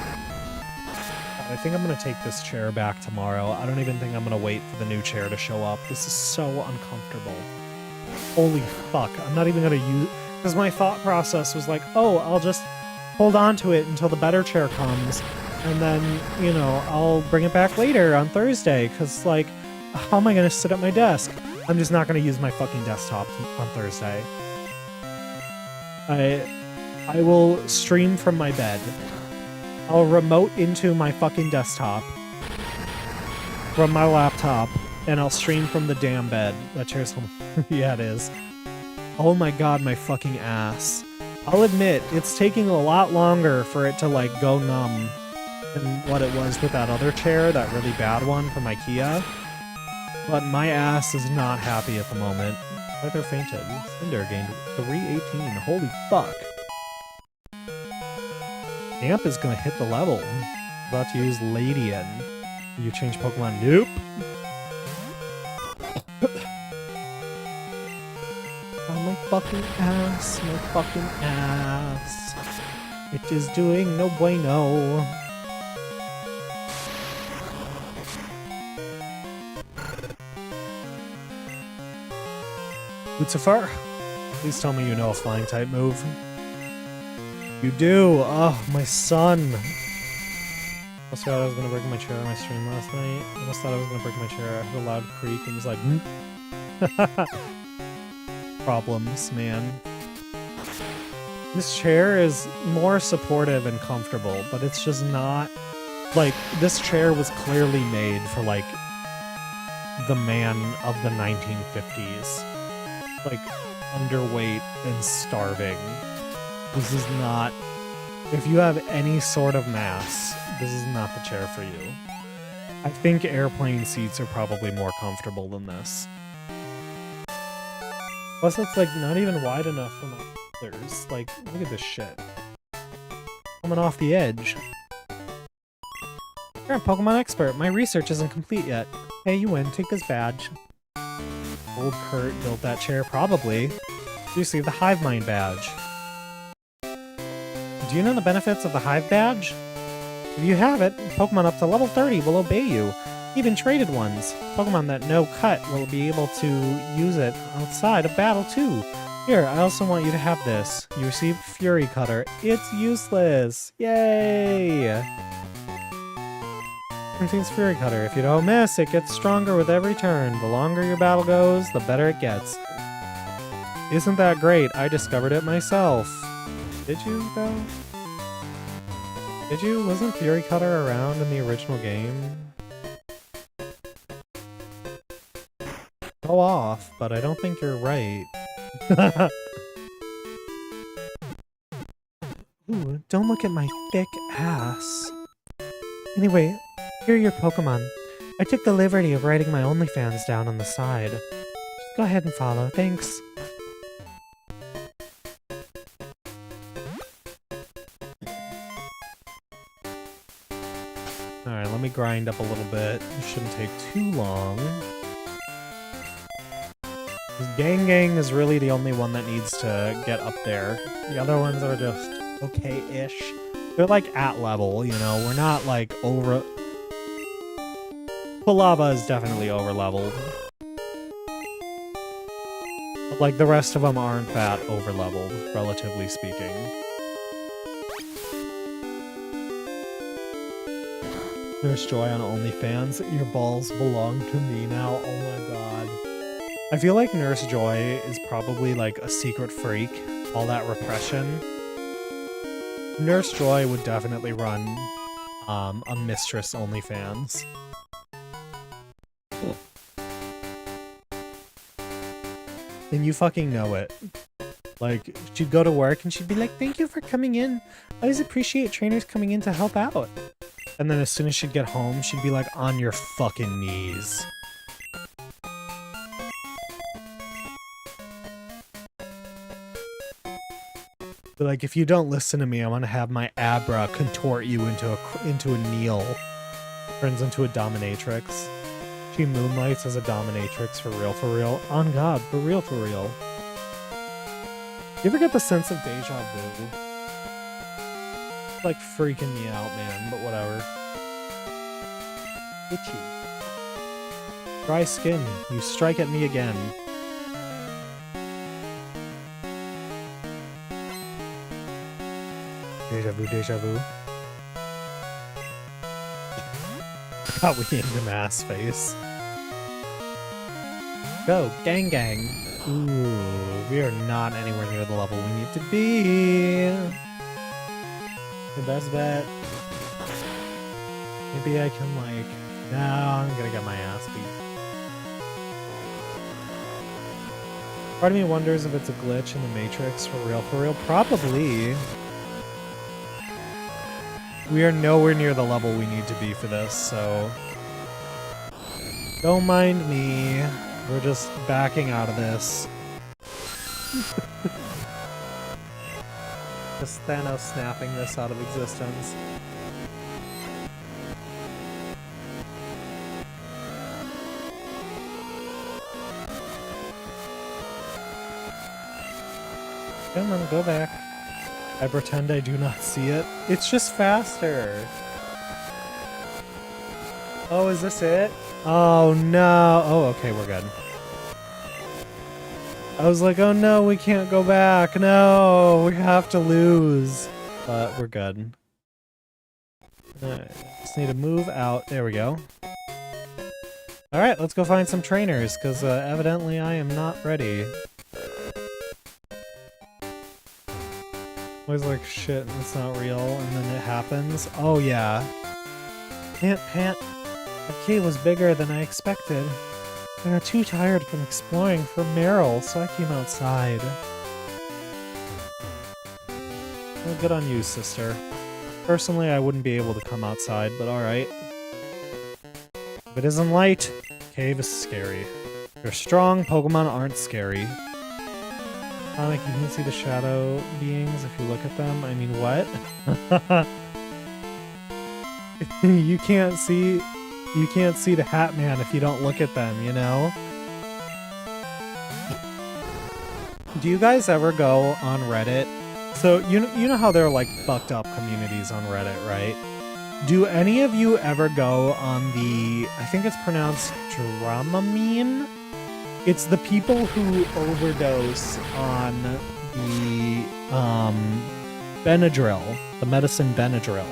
I think I'm gonna take this chair back tomorrow. I don't even think I'm gonna wait for the new chair to show up. This is so uncomfortable. Holy fuck, I'm not even gonna use... Because my thought process was like, oh, I'll just hold on to it until the better chair comes, and then, you know, I'll bring it back later on Thursday, because, like, how am I gonna sit at my desk? I'm just not gonna use my fucking desktop on Thursday. I will stream from my bed. I'll remote into my fucking desktop from my laptop, and I'll stream from the damn bed. That chair's home. Yeah, it is. Oh my god, my fucking ass. I'll admit, it's taking a lot longer for it to, like, go numb than what it was with that other chair, that really bad one from IKEA. But my ass is not happy at the moment. Feather fainted. Cinder gained 318. Holy fuck. Amp is gonna hit the level. About to use Ladian. You change Pokemon? Nope. Oh, my fucking ass. My fucking ass. It is doing no bueno. Lucifer, please tell me you know a flying type move. You do! Oh, my son! Almost thought I was gonna break my chair on my stream last night. Almost thought I was gonna break my chair. I heard a loud creak and was like, Problems, man. This chair is more supportive and comfortable, but it's just not... Like, this chair was clearly made for, like, the man of the 1950s. Like, underweight and starving. This is not... If you have any sort of mass, this is not the chair for you. I think airplane seats are probably more comfortable than this. Plus, it's, like, not even wide enough for my shoulders. Like, look at this shit. Coming off the edge. You're a Pokemon expert. My research isn't complete yet. Hey, you win. Take this badge. Old Kurt built that chair, probably. You see the Hive Mind badge. Do you know the benefits of the Hive badge? If you have it, Pokemon up to level 30 will obey you. Even traded ones. Pokemon that no cut will be able to use it outside of battle too. Here, I also want you to have this. You receive Fury Cutter. It's useless! Yay! Contains Fury Cutter. If you don't miss, it gets stronger with every turn. The longer your battle goes, the better it gets. Isn't that great? I discovered it myself. Did you, though? Did you? Wasn't Fury Cutter around in the original game? Go off, but I don't think you're right. Ooh, don't look at my thick ass. Anyway, here are your Pokemon. I took the liberty of writing my OnlyFans down on the side. Just go ahead and follow, thanks. Alright, let me grind up a little bit. It shouldn't take too long. Gang is really the only one that needs to get up there. The other ones are just okay-ish. They're like at level, you know? We're not like over... Quilava is definitely over-leveled. But like the rest of them aren't that over-leveled, relatively speaking. Nurse Joy on OnlyFans. Your balls belong to me now. Oh my god. I feel like Nurse Joy is probably like a secret freak. All that repression. Nurse Joy would definitely run a Mistress OnlyFans. And you fucking know it. Like, she'd go to work and she'd be like, thank you for coming in. I always appreciate trainers coming in to help out. And then as soon as she'd get home, she'd be like, on your fucking knees. But like, if you don't listen to me, I want to have my Abra contort you into a Neil. Turns into a dominatrix. She moonlights as a dominatrix for real, for real. On God, for real, for real. You ever get the sense of deja vu? It's like freaking me out, man, but whatever. Itchy. Dry skin, you strike at me again. Deja vu, deja vu. God, we aimed him ass face. Go, gang gang. Ooh, we are not anywhere near the level we need to be. The best bet. Maybe I can like... No, I'm gonna get my ass beat. Part of me wonders if it's a glitch in the Matrix, for real, for real. Probably. We are nowhere near the level we need to be for this, so... Don't mind me. We're just backing out of this. Just Thanos snapping this out of existence. Come on, go back. I pretend I do not see it. It's just faster. Oh, is this it? Oh no. Oh, okay, we're good. I was like, oh no, we can't go back. No, we have to lose. But we're good. Just need to move out. There we go. Alright, let's go find some trainers, because evidently I am not ready. Always like, shit, it's not real, and then it happens. Oh yeah. Pant. The cave was bigger than I expected. I got too tired from exploring for Meryl, so I came outside. Well, good on you, sister. Personally, I wouldn't be able to come outside, but alright. If it isn't light, cave is scary. If you're strong, Pokemon aren't scary. Sonic, you can see the shadow beings if you look at them. I mean, what? You can't see the Hat Man if you don't look at them, you know? Do you guys ever go on Reddit? So, you know how there are like fucked up communities on Reddit, right? Do any of you ever go on the, I think it's pronounced Dramamine? It's the people who overdose on the Benadryl, the medicine Benadryl.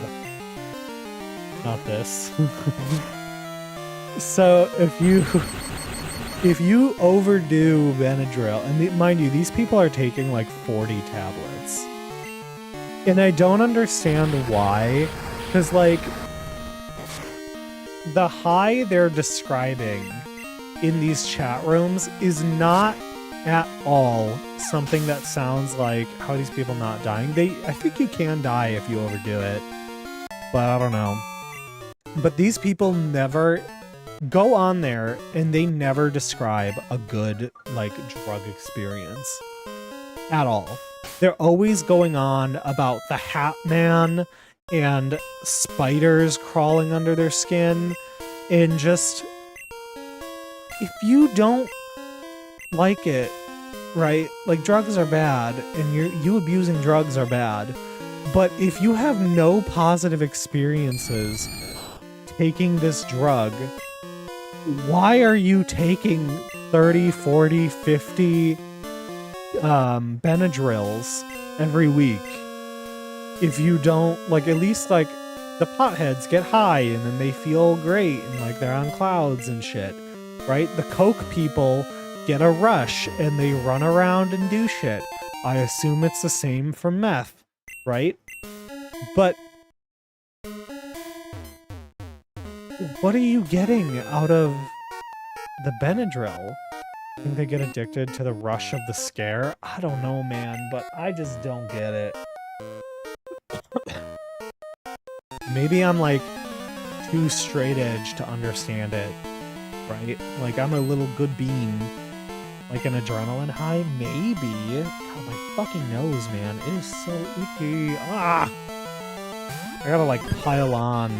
Not this. So if you overdo Benadryl, and mind you, these people are taking like 40 tablets, and I don't understand why, because like the high they're describing in these chat rooms is not at all something that sounds like how are these people not dying. I think you can die if you overdo it, but I don't know. But these people never go on there and they never describe a good like drug experience at all. They're always going on about the Hat Man and spiders crawling under their skin, and just if you don't like it, right? Like, drugs are bad, and you abusing drugs are bad. But if you have no positive experiences taking this drug, why are you taking 30, 40, 50 Benadryls every week? If you don't, like, at least, like, the potheads get high and then they feel great and, like, they're on clouds and shit. Right? The coke people get a rush and they run around and do shit. I assume it's the same for meth, right? But what are you getting out of the Benadryl? I think they get addicted to the rush of the scare? I don't know, man, but I just don't get it. Maybe I'm like too straight edge to understand it. Right? Like, I'm a little good bean. Like an adrenaline high? Maybe. God, my fucking nose, man. It is so icky. Ah! I gotta like pile on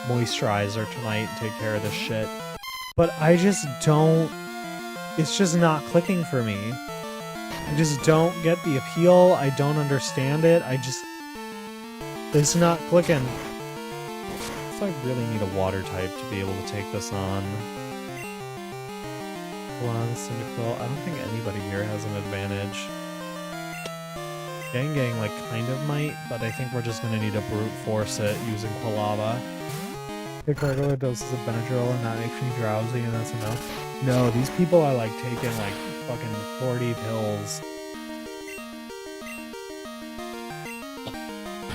moisturizer tonight and take care of this shit. But I just don't... It's just not clicking for me. I just don't get the appeal. I don't understand it. It's not clicking. So I really need a water type to be able to take this on. One, Cyndaquil. I don't think anybody here has an advantage. Gang like kind of might, but I think we're just gonna need to brute force it using Quilava. Take regular doses of Benadryl and that makes me drowsy and that's enough. No, these people are like taking like fucking 40 pills.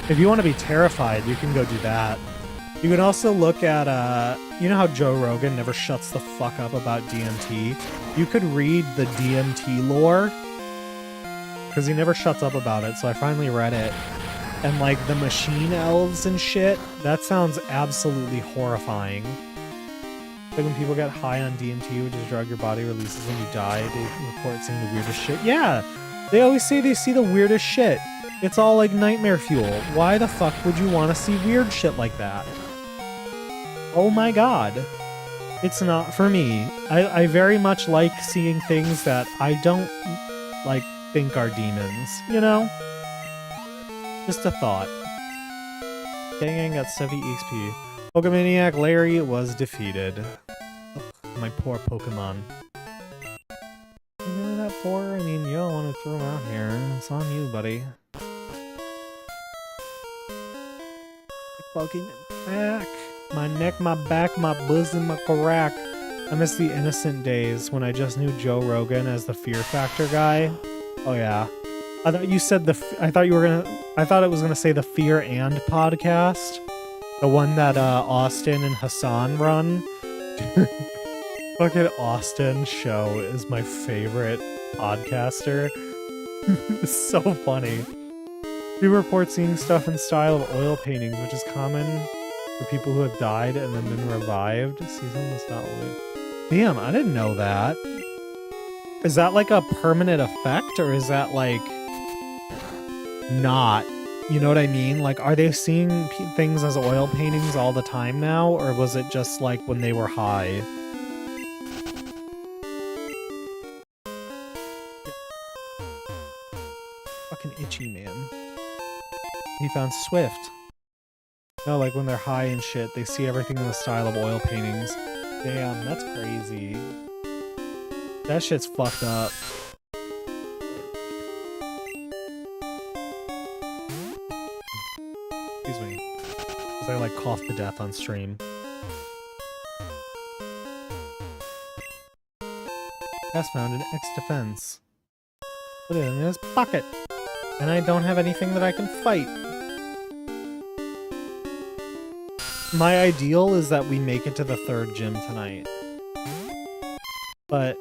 If you want to be terrified, you can go do that. You can also look at, you know how Joe Rogan never shuts the fuck up about DMT? You could read the DMT lore, because he never shuts up about it, so I finally read it. And, like, the machine elves and shit, that sounds absolutely horrifying. Like, when people get high on DMT, which is a drug your body releases when you die, they report seeing the weirdest shit. Yeah! They always say they see the weirdest shit. It's all, like, nightmare fuel. Why the fuck would you want to see weird shit like that? Oh my god. It's not for me. I very much like seeing things that I don't, like, think are demons, you know? Just a thought. Gang got 70 XP. Pokemaniac Larry was defeated. Ugh, my poor Pokemon. You know that for? I mean, you don't want to throw him out here. It's on you, buddy. Fucking back. My neck, my back, my bosom, my crack. I miss the innocent days when I just knew Joe Rogan as the Fear Factor guy. Oh yeah. I thought you said I thought it was gonna say the Fear and podcast. The one that Austin and Hassan run. Fucking Austin show is my favorite podcaster. It's so funny. We report seeing stuff in style of oil paintings, which is common for people who have died and then been revived. Season is not live. Damn, I didn't know that. Is that like a permanent effect, or is that like not? You know what I mean? Like, are they seeing things as oil paintings all the time now, or was it just like when they were high? Fucking itchy, man. He found Swift. No, like when they're high and shit, they see everything in the style of oil paintings. Damn, that's crazy. That shit's fucked up. Excuse me. Because I like coughed to death on stream. Has found an X defense. Put it in his pocket. And I don't have anything that I can fight. My ideal is that we make it to the 3rd gym tonight. But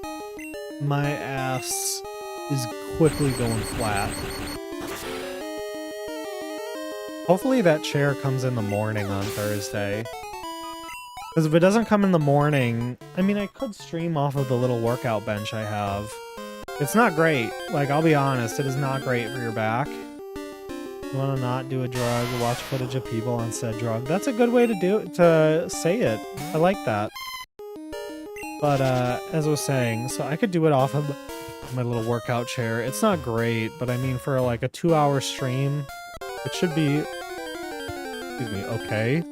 my ass is quickly going flat. Hopefully that chair comes in the morning on Thursday. Because if it doesn't come in the morning, I mean, I could stream off of the little workout bench I have. It's not great. Like, I'll be honest, it is not great for your back. You want to not do a drug, watch footage of people on said drug. That's a good way to say it. I like that. But, as I was saying, so I could do it off of my little workout chair. It's not great, but I mean, for like a 2-hour stream, it should be, excuse me, okay.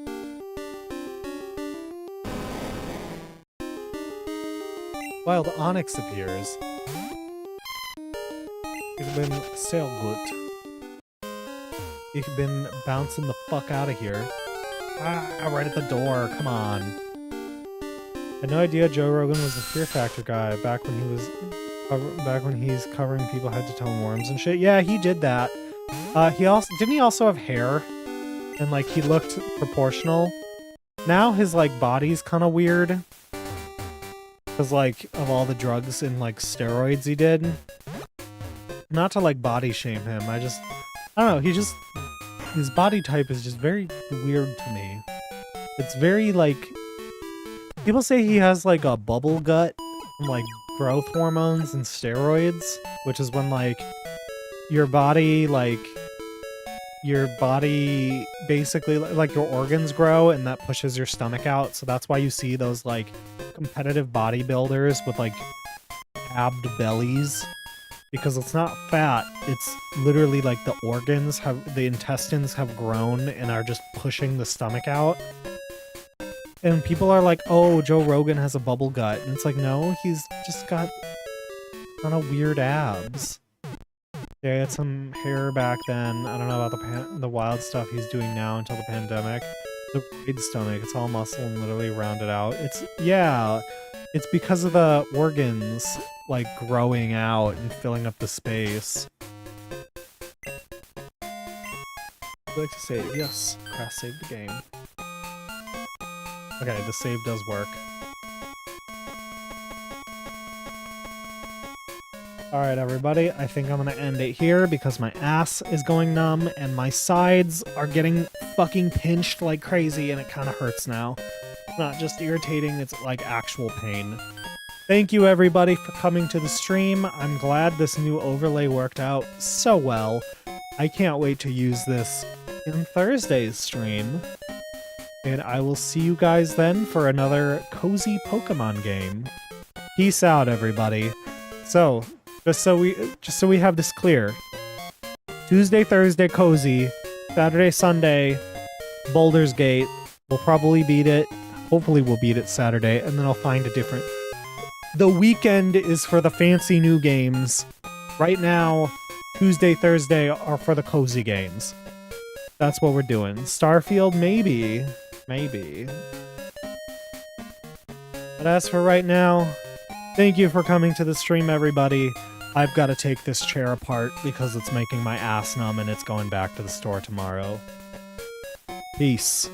Wild Onyx appears. Ich bin sehr gut. Ich bin bouncing the fuck out of here. Ah, right at the door, come on. I had no idea Joe Rogan was the Fear Factor guy back when he's covering people head to toe in worms and shit. Yeah, he did that. Didn't he also have hair? And like he looked proportional. Now his like body's kind of weird. Cause like of all the drugs and like steroids he did. Not to like body shame him, I don't know, his body type is just very weird to me. It's very like, people say he has like a bubble gut from like growth hormones and steroids, which is when like your body basically like your organs grow and that pushes your stomach out. So that's why you see those like competitive bodybuilders with like abbed bellies, because it's not fat, it's literally like the intestines have grown and are just pushing the stomach out. And people are like, oh, Joe Rogan has a bubble gut. And it's like, no, he's just got kind of weird abs. Yeah, he had some hair back then. I don't know about the wild stuff he's doing now until the pandemic. The wide stomach, it's all muscle and literally rounded out. It's because of the organs, like, growing out and filling up the space. I'd like to save. Yes, Crash saved the game. Okay, the save does work. Alright, everybody, I think I'm gonna end it here because my ass is going numb and my sides are getting fucking pinched like crazy and it kind of hurts now. It's not just irritating, it's like actual pain. Thank you, everybody, for coming to the stream. I'm glad this new overlay worked out so well. I can't wait to use this in Thursday's stream. And I will see you guys then for another cozy Pokemon game. Peace out, everybody. So, just so we have this clear. Tuesday, Thursday, cozy. Saturday, Sunday, Baldur's Gate. We'll probably beat it. Hopefully we'll beat it Saturday, and then I'll find a different... The weekend is for the fancy new games. Right now, Tuesday, Thursday are for the cozy games. That's what we're doing. Starfield, maybe. Maybe. But as for right now, thank you for coming to the stream, everybody. I've got to take this chair apart because it's making my ass numb and it's going back to the store tomorrow. Peace.